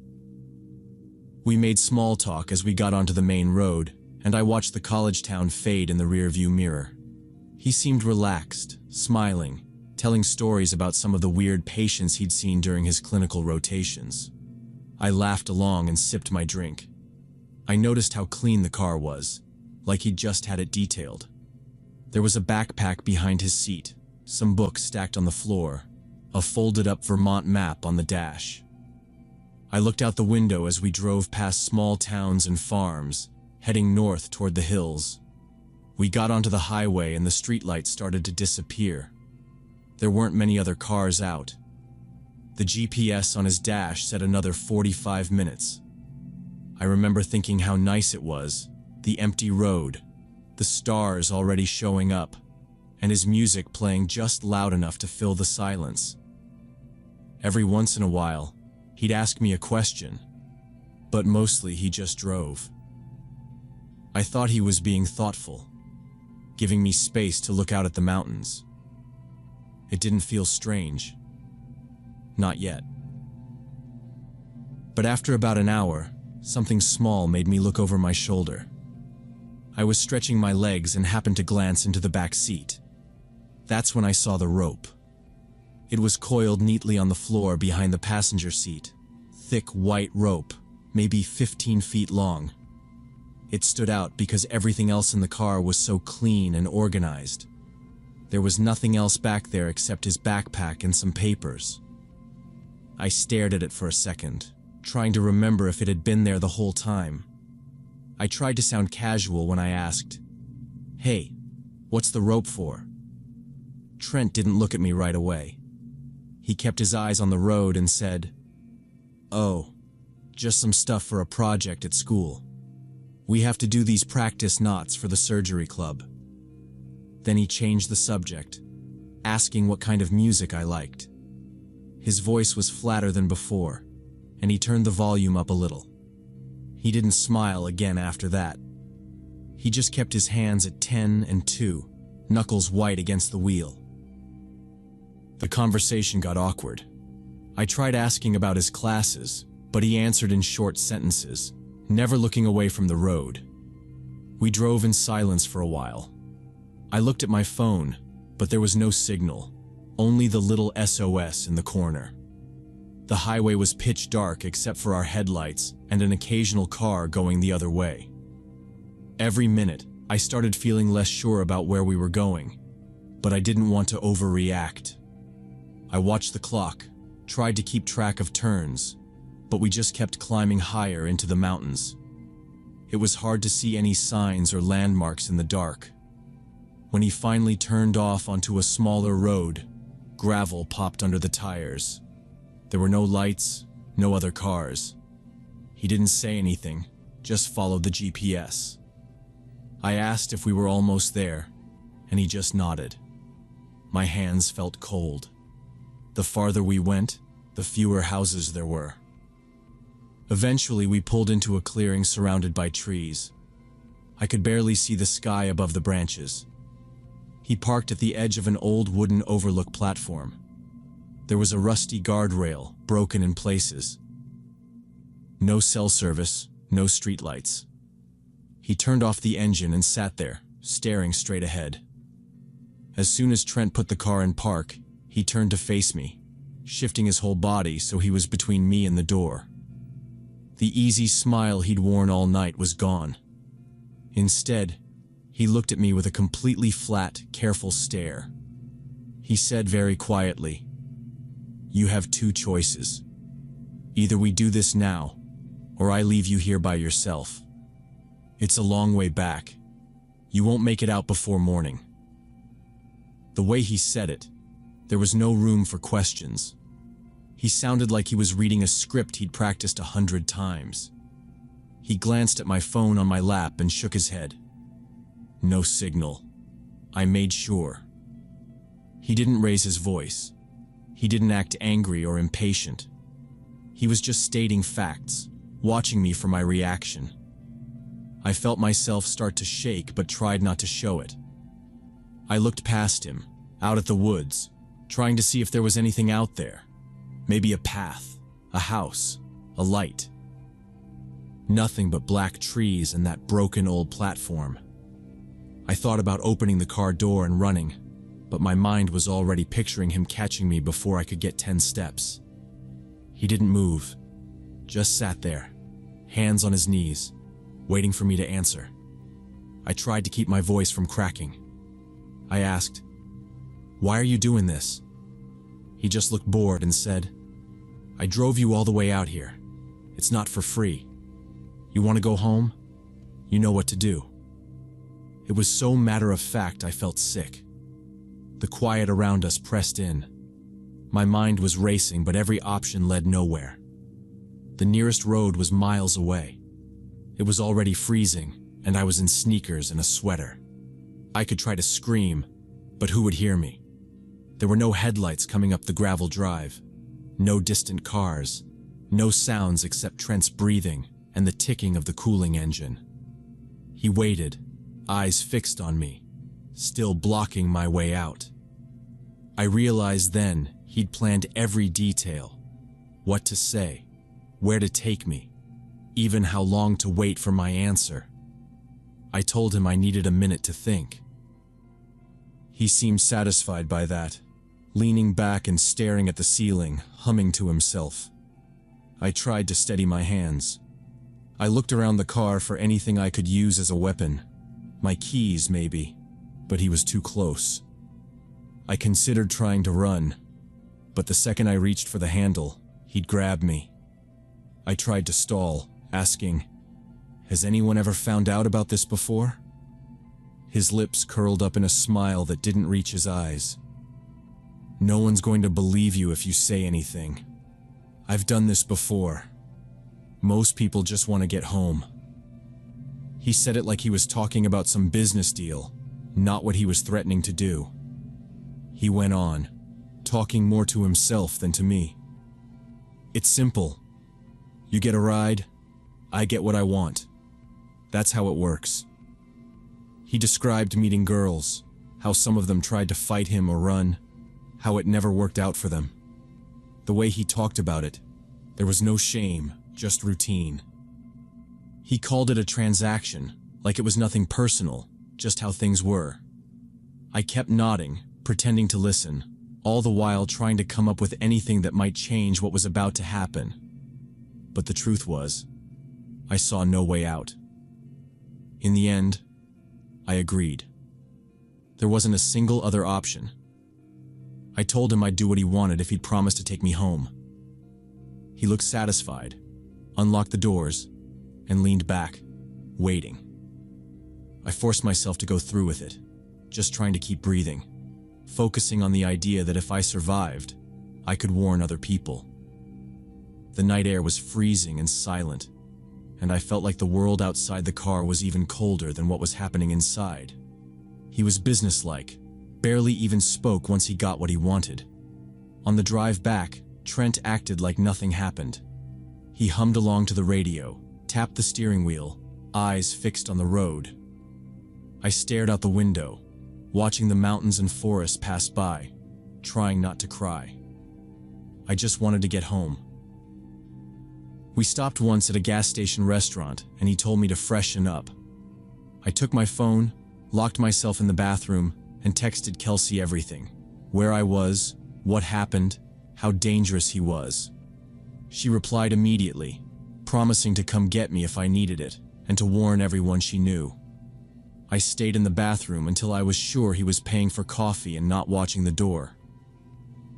We made small talk as we got onto the main road, and I watched the college town fade in the rearview mirror. He seemed relaxed, smiling, telling stories about some of the weird patients he'd seen during his clinical rotations. I laughed along and sipped my drink. I noticed how clean the car was, like he'd just had it detailed. There was a backpack behind his seat, some books stacked on the floor, a folded-up Vermont map on the dash. I looked out the window as we drove past small towns and farms, heading north toward the hills. We got onto the highway and the streetlights started to disappear. There weren't many other cars out. The GPS on his dash said another 45 minutes. I remember thinking how nice it was, the empty road, the stars already showing up, and his music playing just loud enough to fill the silence. Every once in a while, he'd ask me a question, but mostly he just drove. I thought he was being thoughtful, giving me space to look out at the mountains. It didn't feel strange. Not yet. But after about an hour, something small made me look over my shoulder. I was stretching my legs and happened to glance into the back seat. That's when I saw the rope. It was coiled neatly on the floor behind the passenger seat. Thick white rope, maybe 15 feet long. It stood out because everything else in the car was so clean and organized. There was nothing else back there except his backpack and some papers. I stared at it for a second, trying to remember if it had been there the whole time. I tried to sound casual when I asked, "Hey, what's the rope for?" Trent didn't look at me right away. He kept his eyes on the road and said, "Oh, just some stuff for a project at school. We have to do these practice knots for the surgery club." Then he changed the subject, asking what kind of music I liked. His voice was flatter than before, and he turned the volume up a little. He didn't smile again after that. He just kept his hands at 10 and 2, knuckles white against the wheel. The conversation got awkward. I tried asking about his classes, but he answered in short sentences, never looking away from the road. We drove in silence for a while. I looked at my phone, but there was no signal, only the little SOS in the corner. The highway was pitch dark except for our headlights and an occasional car going the other way. Every minute, I started feeling less sure about where we were going, but I didn't want to overreact. I watched the clock, tried to keep track of turns, but we just kept climbing higher into the mountains. It was hard to see any signs or landmarks in the dark. When he finally turned off onto a smaller road, gravel popped under the tires. There were no lights, no other cars. He didn't say anything, just followed the GPS. I asked if we were almost there, and he just nodded. My hands felt cold. The farther we went, the fewer houses there were. Eventually, we pulled into a clearing surrounded by trees. I could barely see the sky above the branches. He parked at the edge of an old wooden overlook platform. There was a rusty guardrail, broken in places. No cell service, no streetlights. He turned off the engine and sat there, staring straight ahead. As soon as Trent put the car in park, he turned to face me, shifting his whole body so he was between me and the door. The easy smile he'd worn all night was gone. Instead, he looked at me with a completely flat, careful stare. He said very quietly, "You have two choices. Either we do this now, or I leave you here by yourself. It's a long way back. You won't make it out before morning." The way he said it, there was no room for questions. He sounded like he was reading a script he'd practiced 100 times. He glanced at my phone on my lap and shook his head. No signal. I made sure. He didn't raise his voice. He didn't act angry or impatient. He was just stating facts, watching me for my reaction. I felt myself start to shake but tried not to show it. I looked past him, out at the woods, trying to see if there was anything out there. Maybe a path, a house, a light. Nothing but black trees and that broken old platform. I thought about opening the car door and running, but my mind was already picturing him catching me before I could get 10 steps. He didn't move, just sat there, hands on his knees, waiting for me to answer. I tried to keep my voice from cracking. I asked, "Why are you doing this?" He just looked bored and said, "I drove you all the way out here. It's not for free. You want to go home? You know what to do." It was so matter-of-fact I felt sick. The quiet around us pressed in. My mind was racing, but every option led nowhere. The nearest road was miles away. It was already freezing, and I was in sneakers and a sweater. I could try to scream, but who would hear me? There were no headlights coming up the gravel drive, no distant cars, no sounds except Trent's breathing and the ticking of the cooling engine. He waited, eyes fixed on me, still blocking my way out. I realized then he'd planned every detail, what to say, where to take me, even how long to wait for my answer. I told him I needed a minute to think. He seemed satisfied by that, leaning back and staring at the ceiling, humming to himself. I tried to steady my hands. I looked around the car for anything I could use as a weapon. My keys, maybe, but he was too close. I considered trying to run, but the second I reached for the handle, he'd grab me. I tried to stall, asking, "Has anyone ever found out about this before?" His lips curled up in a smile that didn't reach his eyes. "No one's going to believe you if you say anything. I've done this before. Most people just want to get home." He said it like he was talking about some business deal, not what he was threatening to do. He went on, talking more to himself than to me. "It's simple. You get a ride, I get what I want. That's how it works." He described meeting girls, how some of them tried to fight him or run, how it never worked out for them. The way he talked about it, there was no shame, just routine. He called it a transaction, like it was nothing personal, just how things were. I kept nodding, pretending to listen, all the while trying to come up with anything that might change what was about to happen. But the truth was, I saw no way out. In the end, I agreed. There wasn't a single other option. I told him I'd do what he wanted if he'd promised to take me home. He looked satisfied, unlocked the doors, and leaned back, waiting. I forced myself to go through with it, just trying to keep breathing, focusing on the idea that if I survived, I could warn other people. The night air was freezing and silent, and I felt like the world outside the car was even colder than what was happening inside. He was businesslike, barely even spoke once he got what he wanted. On the drive back, Trent acted like nothing happened. He hummed along to the radio, tapped the steering wheel, eyes fixed on the road. I stared out the window, watching the mountains and forests pass by, trying not to cry. I just wanted to get home. We stopped once at a gas station restaurant, and he told me to freshen up. I took my phone, locked myself in the bathroom, and texted Kelsey everything. Where I was, what happened, how dangerous he was. She replied immediately, promising to come get me if I needed it, and to warn everyone she knew. I stayed in the bathroom until I was sure he was paying for coffee and not watching the door.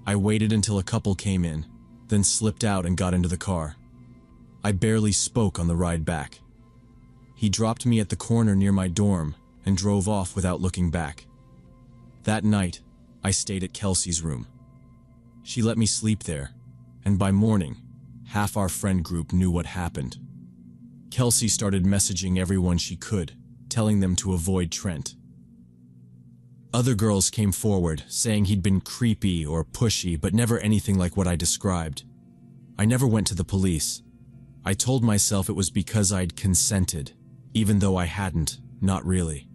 I waited until a couple came in, then slipped out and got into the car. I barely spoke on the ride back. He dropped me at the corner near my dorm and drove off without looking back. That night, I stayed at Kelsey's room. She let me sleep there, and by morning, half our friend group knew what happened. Kelsey started messaging everyone she could, telling them to avoid Trent. Other girls came forward, saying he'd been creepy or pushy, but never anything like what I described. I never went to the police. I told myself it was because I'd consented, even though I hadn't, not really.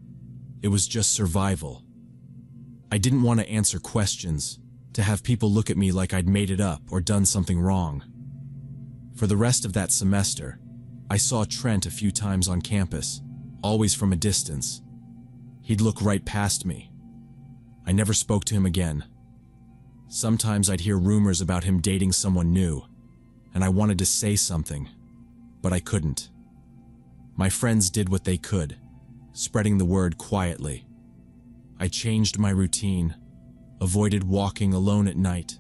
It was just survival. I didn't want to answer questions, to have people look at me like I'd made it up or done something wrong. For the rest of that semester, I saw Trent a few times on campus, always from a distance. He'd look right past me. I never spoke to him again. Sometimes I'd hear rumors about him dating someone new, and I wanted to say something, but I couldn't. My friends did what they could, spreading the word quietly. I changed my routine, avoided walking alone at night,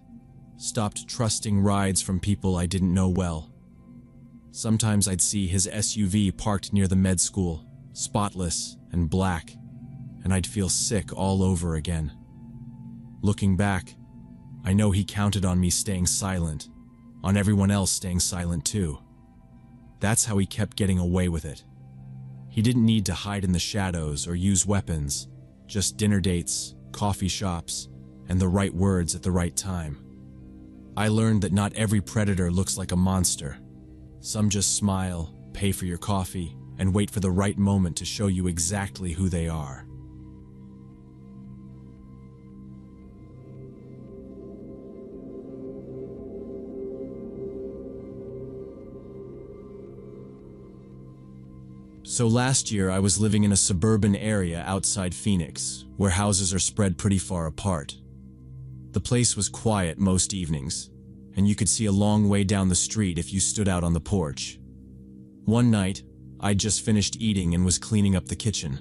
stopped trusting rides from people I didn't know well. Sometimes I'd see his SUV parked near the med school, spotless and black, and I'd feel sick all over again. Looking back, I know he counted on me staying silent, on everyone else staying silent too. That's how he kept getting away with it. He didn't need to hide in the shadows or use weapons, just dinner dates, coffee shops, and the right words at the right time. I learned that not every predator looks like a monster. Some just smile, pay for your coffee, and wait for the right moment to show you exactly who they are. So last year I was living in a suburban area outside Phoenix, where houses are spread pretty far apart. The place was quiet most evenings, and you could see a long way down the street if you stood out on the porch. One night, I'd just finished eating and was cleaning up the kitchen.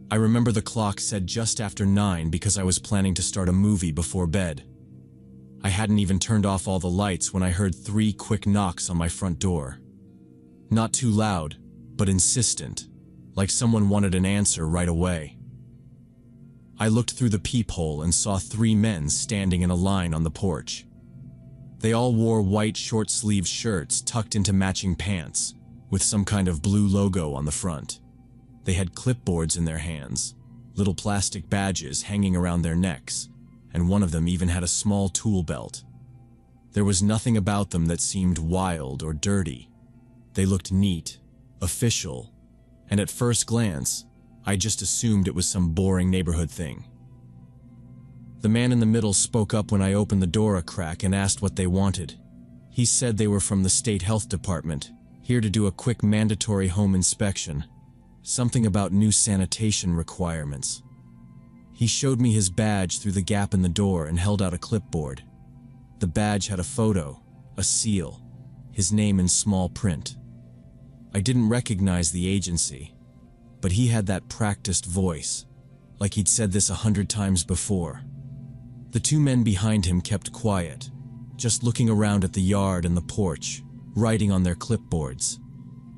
I remember the clock said just after 9 because I was planning to start a movie before bed. I hadn't even turned off all the lights when I heard 3 quick knocks on my front door. Not too loud, but insistent, like someone wanted an answer right away. I looked through the peephole and saw 3 men standing in a line on the porch. They all wore white short-sleeved shirts tucked into matching pants, with some kind of blue logo on the front. They had clipboards in their hands, little plastic badges hanging around their necks, and one of them even had a small tool belt. There was nothing about them that seemed wild or dirty. They looked neat, official, and at first glance, I just assumed it was some boring neighborhood thing. The man in the middle spoke up when I opened the door a crack and asked what they wanted. He said they were from the state health department, here to do a quick mandatory home inspection, something about new sanitation requirements. He showed me his badge through the gap in the door and held out a clipboard. The badge had a photo, a seal, his name in small print. I didn't recognize the agency, but he had that practiced voice, like he'd said this 100 times before. The 2 men behind him kept quiet, just looking around at the yard and the porch, writing on their clipboards.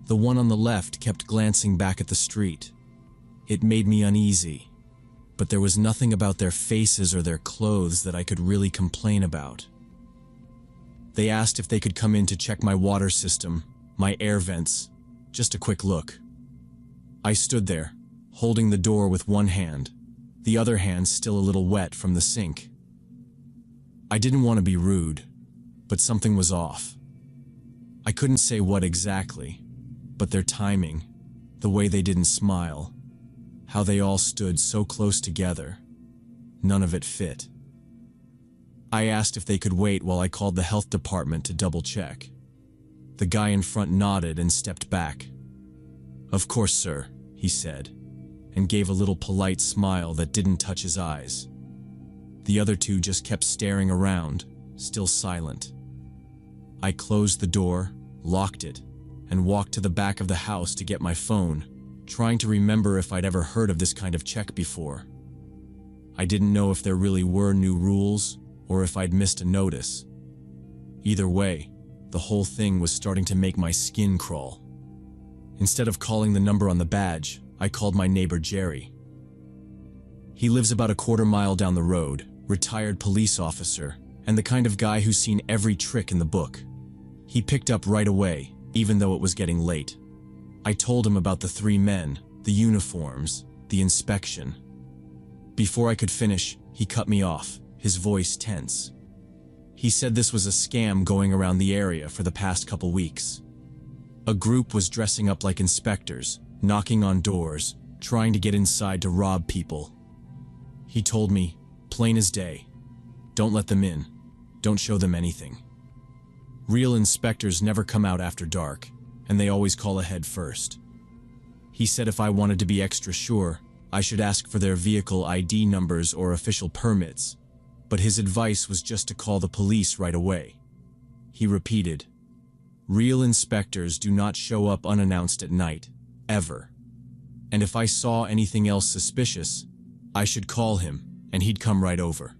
The one on the left kept glancing back at the street. It made me uneasy, but there was nothing about their faces or their clothes that I could really complain about. They asked if they could come in to check my water system, my air vents, just a quick look. I stood there, holding the door with one hand, the other hand still a little wet from the sink. I didn't want to be rude, but something was off. I couldn't say what exactly, but their timing, the way they didn't smile, how they all stood so close together, none of it fit. I asked if they could wait while I called the health department to double check. The guy in front nodded and stepped back. "Of course, sir," he said, and gave a little polite smile that didn't touch his eyes. The other two just kept staring around, still silent. I closed the door, locked it, and walked to the back of the house to get my phone, trying to remember if I'd ever heard of this kind of check before. I didn't know if there really were new rules, or if I'd missed a notice. Either way, the whole thing was starting to make my skin crawl. Instead of calling the number on the badge, I called my neighbor Jerry. He lives about a quarter-mile down the road, retired police officer, and the kind of guy who's seen every trick in the book. He picked up right away, even though it was getting late. I told him about the three men, the uniforms, the inspection. Before I could finish, he cut me off, his voice tense. He said this was a scam going around the area for the past couple weeks. A group was dressing up like inspectors, knocking on doors, trying to get inside to rob people. He told me, plain as day, don't let them in, don't show them anything. Real inspectors never come out after dark, and they always call ahead first. He said if I wanted to be extra sure, I should ask for their vehicle ID numbers or official permits, but his advice was just to call the police right away. He repeated, real inspectors do not show up unannounced at night, ever. And if I saw anything else suspicious, I should call him, and he'd come right over.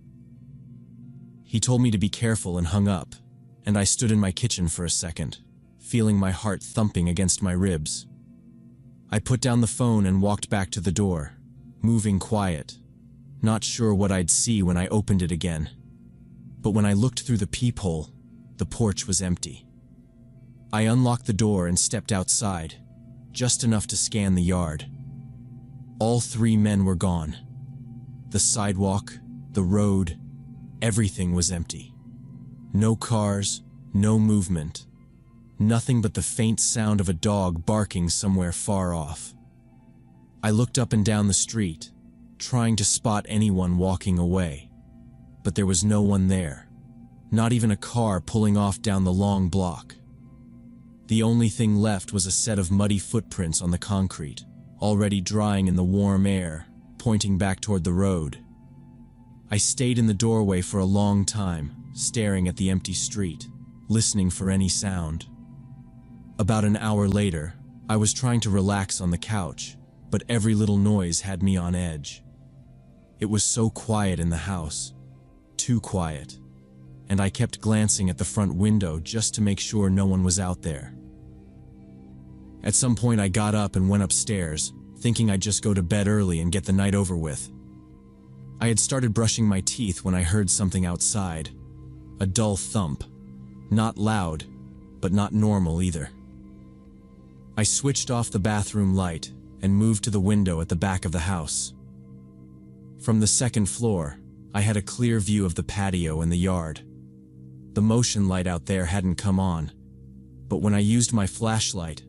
He told me to be careful and hung up, and I stood in my kitchen for a second, feeling my heart thumping against my ribs. I put down the phone and walked back to the door, moving quiet, not sure what I'd see when I opened it again. But when I looked through the peephole, the porch was empty. I unlocked the door and stepped outside, just enough to scan the yard. All three men were gone. The sidewalk, the road, everything was empty. No cars, no movement. Nothing but the faint sound of a dog barking somewhere far off. I looked up and down the street, trying to spot anyone walking away, but there was no one there, not even a car pulling off down the long block. The only thing left was a set of muddy footprints on the concrete, already drying in the warm air, pointing back toward the road. I stayed in the doorway for a long time, staring at the empty street, listening for any sound. About an hour later, I was trying to relax on the couch, but every little noise had me on edge. It was so quiet in the house, too quiet, and I kept glancing at the front window just to make sure no one was out there. At some point I got up and went upstairs, thinking I'd just go to bed early and get the night over with. I had started brushing my teeth when I heard something outside, a dull thump, not loud, but not normal either. I switched off the bathroom light and moved to the window at the back of the house. From the second floor, I had a clear view of the patio and the yard. The motion light out there hadn't come on, but when I used my flashlight,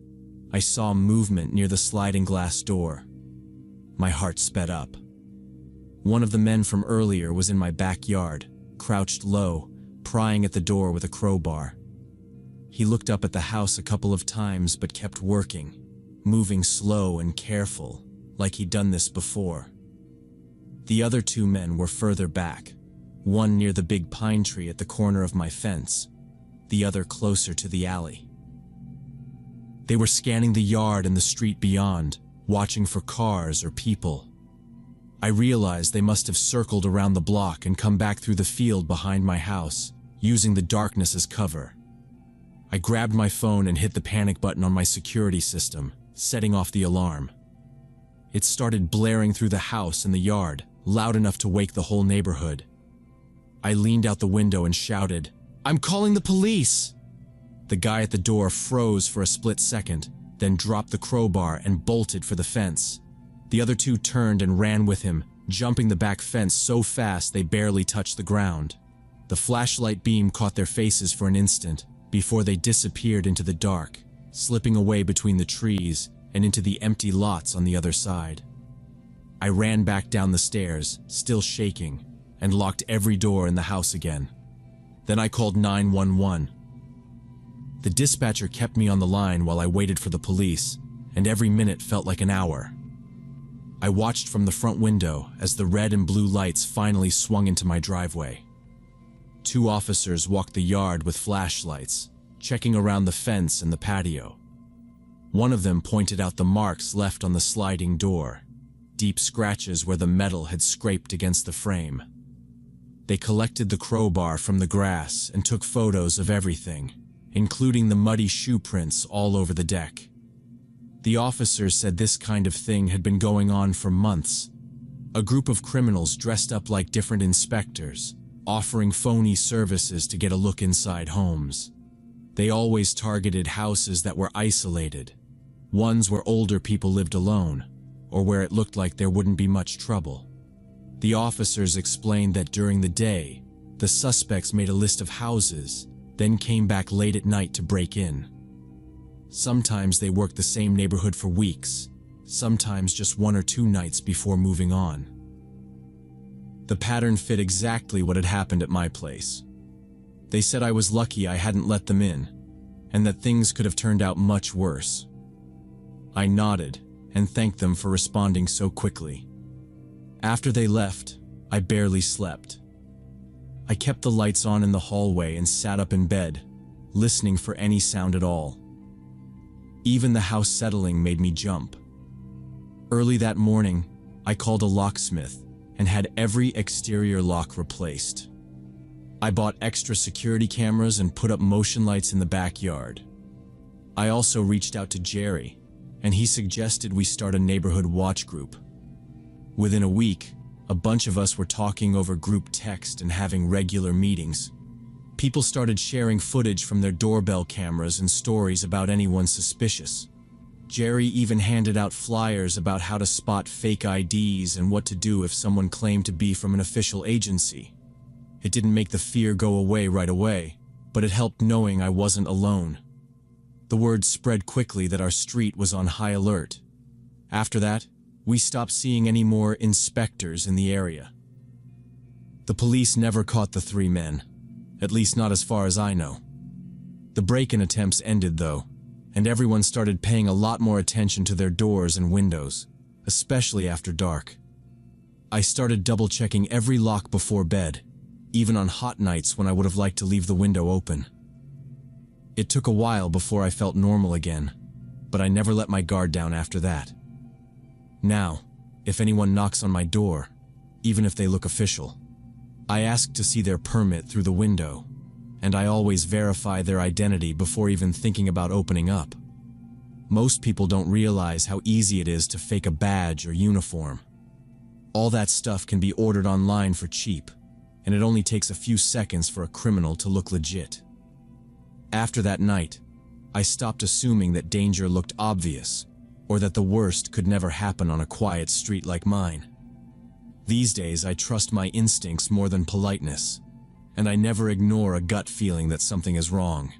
I saw movement near the sliding glass door. My heart sped up. One of the men from earlier was in my backyard, crouched low, prying at the door with a crowbar. He looked up at the house a couple of times but kept working, moving slow and careful, like he'd done this before. The other two men were further back, one near the big pine tree at the corner of my fence, the other closer to the alley. They were scanning the yard and the street beyond, watching for cars or people. I realized they must have circled around the block and come back through the field behind my house, using the darkness as cover. I grabbed my phone and hit the panic button on my security system, setting off the alarm. It started blaring through the house and the yard, loud enough to wake the whole neighborhood. I leaned out the window and shouted, I'm calling the police! The guy at the door froze for a split second, then dropped the crowbar and bolted for the fence. The other two turned and ran with him, jumping the back fence so fast they barely touched the ground. The flashlight beam caught their faces for an instant before they disappeared into the dark, slipping away between the trees and into the empty lots on the other side. I ran back down the stairs, still shaking, and locked every door in the house again. Then I called 911. The dispatcher kept me on the line while I waited for the police, and every minute felt like an hour. I watched from the front window as the red and blue lights finally swung into my driveway. 2 officers walked the yard with flashlights, checking around the fence and the patio. One of them pointed out the marks left on the sliding door, deep scratches where the metal had scraped against the frame. They collected the crowbar from the grass and took photos of everything, including the muddy shoe prints all over the deck. The officers said this kind of thing had been going on for months. A group of criminals dressed up like different inspectors, offering phony services to get a look inside homes. They always targeted houses that were isolated, ones where older people lived alone, or where it looked like there wouldn't be much trouble. The officers explained that during the day, the suspects made a list of houses, then came back late at night to break in. Sometimes they worked the same neighborhood for weeks, sometimes just 1 or 2 nights before moving on. The pattern fit exactly what had happened at my place. They said I was lucky I hadn't let them in, and that things could have turned out much worse. I nodded and thanked them for responding so quickly. After they left, I barely slept. I kept the lights on in the hallway and sat up in bed, listening for any sound at all. Even the house settling made me jump. Early that morning, I called a locksmith and had every exterior lock replaced. I bought extra security cameras and put up motion lights in the backyard. I also reached out to Jerry, and he suggested we start a neighborhood watch group. Within a week, a bunch of us were talking over group text and having regular meetings. People started sharing footage from their doorbell cameras and stories about anyone suspicious. Jerry even handed out flyers about how to spot fake IDs and what to do if someone claimed to be from an official agency. It didn't make the fear go away right away, but it helped knowing I wasn't alone. The word spread quickly that our street was on high alert. After that, we stopped seeing any more inspectors in the area. The police never caught the 3 men, at least not as far as I know. The break-in attempts ended though, and everyone started paying a lot more attention to their doors and windows, especially after dark. I started double-checking every lock before bed, even on hot nights when I would have liked to leave the window open. It took a while before I felt normal again, but I never let my guard down after that. Now, if anyone knocks on my door, even if they look official, I ask to see their permit through the window, and I always verify their identity before even thinking about opening up. Most people don't realize how easy it is to fake a badge or uniform. All that stuff can be ordered online for cheap, and it only takes a few seconds for a criminal to look legit. After that night, I stopped assuming that danger looked obvious, or that the worst could never happen on a quiet street like mine. These days, I trust my instincts more than politeness, and I never ignore a gut feeling that something is wrong.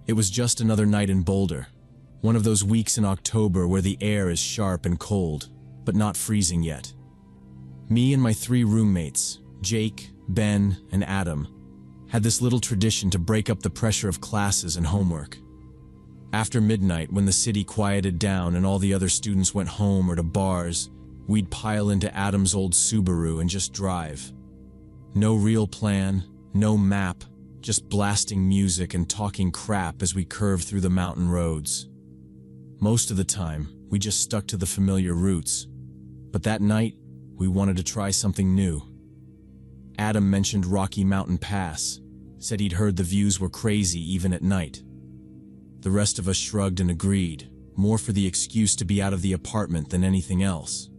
It was just another night in Boulder, one of those weeks in October where the air is sharp and cold, but not freezing yet. Me and my 3 roommates, Jake, Ben, and Adam, had this little tradition to break up the pressure of classes and homework. After midnight, when the city quieted down and all the other students went home or to bars, we'd pile into Adam's old Subaru and just drive. No real plan, no map, just blasting music and talking crap as we curved through the mountain roads. Most of the time, we just stuck to the familiar routes, but that night, we wanted to try something new. Adam mentioned Rocky Mountain Pass, said he'd heard the views were crazy even at night. The rest of us shrugged and agreed, more for the excuse to be out of the apartment than anything else.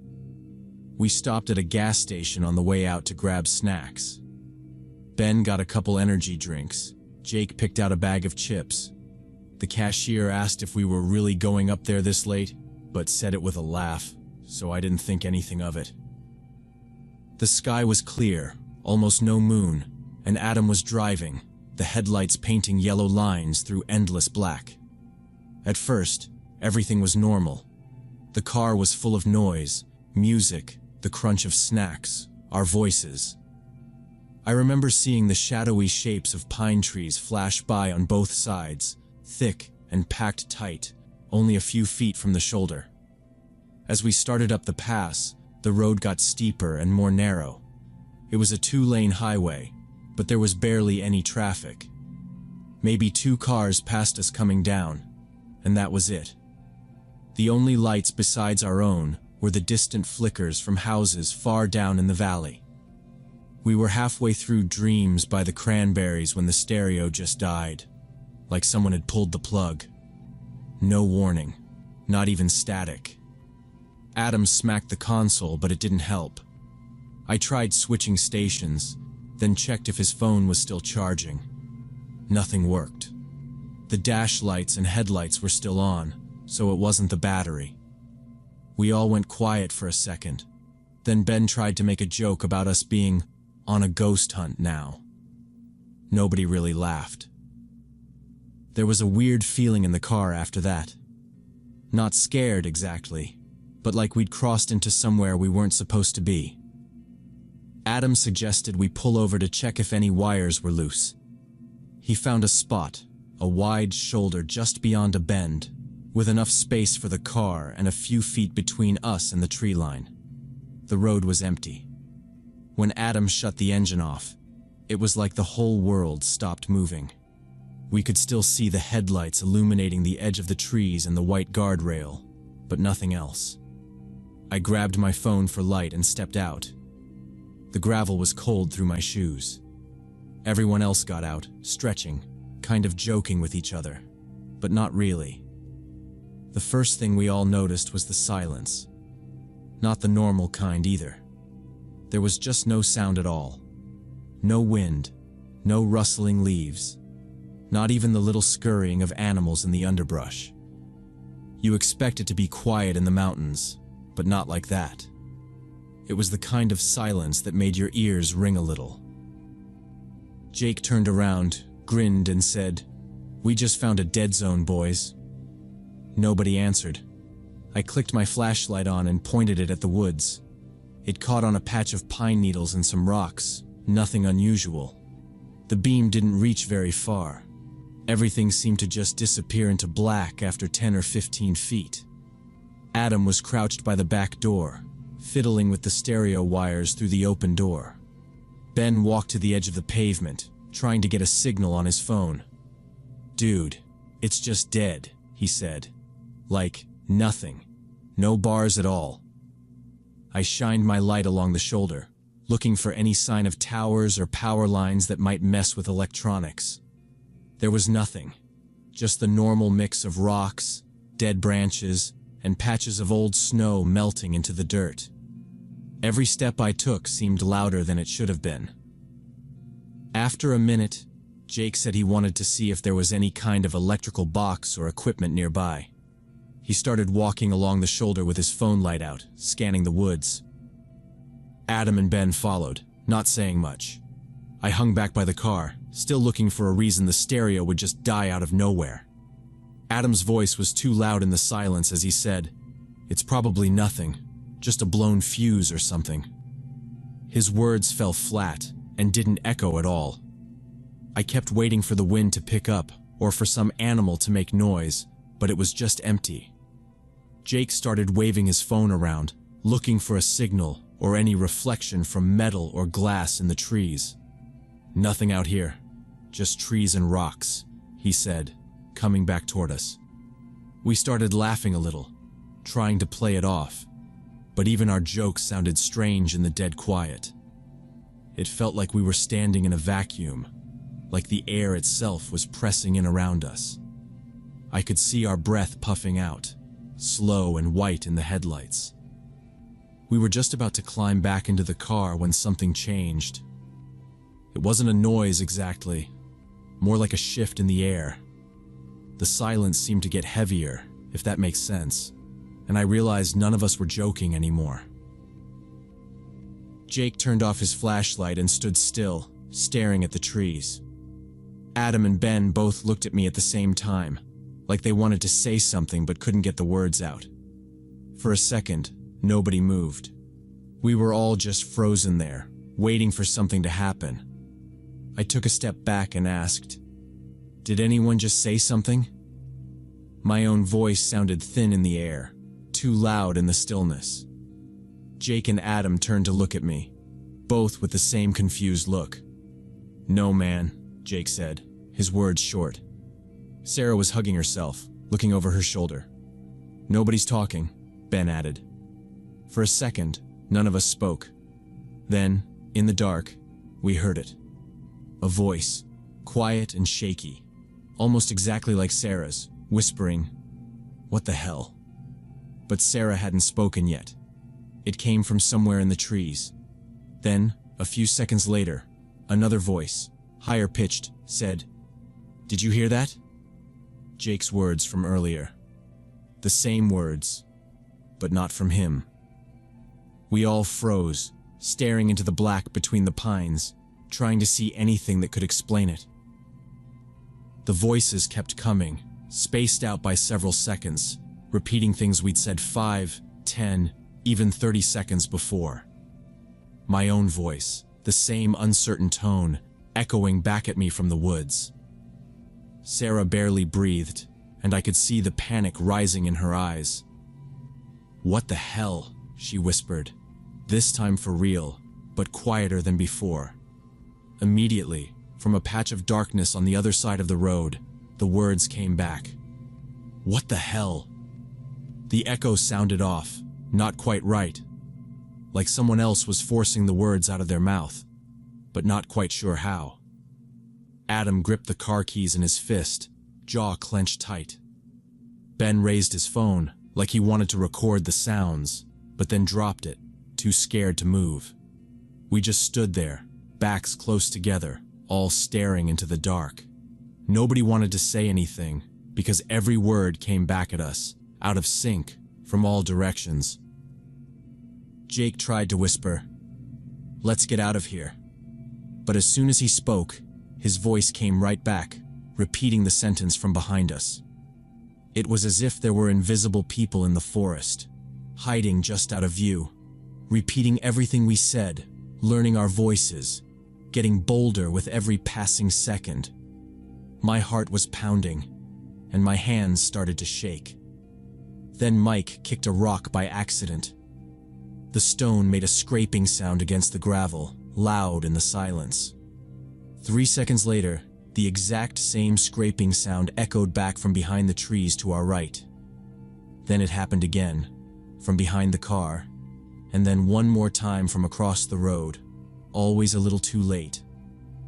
We stopped at a gas station on the way out to grab snacks. Ben got a couple energy drinks. Jake picked out a bag of chips. The cashier asked if we were really going up there this late, but said it with a laugh, so I didn't think anything of it. The sky was clear, almost no moon, and Adam was driving, the headlights painting yellow lines through endless black. At first, everything was normal. The car was full of noise, music, the crunch of snacks, our voices. I remember seeing the shadowy shapes of pine trees flash by on both sides, thick and packed tight, only a few feet from the shoulder. As we started up the pass, the road got steeper and more narrow. It was a 2-lane highway, but there was barely any traffic. Maybe 2 cars passed us coming down, and that was it. The only lights besides our own were the distant flickers from houses far down in the valley. We were halfway through Dreams by the Cranberries when the stereo just died, like someone had pulled the plug. No warning, not even static. Adam smacked the console, but it didn't help. I tried switching stations, then checked if his phone was still charging. Nothing worked. The dash lights and headlights were still on, so it wasn't the battery. We all went quiet for a second. Then Ben tried to make a joke about us being on a ghost hunt now. Nobody really laughed. There was a weird feeling in the car after that. Not scared exactly, but like we'd crossed into somewhere we weren't supposed to be. Adam suggested we pull over to check if any wires were loose. He found a spot, a wide shoulder just beyond a bend, with enough space for the car and a few feet between us and the tree line. The road was empty. When Adam shut the engine off, it was like the whole world stopped moving. We could still see the headlights illuminating the edge of the trees and the white guardrail, but nothing else. I grabbed my phone for light and stepped out. The gravel was cold through my shoes. Everyone else got out, stretching, kind of joking with each other, but not really. The first thing we all noticed was the silence. Not the normal kind either. There was just no sound at all. No wind, no rustling leaves, not even the little scurrying of animals in the underbrush. You expect it to be quiet in the mountains, but not like that. It was the kind of silence that made your ears ring a little. Jake turned around, grinned, and said, "We just found a dead zone, boys." Nobody answered. I clicked my flashlight on and pointed it at the woods. It caught on a patch of pine needles and some rocks, nothing unusual. The beam didn't reach very far. Everything seemed to just disappear into black after 10 or 15 feet. Adam was crouched by the back door, fiddling with the stereo wires through the open door. Ben walked to the edge of the pavement, trying to get a signal on his phone. "Dude, it's just dead," he said. "Like, nothing. No bars at all." I shined my light along the shoulder, looking for any sign of towers or power lines that might mess with electronics. There was nothing, just the normal mix of rocks, dead branches, and patches of old snow melting into the dirt. Every step I took seemed louder than it should have been. After a minute, Jake said he wanted to see if there was any kind of electrical box or equipment nearby. He started walking along the shoulder with his phone light out, scanning the woods. Adam and Ben followed, not saying much. I hung back by the car, still looking for a reason the stereo would just die out of nowhere. Adam's voice was too loud in the silence as he said, "It's probably nothing, just a blown fuse or something." His words fell flat and didn't echo at all. I kept waiting for the wind to pick up or for some animal to make noise, but it was just empty. Jake started waving his phone around, looking for a signal or any reflection from metal or glass in the trees. "Nothing out here, just trees and rocks," he said, coming back toward us. We started laughing a little, trying to play it off, but even our jokes sounded strange in the dead quiet. It felt like we were standing in a vacuum, like the air itself was pressing in around us. I could see our breath puffing out, slow and white in the headlights. We were just about to climb back into the car when something changed. It wasn't a noise exactly, more like a shift in the air. The silence seemed to get heavier, if that makes sense, and I realized none of us were joking anymore. Jake turned off his flashlight and stood still, staring at the trees. Adam and Ben both looked at me at the same time, like they wanted to say something but couldn't get the words out. For a second, nobody moved. We were all just frozen there, waiting for something to happen. I took a step back and asked, "Did anyone just say something?" My own voice sounded thin in the air, too loud in the stillness. Jake and Adam turned to look at me, both with the same confused look. "No, man," Jake said, his words short. Sarah was hugging herself, looking over her shoulder. "Nobody's talking," Ben added. For a second, none of us spoke. Then, in the dark, we heard it. A voice, quiet and shaky, almost exactly like Sarah's, whispering, "What the hell?" But Sarah hadn't spoken yet. It came from somewhere in the trees. Then, a few seconds later, another voice, higher pitched, said, "Did you hear that?" Jake's words from earlier. The same words, but not from him. We all froze, staring into the black between the pines, trying to see anything that could explain it. The voices kept coming, spaced out by several seconds, repeating things we'd said 5, 10, even 30 seconds before. My own voice, the same uncertain tone, echoing back at me from the woods. Sarah barely breathed, and I could see the panic rising in her eyes. "What the hell?" she whispered, this time for real, but quieter than before. Immediately, from a patch of darkness on the other side of the road, the words came back. "What the hell?" The echo sounded off, not quite right, like someone else was forcing the words out of their mouth, but not quite sure how. Adam gripped the car keys in his fist, jaw clenched tight. Ben raised his phone, like he wanted to record the sounds, but then dropped it, too scared to move. We just stood there, backs close together, all staring into the dark. Nobody wanted to say anything, because every word came back at us, out of sync, from all directions. Jake tried to whisper, "Let's get out of here." But as soon as he spoke, his voice came right back, repeating the sentence from behind us. It was as if there were invisible people in the forest, hiding just out of view, repeating everything we said, learning our voices, getting bolder with every passing second. My heart was pounding, and my hands started to shake. Then Mike kicked a rock by accident. The stone made a scraping sound against the gravel, loud in the silence. 3 seconds later, the exact same scraping sound echoed back from behind the trees to our right. Then it happened again, from behind the car, and then one more time from across the road, always a little too late,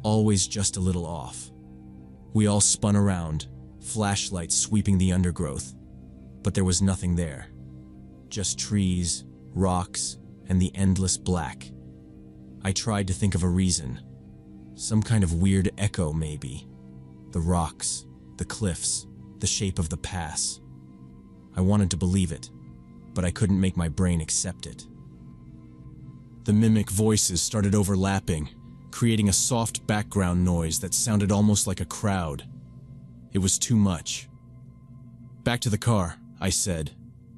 always just a little off. We all spun around, flashlights sweeping the undergrowth, but there was nothing there. Just trees, rocks, and the endless black. I tried to think of a reason. Some kind of weird echo, maybe. The rocks, the cliffs, the shape of the pass. I wanted to believe it, but I couldn't make my brain accept it. The mimic voices started overlapping, creating a soft background noise that sounded almost like a crowd. It was too much. "Back to the car," I said,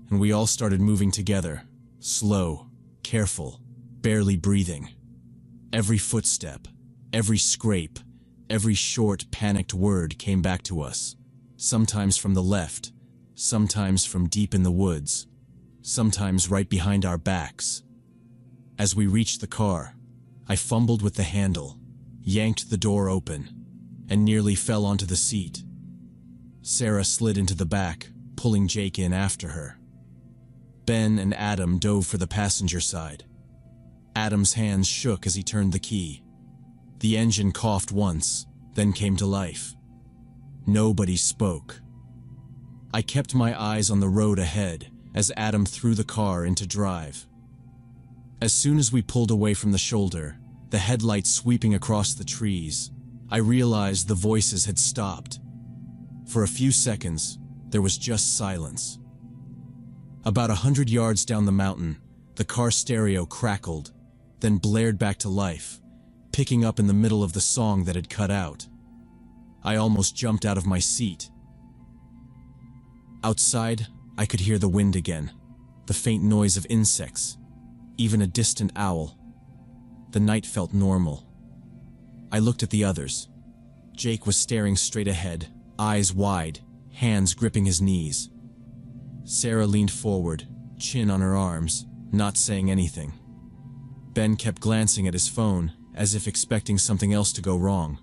and we all started moving together, slow, careful, barely breathing. Every footstep, every scrape, every short, panicked word came back to us, sometimes from the left, sometimes from deep in the woods, sometimes right behind our backs. As we reached the car, I fumbled with the handle, yanked the door open, and nearly fell onto the seat. Sarah slid into the back, pulling Jake in after her. Ben and Adam dove for the passenger side. Adam's hands shook as he turned the key. The engine coughed once, then came to life. Nobody spoke. I kept my eyes on the road ahead as Adam threw the car into drive. As soon as we pulled away from the shoulder, the headlights sweeping across the trees, I realized the voices had stopped. For a few seconds, there was just silence. About 100 yards down the mountain, the car stereo crackled, then blared back to life, picking up in the middle of the song that had cut out. I almost jumped out of my seat. Outside, I could hear the wind again, the faint noise of insects, even a distant owl. The night felt normal. I looked at the others. Jake was staring straight ahead, eyes wide, hands gripping his knees. Sarah leaned forward, chin on her arms, not saying anything. Ben kept glancing at his phone, as if expecting something else to go wrong.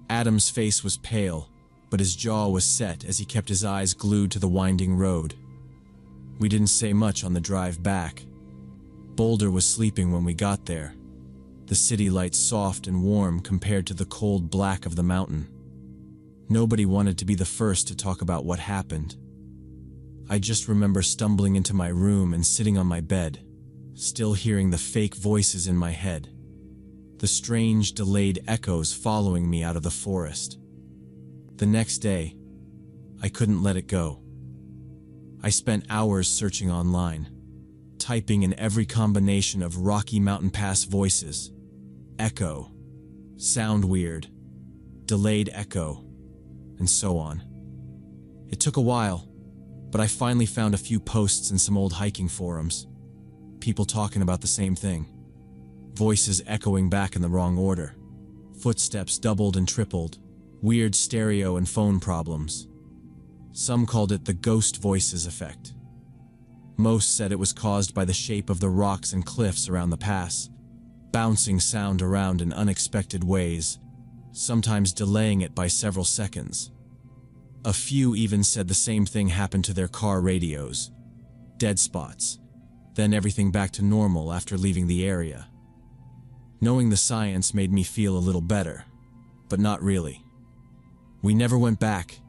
Adam's face was pale, but his jaw was set as he kept his eyes glued to the winding road. We didn't say much on the drive back. Boulder was sleeping when we got there, the city lights soft and warm compared to the cold black of the mountain. Nobody wanted to be the first to talk about what happened. I just remember stumbling into my room and sitting on my bed, still hearing the fake voices in my head, the strange, delayed echoes following me out of the forest. The next day, I couldn't let it go. I spent hours searching online, typing in every combination of Rocky Mountain Pass voices, echo, sound weird, delayed echo, and so on. It took a while, but I finally found a few posts in some old hiking forums, people talking about the same thing, voices echoing back in the wrong order, footsteps doubled and tripled, weird stereo and phone problems. Some called it the ghost voices effect. Most said it was caused by the shape of the rocks and cliffs around the pass, bouncing sound around in unexpected ways, sometimes delaying it by several seconds. A few even said the same thing happened to their car radios. Dead spots, then everything back to normal after leaving the area. Knowing the science made me feel a little better, but not really. We never went back,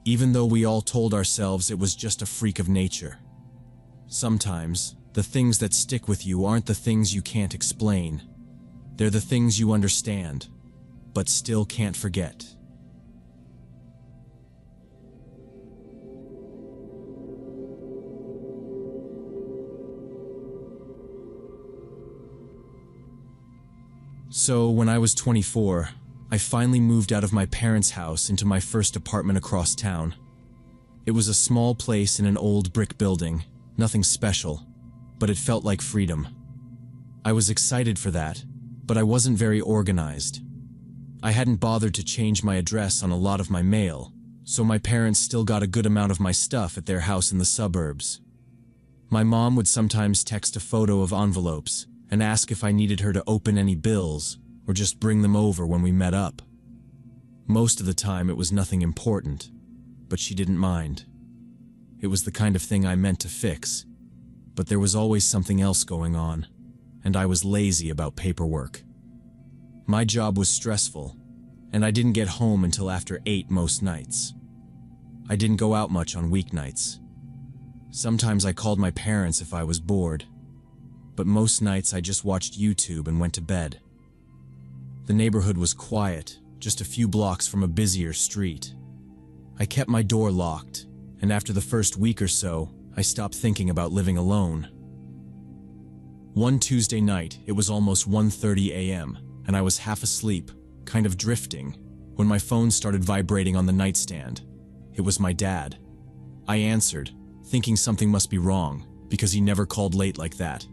even though we all told ourselves it was just a freak of nature. Sometimes, the things that stick with you aren't the things you can't explain. They're the things you understand, but still can't forget. So, when I was 24, I finally moved out of my parents' house into my first apartment across town. It was a small place in an old brick building, nothing special, but it felt like freedom. I was excited for that, but I wasn't very organized. I hadn't bothered to change my address on a lot of my mail, so my parents still got a good amount of my stuff at their house in the suburbs. My mom would sometimes text a photo of envelopes and ask if I needed her to open any bills or just bring them over when we met up. Most of the time it was nothing important, but she didn't mind. It was the kind of thing I meant to fix, but there was always something else going on, and I was lazy about paperwork. My job was stressful, and I didn't get home until after 8 most nights. I didn't go out much on weeknights. Sometimes I called my parents if I was bored, but most nights I just watched YouTube and went to bed. The neighborhood was quiet, just a few blocks from a busier street. I kept my door locked, and after the first week or so, I stopped thinking about living alone. One Tuesday night, it was almost 1:30 a.m., and I was half asleep, kind of drifting, when my phone started vibrating on the nightstand. It was my dad. I answered, thinking something must be wrong, because he never called late like that.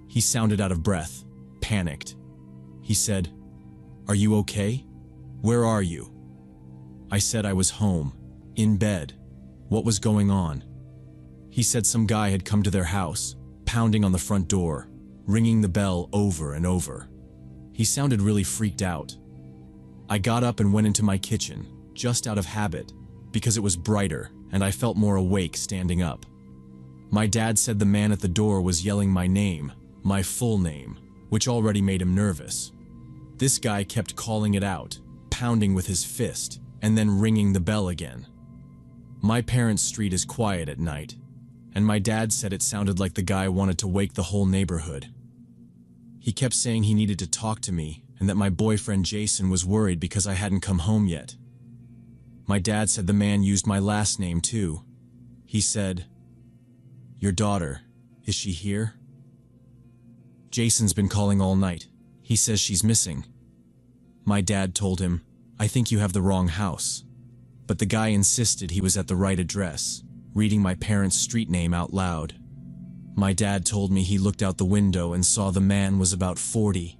He sounded out of breath, panicked. He said, "Are you okay? Where are you?" I said I was home, in bed. What was going on? He said some guy had come to their house, pounding on the front door, ringing the bell over and over. He sounded really freaked out. I got up and went into my kitchen, just out of habit, because it was brighter and I felt more awake standing up. My dad said the man at the door was yelling my name, my full name, which already made him nervous. This guy kept calling it out, pounding with his fist, and then ringing the bell again. My parents' street is quiet at night, and my dad said it sounded like the guy wanted to wake the whole neighborhood. He kept saying he needed to talk to me and that my boyfriend Jason was worried because I hadn't come home yet. My dad said the man used my last name too. He said, "Your daughter, is she here?" "Jason's been calling all night. He says she's missing." My dad told him, "I think you have the wrong house." But the guy insisted he was at the right address, reading my parents' street name out loud. My dad told me he looked out the window and saw the man was about 40,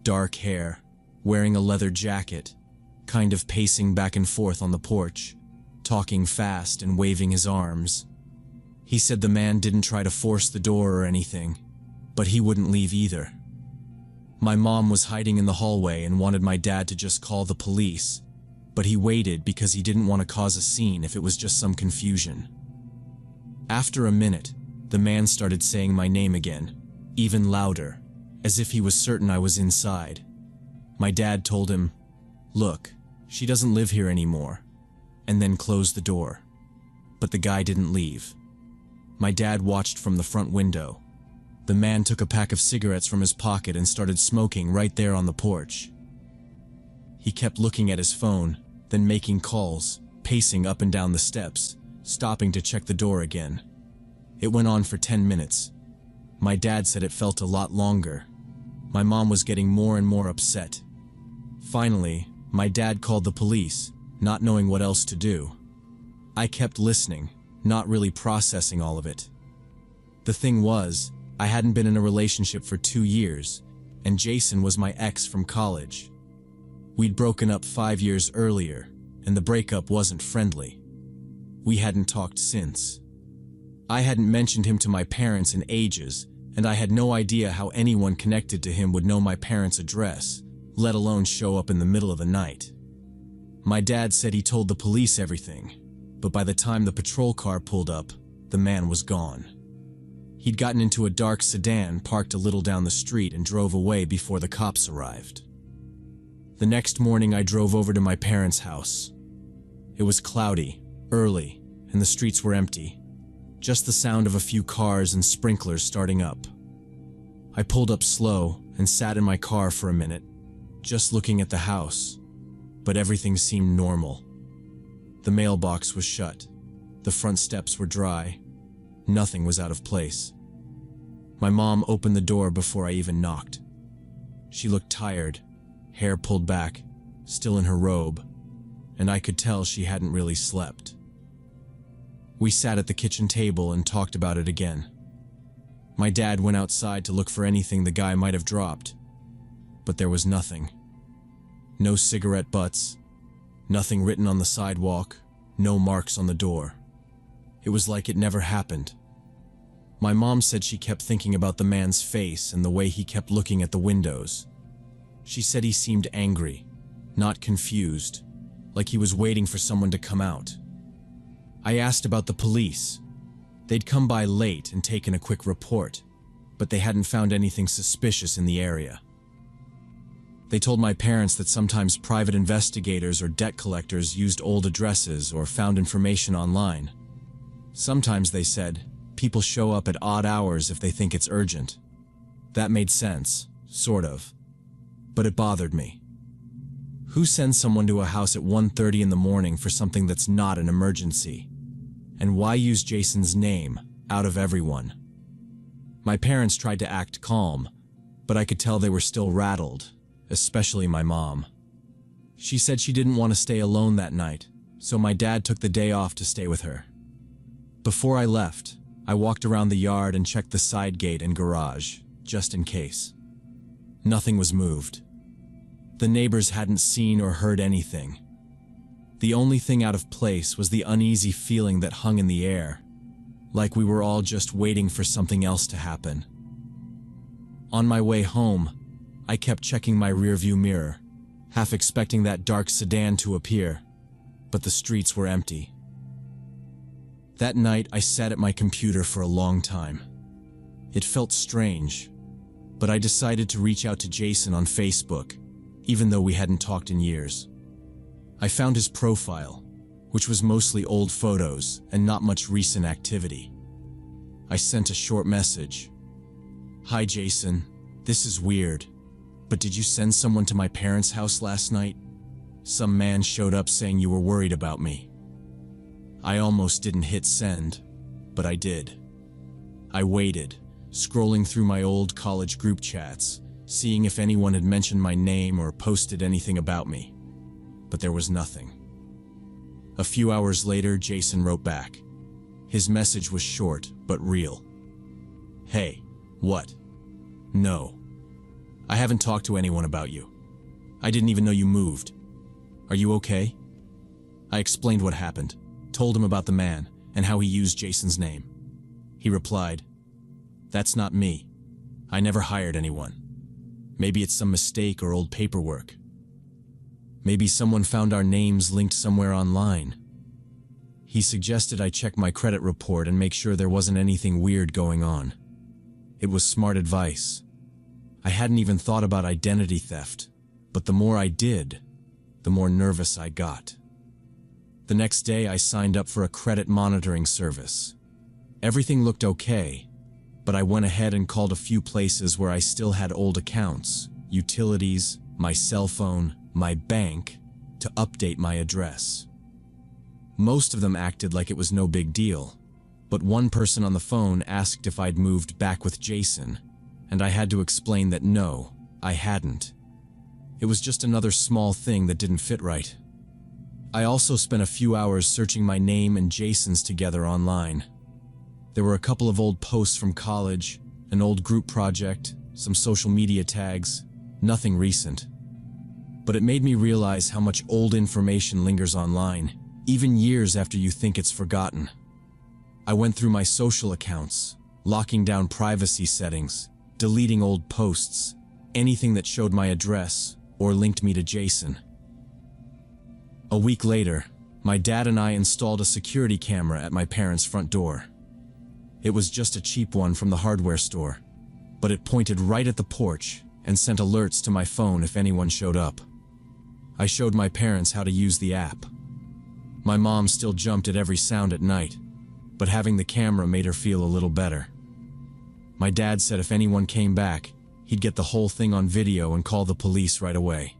dark hair, wearing a leather jacket, kind of pacing back and forth on the porch, talking fast and waving his arms. He said the man didn't try to force the door or anything, but he wouldn't leave either. My mom was hiding in the hallway and wanted my dad to just call the police, but he waited because he didn't want to cause a scene if it was just some confusion. After a minute, the man started saying my name again, even louder, as if he was certain I was inside. My dad told him, "Look, she doesn't live here anymore," and then closed the door. But the guy didn't leave. My dad watched from the front window. The man took a pack of cigarettes from his pocket and started smoking right there on the porch. He kept looking at his phone, then making calls, pacing up and down the steps, stopping to check the door again. It went on for 10 minutes. My dad said it felt a lot longer. My mom was getting more and more upset. Finally, my dad called the police, not knowing what else to do. I kept listening, not really processing all of it. The thing was, I hadn't been in a relationship for 2 years, and Jason was my ex from college. We'd broken up 5 years earlier, and the breakup wasn't friendly. We hadn't talked since. I hadn't mentioned him to my parents in ages, and I had no idea how anyone connected to him would know my parents' address, let alone show up in the middle of the night. My dad said he told the police everything, but by the time the patrol car pulled up, the man was gone. He'd gotten into a dark sedan parked a little down the street and drove away before the cops arrived. The next morning I drove over to my parents' house. It was cloudy, early, and the streets were empty. Just the sound of a few cars and sprinklers starting up. I pulled up slow and sat in my car for a minute, just looking at the house, but everything seemed normal. The mailbox was shut. The front steps were dry. Nothing was out of place. My mom opened the door before I even knocked. She looked tired, hair pulled back, still in her robe, and I could tell she hadn't really slept. We sat at the kitchen table and talked about it again. My dad went outside to look for anything the guy might have dropped, but there was nothing. No cigarette butts, nothing written on the sidewalk, no marks on the door. It was like it never happened. My mom said she kept thinking about the man's face and the way he kept looking at the windows. She said he seemed angry, not confused, like he was waiting for someone to come out. I asked about the police. They'd come by late and taken a quick report, but they hadn't found anything suspicious in the area. They told my parents that sometimes private investigators or debt collectors used old addresses or found information online. Sometimes, they said, people show up at odd hours if they think it's urgent. That made sense, sort of. But it bothered me. Who sends someone to a house at 1:30 in the morning for something that's not an emergency? And why use Jason's name out of everyone? My parents tried to act calm, but I could tell they were still rattled, especially my mom. She said she didn't want to stay alone that night, so my dad took the day off to stay with her. Before I left, I walked around the yard and checked the side gate and garage, just in case. Nothing was moved. The neighbors hadn't seen or heard anything. The only thing out of place was the uneasy feeling that hung in the air, like we were all just waiting for something else to happen. On my way home, I kept checking my rearview mirror, half expecting that dark sedan to appear, but the streets were empty. That night, I sat at my computer for a long time. It felt strange, but I decided to reach out to Jason on Facebook, even though we hadn't talked in years. I found his profile, which was mostly old photos and not much recent activity. I sent a short message. "Hi Jason, this is weird, but did you send someone to my parents' house last night? Some man showed up saying you were worried about me." I almost didn't hit send, but I did. I waited, scrolling through my old college group chats, seeing if anyone had mentioned my name or posted anything about me. But there was nothing. A few hours later, Jason wrote back. His message was short, but real. "Hey, what? No. I haven't talked to anyone about you. I didn't even know you moved. Are you okay?" I explained what happened, told him about the man, and how he used Jason's name. He replied, "That's not me. I never hired anyone. Maybe it's some mistake or old paperwork. Maybe someone found our names linked somewhere online." He suggested I check my credit report and make sure there wasn't anything weird going on. It was smart advice. I hadn't even thought about identity theft, but the more I did, the more nervous I got. The next day, I signed up for a credit monitoring service. Everything looked okay, but I went ahead and called a few places where I still had old accounts, utilities, my cell phone, my bank, to update my address. Most of them acted like it was no big deal, but one person on the phone asked if I'd moved back with Jason, and I had to explain that no, I hadn't. It was just another small thing that didn't fit right. I also spent a few hours searching my name and Jason's together online. There were a couple of old posts from college, an old group project, some social media tags, nothing recent. But it made me realize how much old information lingers online, even years after you think it's forgotten. I went through my social accounts, locking down privacy settings, deleting old posts, anything that showed my address or linked me to Jason. A week later, my dad and I installed a security camera at my parents' front door. It was just a cheap one from the hardware store, but it pointed right at the porch and sent alerts to my phone if anyone showed up. I showed my parents how to use the app. My mom still jumped at every sound at night, but having the camera made her feel a little better. My dad said if anyone came back, he'd get the whole thing on video and call the police right away.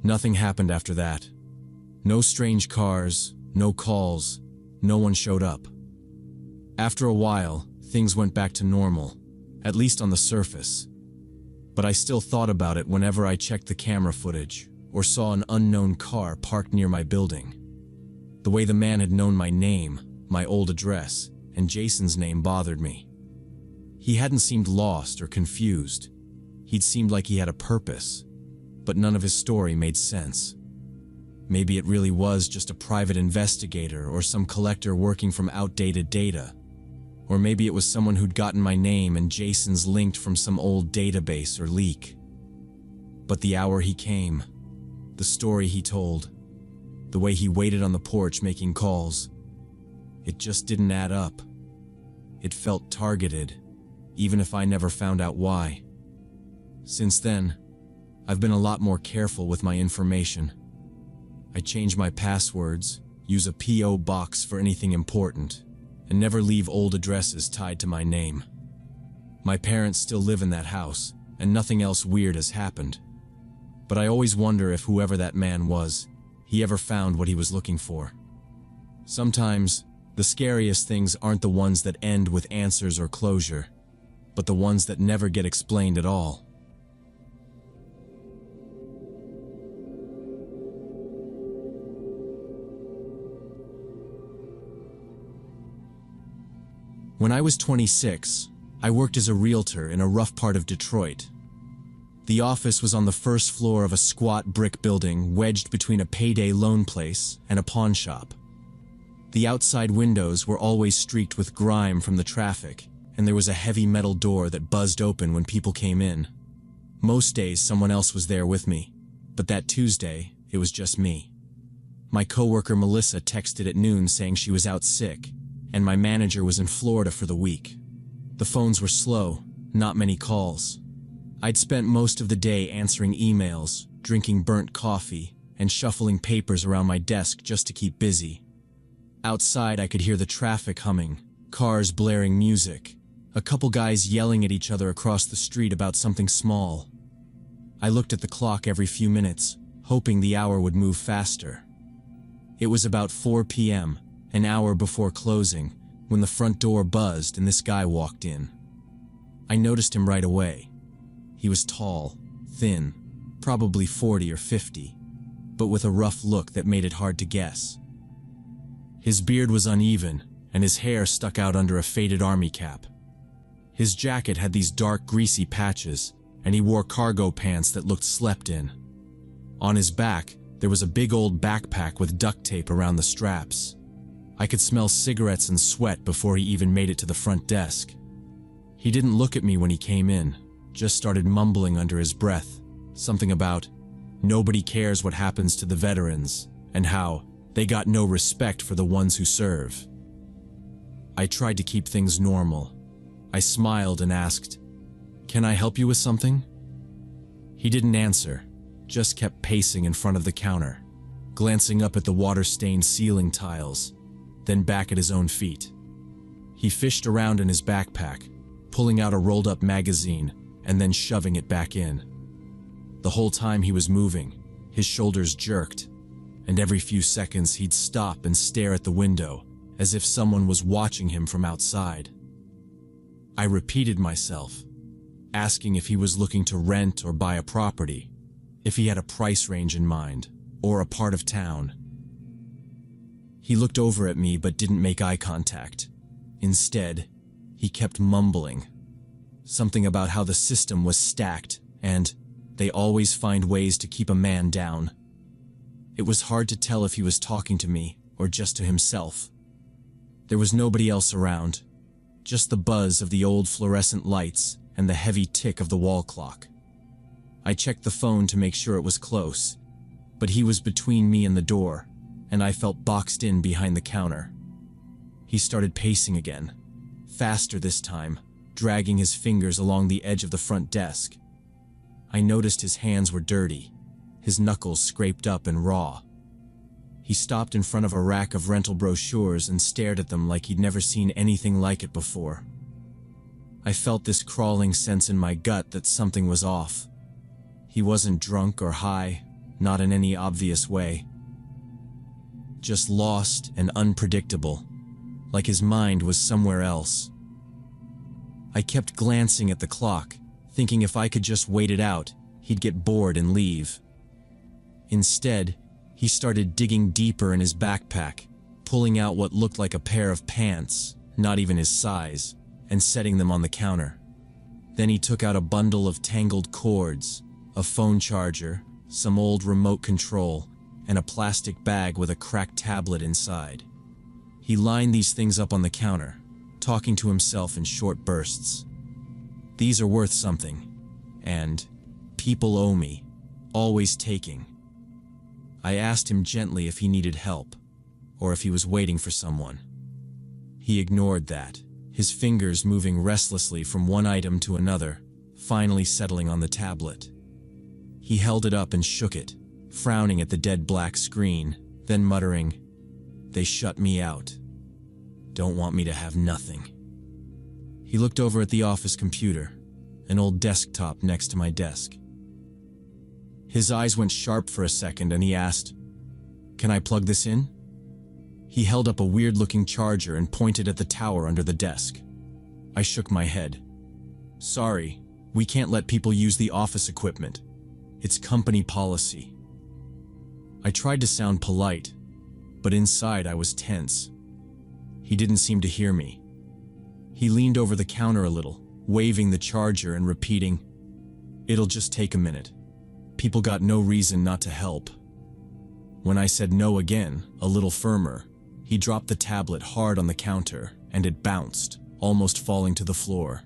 Nothing happened after that. No strange cars, no calls, no one showed up. After a while, things went back to normal, at least on the surface. But I still thought about it whenever I checked the camera footage or saw an unknown car parked near my building. The way the man had known my name, my old address, and Jason's name bothered me. He hadn't seemed lost or confused. He'd seemed like he had a purpose, but none of his story made sense. Maybe it really was just a private investigator or some collector working from outdated data. Or maybe it was someone who'd gotten my name and Jason's linked from some old database or leak. But the hour he came, the story he told, the way he waited on the porch making calls, it just didn't add up. It felt targeted, even if I never found out why. Since then, I've been a lot more careful with my information. I change my passwords, use a P.O. box for anything important, and never leave old addresses tied to my name. My parents still live in that house, and nothing else weird has happened. But I always wonder if whoever that man was, he ever found what he was looking for. Sometimes, the scariest things aren't the ones that end with answers or closure, but the ones that never get explained at all. When I was 26, I worked as a realtor in a rough part of Detroit. The office was on the first floor of a squat brick building wedged between a payday loan place and a pawn shop. The outside windows were always streaked with grime from the traffic, and there was a heavy metal door that buzzed open when people came in. Most days someone else was there with me, but that Tuesday, it was just me. My coworker Melissa texted at noon saying she was out sick, and my manager was in Florida for the week. The phones were slow, not many calls. I'd spent most of the day answering emails, drinking burnt coffee, and shuffling papers around my desk just to keep busy. Outside, I could hear the traffic humming, cars blaring music, a couple guys yelling at each other across the street about something small. I looked at the clock every few minutes, hoping the hour would move faster. It was about 4 p.m., an hour before closing, when the front door buzzed and this guy walked in. I noticed him right away. He was tall, thin, probably 40 or 50, but with a rough look that made it hard to guess. His beard was uneven, and his hair stuck out under a faded army cap. His jacket had these dark, greasy patches, and he wore cargo pants that looked slept in. On his back, there was a big old backpack with duct tape around the straps. I could smell cigarettes and sweat before he even made it to the front desk. He didn't look at me when he came in, just started mumbling under his breath, something about nobody cares what happens to the veterans, and how they got no respect for the ones who serve. I tried to keep things normal. I smiled and asked, "Can I help you with something?" He didn't answer, just kept pacing in front of the counter, glancing up at the water-stained ceiling tiles, then back at his own feet. He fished around in his backpack, pulling out a rolled-up magazine and then shoving it back in. The whole time he was moving, his shoulders jerked, and every few seconds he'd stop and stare at the window as if someone was watching him from outside. I repeated myself, asking if he was looking to rent or buy a property, if he had a price range in mind, or a part of town. He looked over at me but didn't make eye contact. Instead, he kept mumbling, something about how the system was stacked and they always find ways to keep a man down. It was hard to tell if he was talking to me or just to himself. There was nobody else around, just the buzz of the old fluorescent lights and the heavy tick of the wall clock. I checked the phone to make sure it was close, but he was between me and the door, and I felt boxed in behind the counter. He started pacing again, faster this time, dragging his fingers along the edge of the front desk. I noticed his hands were dirty, his knuckles scraped up and raw. He stopped in front of a rack of rental brochures and stared at them like he'd never seen anything like it before. I felt this crawling sense in my gut that something was off. He wasn't drunk or high, not in any obvious way. Just lost and unpredictable, like his mind was somewhere else. I kept glancing at the clock, thinking if I could just wait it out, he'd get bored and leave. Instead, he started digging deeper in his backpack, pulling out what looked like a pair of pants, not even his size, and setting them on the counter. Then he took out a bundle of tangled cords, a phone charger, some old remote control, and a plastic bag with a cracked tablet inside. He lined these things up on the counter, talking to himself in short bursts. These are worth something, and people owe me, always taking. I asked him gently if he needed help, or if he was waiting for someone. He ignored that, his fingers moving restlessly from one item to another, finally settling on the tablet. He held it up and shook it, frowning at the dead black screen, then muttering, "They shut me out. Don't want me to have nothing." He looked over at the office computer, an old desktop next to my desk. His eyes went sharp for a second and he asked, "Can I plug this in?" He held up a weird-looking charger and pointed at the tower under the desk. I shook my head. "Sorry, we can't let people use the office equipment. It's company policy." I tried to sound polite, but inside I was tense. He didn't seem to hear me. He leaned over the counter a little, waving the charger and repeating, "It'll just take a minute. People got no reason not to help." When I said no again, a little firmer, he dropped the tablet hard on the counter and it bounced, almost falling to the floor.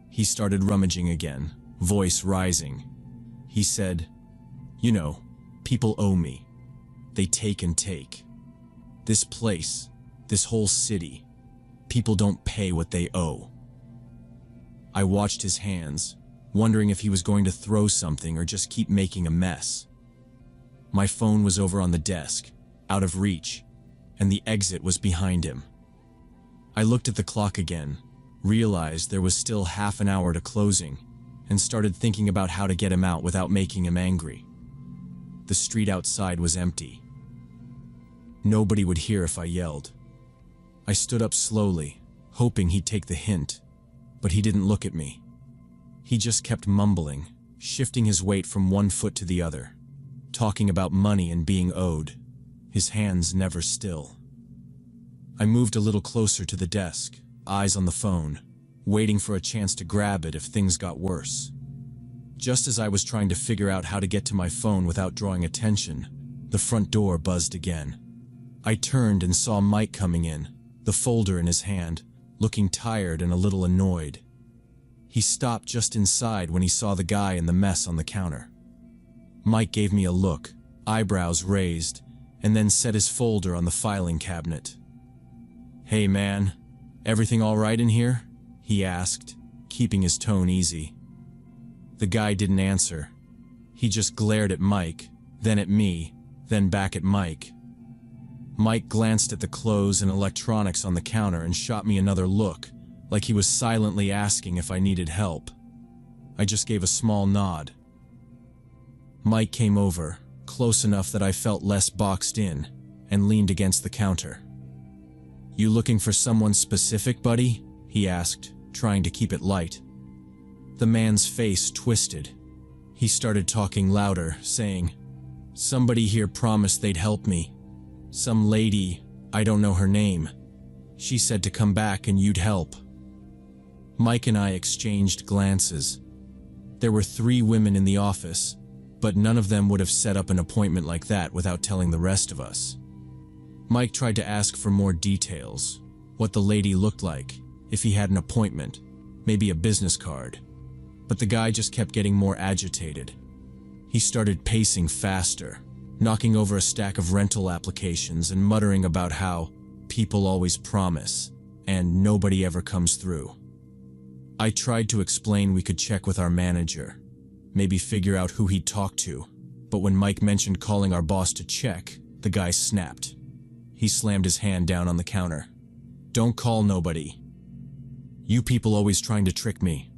He started rummaging again, voice rising. He said, "You know, people owe me. They take and take. This place, this whole city, people don't pay what they owe." I watched his hands, wondering if he was going to throw something or just keep making a mess. My phone was over on the desk, out of reach, and the exit was behind him. I looked at the clock again, realized there was still half an hour to closing, and started thinking about how to get him out without making him angry. The street outside was empty. Nobody would hear if I yelled. I stood up slowly, hoping he'd take the hint, but he didn't look at me. He just kept mumbling, shifting his weight from one foot to the other, talking about money and being owed, his hands never still. I moved a little closer to the desk, eyes on the phone, waiting for a chance to grab it if things got worse. Just as I was trying to figure out how to get to my phone without drawing attention, the front door buzzed again. I turned and saw Mike coming in, the folder in his hand, looking tired and a little annoyed. He stopped just inside when he saw the guy and the mess on the counter. Mike gave me a look, eyebrows raised, and then set his folder on the filing cabinet. "Hey man, everything all right in here?" he asked, keeping his tone easy. The guy didn't answer. He just glared at Mike, then at me, then back at Mike. Mike glanced at the clothes and electronics on the counter and shot me another look, like he was silently asking if I needed help. I just gave a small nod. Mike came over, close enough that I felt less boxed in, and leaned against the counter. "You looking for someone specific, buddy?" he asked, trying to keep it light. The man's face twisted. He started talking louder, saying, "Somebody here promised they'd help me. Some lady, I don't know her name. She said to come back and you'd help." Mike and I exchanged glances. There were 3 women in the office, but none of them would have set up an appointment like that without telling the rest of us. Mike tried to ask for more details, what the lady looked like, if he had an appointment, maybe a business card. But the guy just kept getting more agitated. He started pacing faster, knocking over a stack of rental applications and muttering about how people always promise and nobody ever comes through. I tried to explain we could check with our manager, maybe figure out who he'd talk to, but when Mike mentioned calling our boss to check, the guy snapped. He slammed his hand down on the counter. "Don't call nobody. You people always trying to trick me."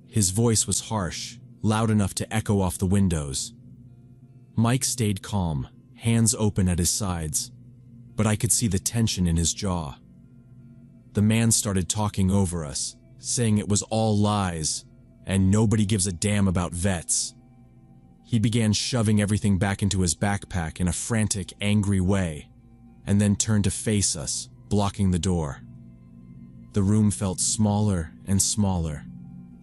His voice was harsh, loud enough to echo off the windows. Mike stayed calm, hands open at his sides, but I could see the tension in his jaw. The man started talking over us, saying it was all lies, and nobody gives a damn about vets. He began shoving everything back into his backpack in a frantic, angry way, and then turned to face us, blocking the door. The room felt smaller and smaller,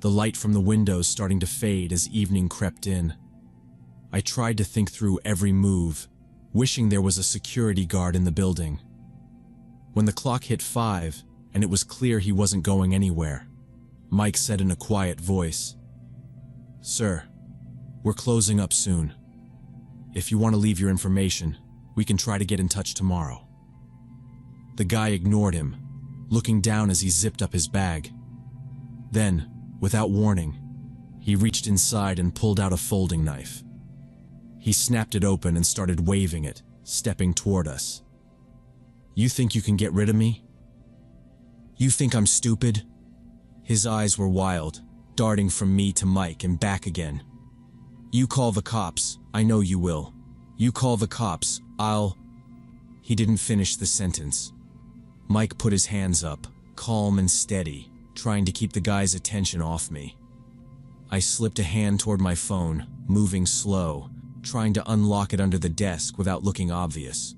the light from the windows starting to fade as evening crept in. I tried to think through every move, wishing there was a security guard in the building. When the clock hit 5, and it was clear he wasn't going anywhere, Mike said in a quiet voice, "Sir, we're closing up soon. If you want to leave your information, we can try to get in touch tomorrow." The guy ignored him, looking down as he zipped up his bag. Then, without warning, he reached inside and pulled out a folding knife. He snapped it open and started waving it, stepping toward us. "You think you can get rid of me? You think I'm stupid?" His eyes were wild, darting from me to Mike and back again. "You call the cops, I know you will. You call the cops, I'll..." He didn't finish the sentence. Mike put his hands up, calm and steady, trying to keep the guy's attention off me. I slipped a hand toward my phone, moving slow, trying to unlock it under the desk without looking obvious.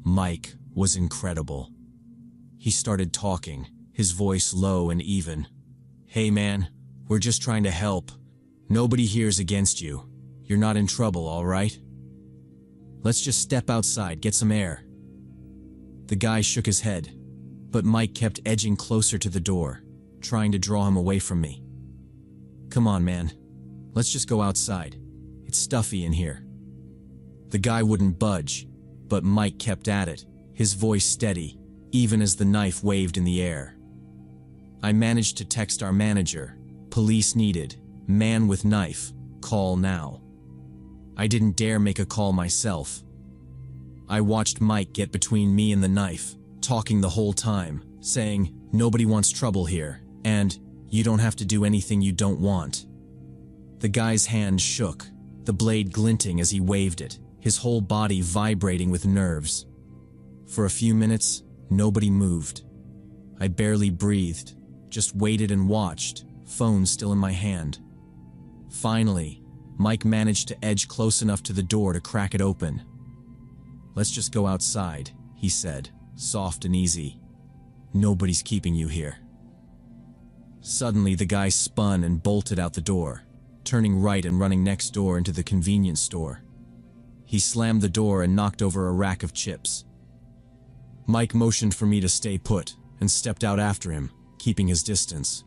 Mike was incredible. He started talking, his voice low and even. "Hey man, we're just trying to help. Nobody here's against you. You're not in trouble, all right? Let's just step outside, get some air." The guy shook his head, but Mike kept edging closer to the door, trying to draw him away from me. "Come on, man. Let's just go outside. It's stuffy in here." The guy wouldn't budge, but Mike kept at it, his voice steady, even as the knife waved in the air. I managed to text our manager, "Police needed, man with knife, call now." I didn't dare make a call myself. I watched Mike get between me and the knife, talking the whole time, saying, "Nobody wants trouble here," and "You don't have to do anything you don't want." The guy's hand shook, the blade glinting as he waved it, his whole body vibrating with nerves. For a few minutes, nobody moved. I barely breathed, just waited and watched, phone still in my hand. Finally, Mike managed to edge close enough to the door to crack it open. "Let's just go outside," he said, soft and easy. "Nobody's keeping you here." Suddenly, the guy spun and bolted out the door, turning right and running next door into the convenience store. He slammed the door and knocked over a rack of chips. Mike motioned for me to stay put and stepped out after him, keeping his distance.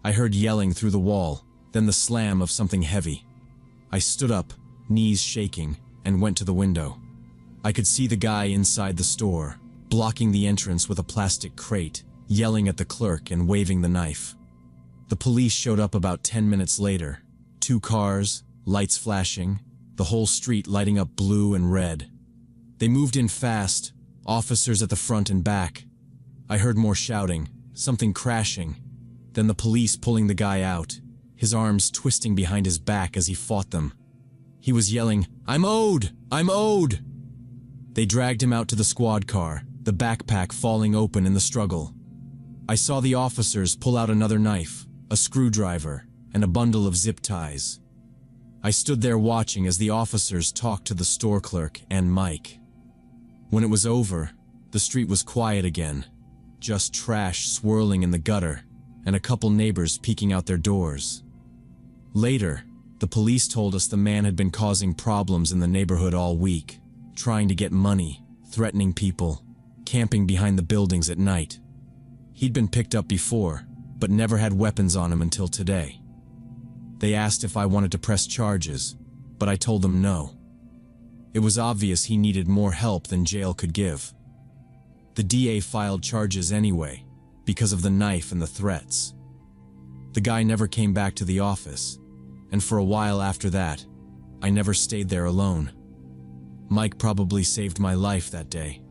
I heard yelling through the wall, then the slam of something heavy. I stood up, knees shaking, and went to the window. I could see the guy inside the store, blocking the entrance with a plastic crate, yelling at the clerk and waving the knife. The police showed up about 10 minutes later. 2 cars, lights flashing, the whole street lighting up blue and red. They moved in fast, officers at the front and back. I heard more shouting, something crashing, then the police pulling the guy out, his arms twisting behind his back as he fought them. He was yelling, "I'm owed! I'm owed!" They dragged him out to the squad car, the backpack falling open in the struggle. I saw the officers pull out another knife, a screwdriver, and a bundle of zip ties. I stood there watching as the officers talked to the store clerk and Mike. When it was over, the street was quiet again, just trash swirling in the gutter, and a couple neighbors peeking out their doors. Later, the police told us the man had been causing problems in the neighborhood all week, trying to get money, threatening people, camping behind the buildings at night. He'd been picked up before, but never had weapons on him until today. They asked if I wanted to press charges, but I told them no. It was obvious he needed more help than jail could give. The DA filed charges anyway, because of the knife and the threats. The guy never came back to the office, and for a while after that, I never stayed there alone. Mike probably saved my life that day.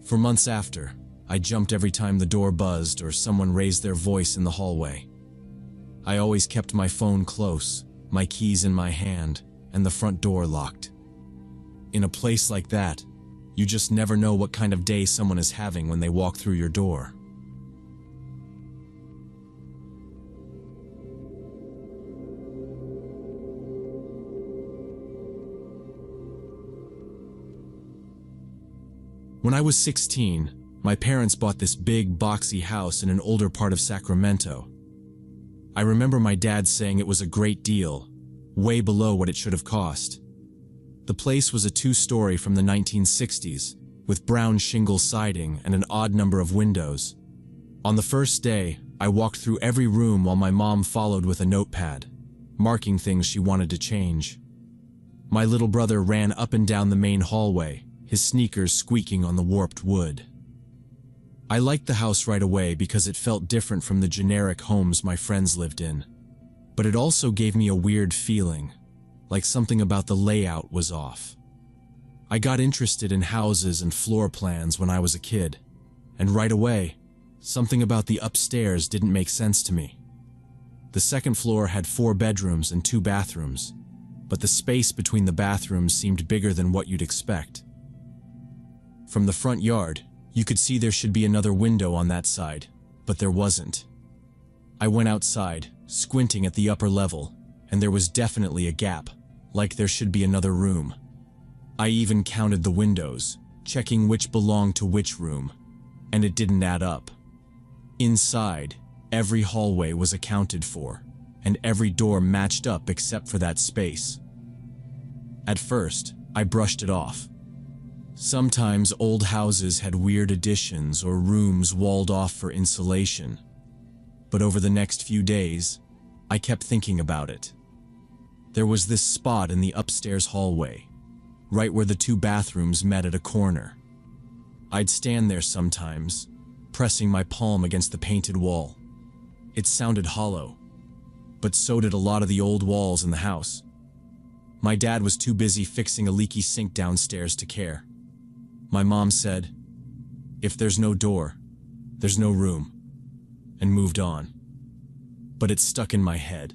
For months after, I jumped every time the door buzzed or someone raised their voice in the hallway. I always kept my phone close, my keys in my hand, and the front door locked. In a place like that, you just never know what kind of day someone is having when they walk through your door. When I was 16, my parents bought this big, boxy house in an older part of Sacramento. I remember my dad saying it was a great deal, way below what it should have cost. The place was a 2-story from the 1960s, with brown shingle siding and an odd number of windows. On the first day, I walked through every room while my mom followed with a notepad, marking things she wanted to change. My little brother ran up and down the main hallway, his sneakers squeaking on the warped wood. I liked the house right away because it felt different from the generic homes my friends lived in. But it also gave me a weird feeling, like something about the layout was off. I got interested in houses and floor plans when I was a kid, and right away, something about the upstairs didn't make sense to me. The second floor had 4 bedrooms and 2 bathrooms, but the space between the bathrooms seemed bigger than what you'd expect. From the front yard, you could see there should be another window on that side, but there wasn't. I went outside, squinting at the upper level, and there was definitely a gap, like there should be another room. I even counted the windows, checking which belonged to which room, and it didn't add up. Inside, every hallway was accounted for, and every door matched up except for that space. At first, I brushed it off. Sometimes old houses had weird additions or rooms walled off for insulation. But over the next few days, I kept thinking about it. There was this spot in the upstairs hallway, right where the 2 bathrooms met at a corner. I'd stand there sometimes, pressing my palm against the painted wall. It sounded hollow, but so did a lot of the old walls in the house. My dad was too busy fixing a leaky sink downstairs to care. My mom said, "If there's no door, there's no room," and moved on. But it stuck in my head.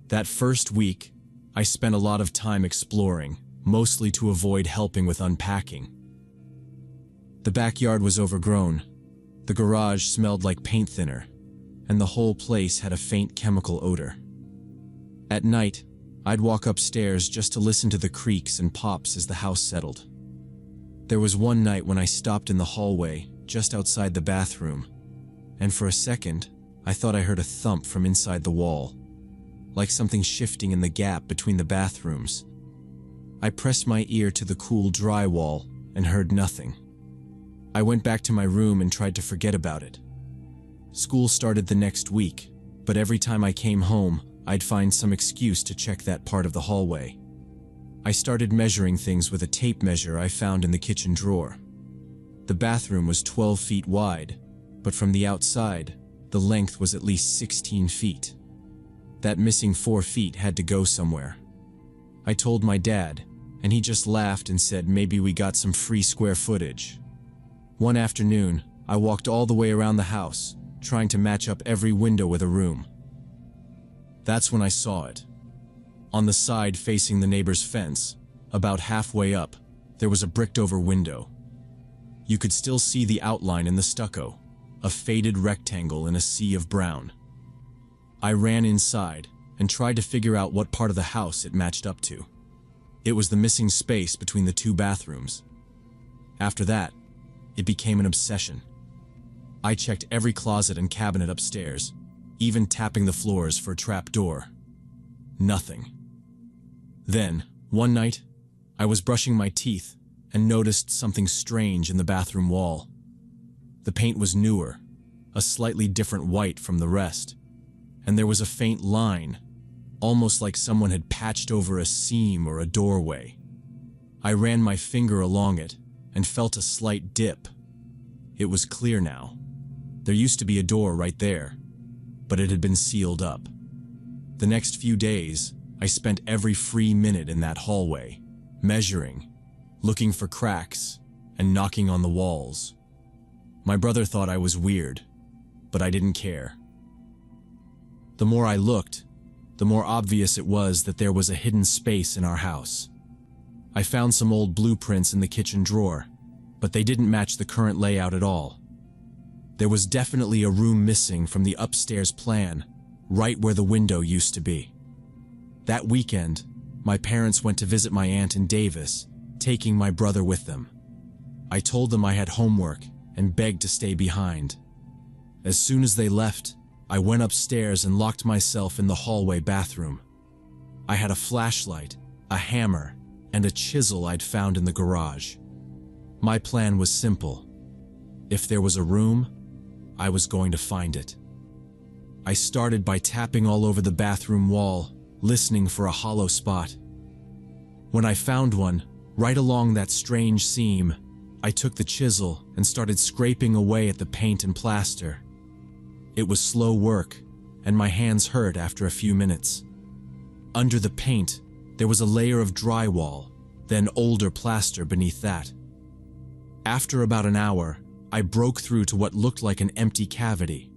That first week, I spent a lot of time exploring, mostly to avoid helping with unpacking. The backyard was overgrown, the garage smelled like paint thinner, and the whole place had a faint chemical odor. At night, I'd walk upstairs just to listen to the creaks and pops as the house settled. There was one night when I stopped in the hallway, just outside the bathroom, and for a second, I thought I heard a thump from inside the wall, like something shifting in the gap between the bathrooms. I pressed my ear to the cool drywall and heard nothing. I went back to my room and tried to forget about it. School started the next week, but every time I came home, I'd find some excuse to check that part of the hallway. I started measuring things with a tape measure I found in the kitchen drawer. The bathroom was 12 feet wide, but from the outside, the length was at least 16 feet. That missing 4 feet had to go somewhere. I told my dad, and he just laughed and said maybe we got some free square footage. One afternoon, I walked all the way around the house, trying to match up every window with a room. That's when I saw it. On the side facing the neighbor's fence, about halfway up, there was a bricked-over window. You could still see the outline in the stucco, a faded rectangle in a sea of brown. I ran inside and tried to figure out what part of the house it matched up to. It was the missing space between the two bathrooms. After that, it became an obsession. I checked every closet and cabinet upstairs, even tapping the floors for a trap door. Nothing. Then, one night, I was brushing my teeth and noticed something strange in the bathroom wall. The paint was newer, a slightly different white from the rest, and there was a faint line, almost like someone had patched over a seam or a doorway. I ran my finger along it and felt a slight dip. It was clear now. There used to be a door right there, but it had been sealed up. The next few days, I spent every free minute in that hallway, measuring, looking for cracks, and knocking on the walls. My brother thought I was weird, but I didn't care. The more I looked, the more obvious it was that there was a hidden space in our house. I found some old blueprints in the kitchen drawer, but they didn't match the current layout at all. There was definitely a room missing from the upstairs plan, right where the window used to be. That weekend, my parents went to visit my aunt in Davis, taking my brother with them. I told them I had homework and begged to stay behind. As soon as they left, I went upstairs and locked myself in the hallway bathroom. I had a flashlight, a hammer, and a chisel I'd found in the garage. My plan was simple. If there was a room, I was going to find it. I started by tapping all over the bathroom wall, listening for a hollow spot. When I found one, right along that strange seam, I took the chisel and started scraping away at the paint and plaster. It was slow work, and my hands hurt after a few minutes. Under the paint, there was a layer of drywall, then older plaster beneath that. After about an hour, I broke through to what looked like an empty cavity.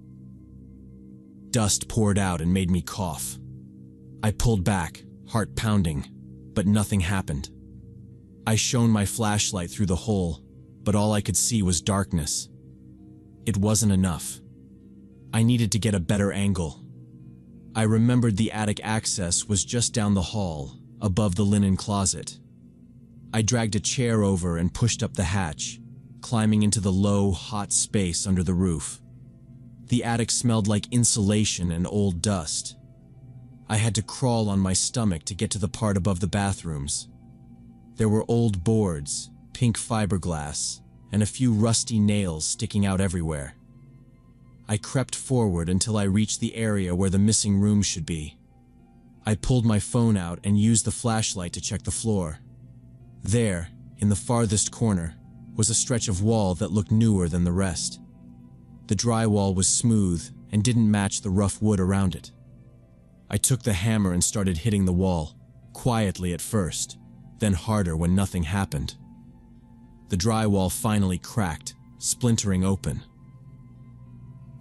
Dust poured out and made me cough. I pulled back, heart pounding, but nothing happened. I shone my flashlight through the hole, but all I could see was darkness. It wasn't enough. I needed to get a better angle. I remembered the attic access was just down the hall, above the linen closet. I dragged a chair over and pushed up the hatch, climbing into the low, hot space under the roof. The attic smelled like insulation and old dust. I had to crawl on my stomach to get to the part above the bathrooms. There were old boards, pink fiberglass, and a few rusty nails sticking out everywhere. I crept forward until I reached the area where the missing room should be. I pulled my phone out and used the flashlight to check the floor. There, in the farthest corner, was a stretch of wall that looked newer than the rest. The drywall was smooth and didn't match the rough wood around it. I took the hammer and started hitting the wall, quietly at first, then harder when nothing happened. The drywall finally cracked, splintering open.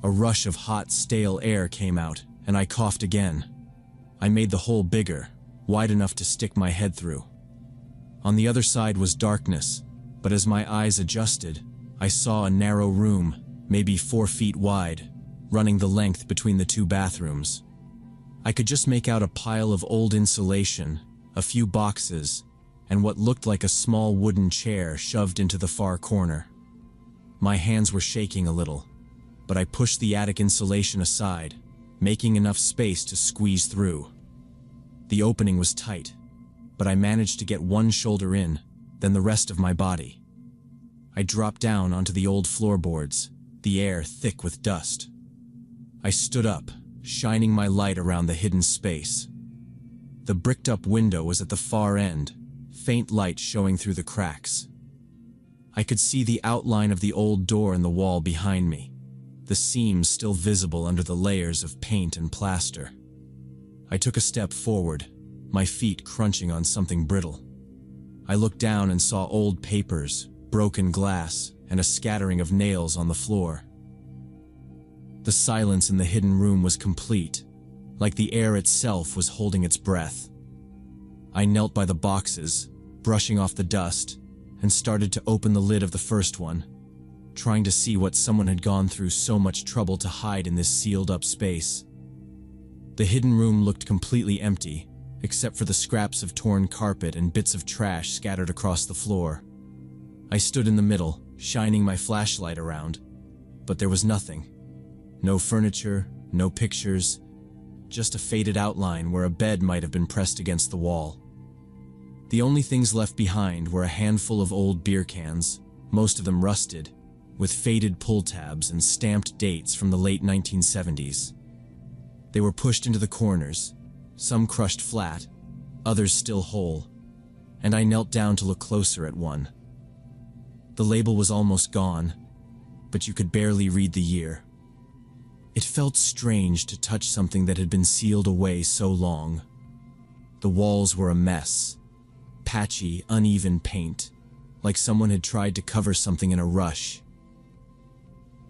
A rush of hot, stale air came out, and I coughed again. I made the hole bigger, wide enough to stick my head through. On the other side was darkness, but as my eyes adjusted, I saw a narrow room, maybe 4 feet wide, running the length between the 2 bathrooms. I could just make out a pile of old insulation, a few boxes, and what looked like a small wooden chair shoved into the far corner. My hands were shaking a little, but I pushed the attic insulation aside, making enough space to squeeze through. The opening was tight, but I managed to get one shoulder in, then the rest of my body. I dropped down onto the old floorboards, the air thick with dust. I stood up, shining my light around the hidden space. The bricked-up window was at the far end, faint light showing through the cracks. I could see the outline of the old door in the wall behind me, the seams still visible under the layers of paint and plaster. I took a step forward, my feet crunching on something brittle. I looked down and saw old papers, broken glass, and a scattering of nails on the floor. The silence in the hidden room was complete, like the air itself was holding its breath. I knelt by the boxes, brushing off the dust, and started to open the lid of the first one, trying to see what someone had gone through so much trouble to hide in this sealed-up space. The hidden room looked completely empty, except for the scraps of torn carpet and bits of trash scattered across the floor. I stood in the middle, shining my flashlight around, but there was nothing. No furniture, no pictures, just a faded outline where a bed might have been pressed against the wall. The only things left behind were a handful of old beer cans, most of them rusted, with faded pull tabs and stamped dates from the late 1970s. They were pushed into the corners, some crushed flat, others still whole, and I knelt down to look closer at one. The label was almost gone, but you could barely read the year. It felt strange to touch something that had been sealed away so long. The walls were a mess, patchy, uneven paint, like someone had tried to cover something in a rush.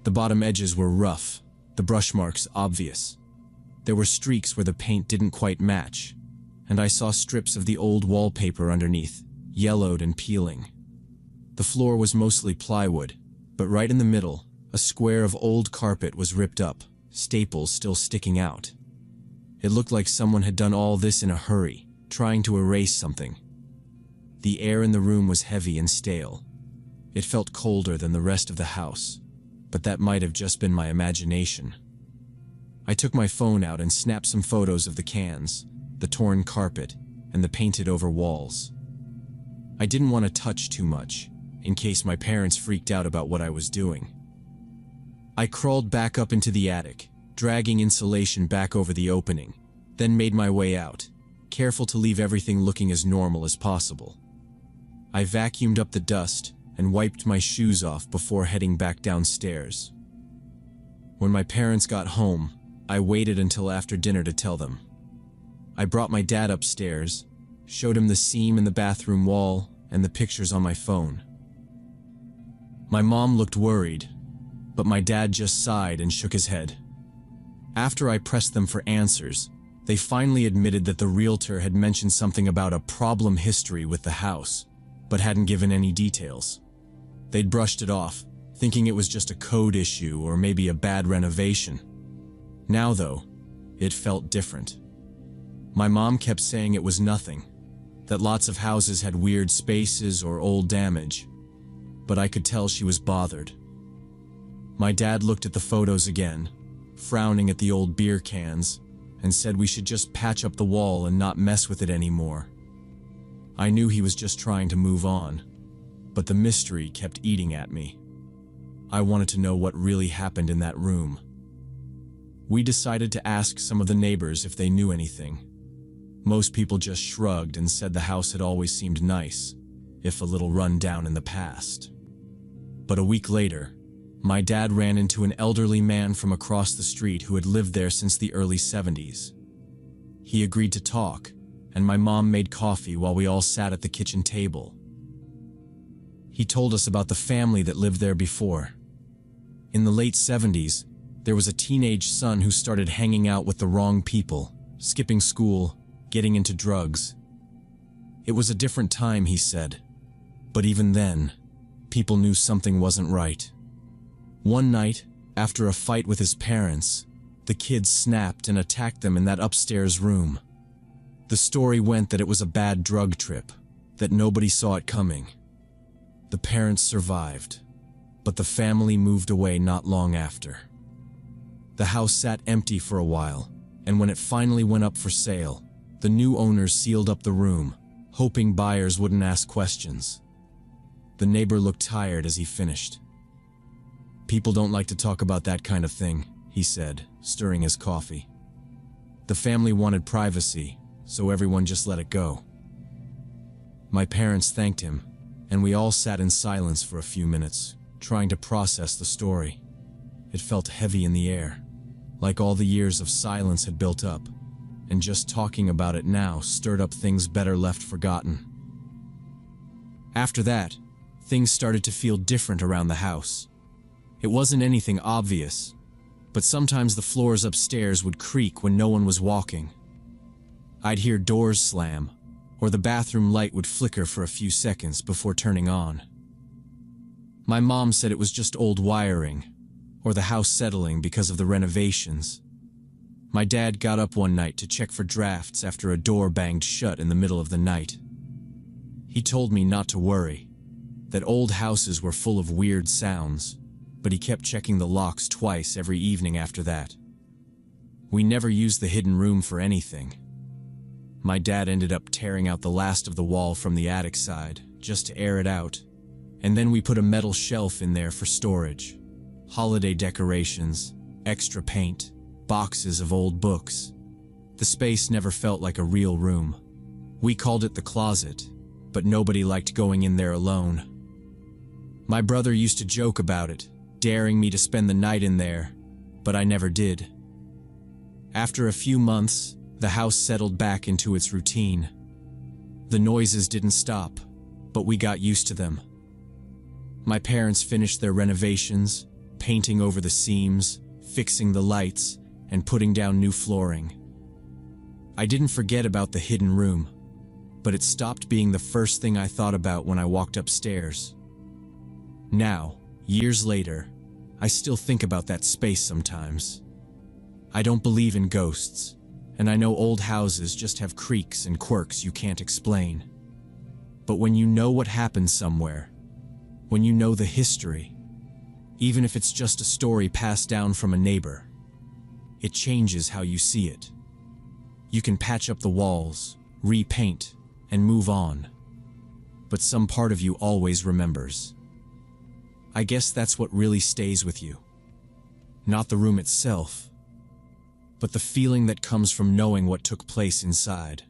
The bottom edges were rough, the brush marks obvious. There were streaks where the paint didn't quite match, and I saw strips of the old wallpaper underneath, yellowed and peeling. The floor was mostly plywood, but right in the middle, a square of old carpet was ripped up, staples still sticking out. It looked like someone had done all this in a hurry, trying to erase something. The air in the room was heavy and stale. It felt colder than the rest of the house, but that might have just been my imagination. I took my phone out and snapped some photos of the cans, the torn carpet, and the painted-over walls. I didn't want to touch too much, in case my parents freaked out about what I was doing. I crawled back up into the attic, dragging insulation back over the opening, then made my way out, careful to leave everything looking as normal as possible. I vacuumed up the dust and wiped my shoes off before heading back downstairs. When my parents got home, I waited until after dinner to tell them. I brought my dad upstairs, showed him the seam in the bathroom wall and the pictures on my phone. My mom looked worried, but my dad just sighed and shook his head. After I pressed them for answers, they finally admitted that the realtor had mentioned something about a problem history with the house, but hadn't given any details. They'd brushed it off, thinking it was just a code issue or maybe a bad renovation. Now, though, it felt different. My mom kept saying it was nothing, that lots of houses had weird spaces or old damage, but I could tell she was bothered. My dad looked at the photos again, frowning at the old beer cans, and said we should just patch up the wall and not mess with it anymore. I knew he was just trying to move on, but the mystery kept eating at me. I wanted to know what really happened in that room. We decided to ask some of the neighbors if they knew anything. Most people just shrugged and said the house had always seemed nice, if a little run down in the past. But a week later, my dad ran into an elderly man from across the street who had lived there since the early 70s. He agreed to talk, and my mom made coffee while we all sat at the kitchen table. He told us about the family that lived there before. In the late 70s, there was a teenage son who started hanging out with the wrong people, skipping school, getting into drugs. It was a different time, he said. But even then, people knew something wasn't right. One night, after a fight with his parents, the kid snapped and attacked them in that upstairs room. The story went that it was a bad drug trip, that nobody saw it coming. The parents survived, but the family moved away not long after. The house sat empty for a while, and when it finally went up for sale, the new owners sealed up the room, hoping buyers wouldn't ask questions. The neighbor looked tired as he finished. "People don't like to talk about that kind of thing," he said, stirring his coffee. "The family wanted privacy, so everyone just let it go." My parents thanked him, and we all sat in silence for a few minutes, trying to process the story. It felt heavy in the air, like all the years of silence had built up, and just talking about it now stirred up things better left forgotten. After that, things started to feel different around the house. It wasn't anything obvious, but sometimes the floors upstairs would creak when no one was walking. I'd hear doors slam, or the bathroom light would flicker for a few seconds before turning on. My mom said it was just old wiring, or the house settling because of the renovations. My dad got up one night to check for drafts after a door banged shut in the middle of the night. He told me not to worry, that old houses were full of weird sounds, but he kept checking the locks twice every evening after that. We never used the hidden room for anything. My dad ended up tearing out the last of the wall from the attic side, just to air it out, and then we put a metal shelf in there for storage. Holiday decorations, extra paint, boxes of old books. The space never felt like a real room. We called it the closet, but nobody liked going in there alone. My brother used to joke about it, daring me to spend the night in there, but I never did. After a few months, the house settled back into its routine. The noises didn't stop, but we got used to them. My parents finished their renovations, painting over the seams, fixing the lights, and putting down new flooring. I didn't forget about the hidden room, but it stopped being the first thing I thought about when I walked upstairs. Now, years later, I still think about that space sometimes. I don't believe in ghosts, and I know old houses just have creaks and quirks you can't explain. But when you know what happened somewhere, when you know the history, even if it's just a story passed down from a neighbor, it changes how you see it. You can patch up the walls, repaint, and move on. But some part of you always remembers. I guess that's what really stays with you. Not the room itself, but the feeling that comes from knowing what took place inside.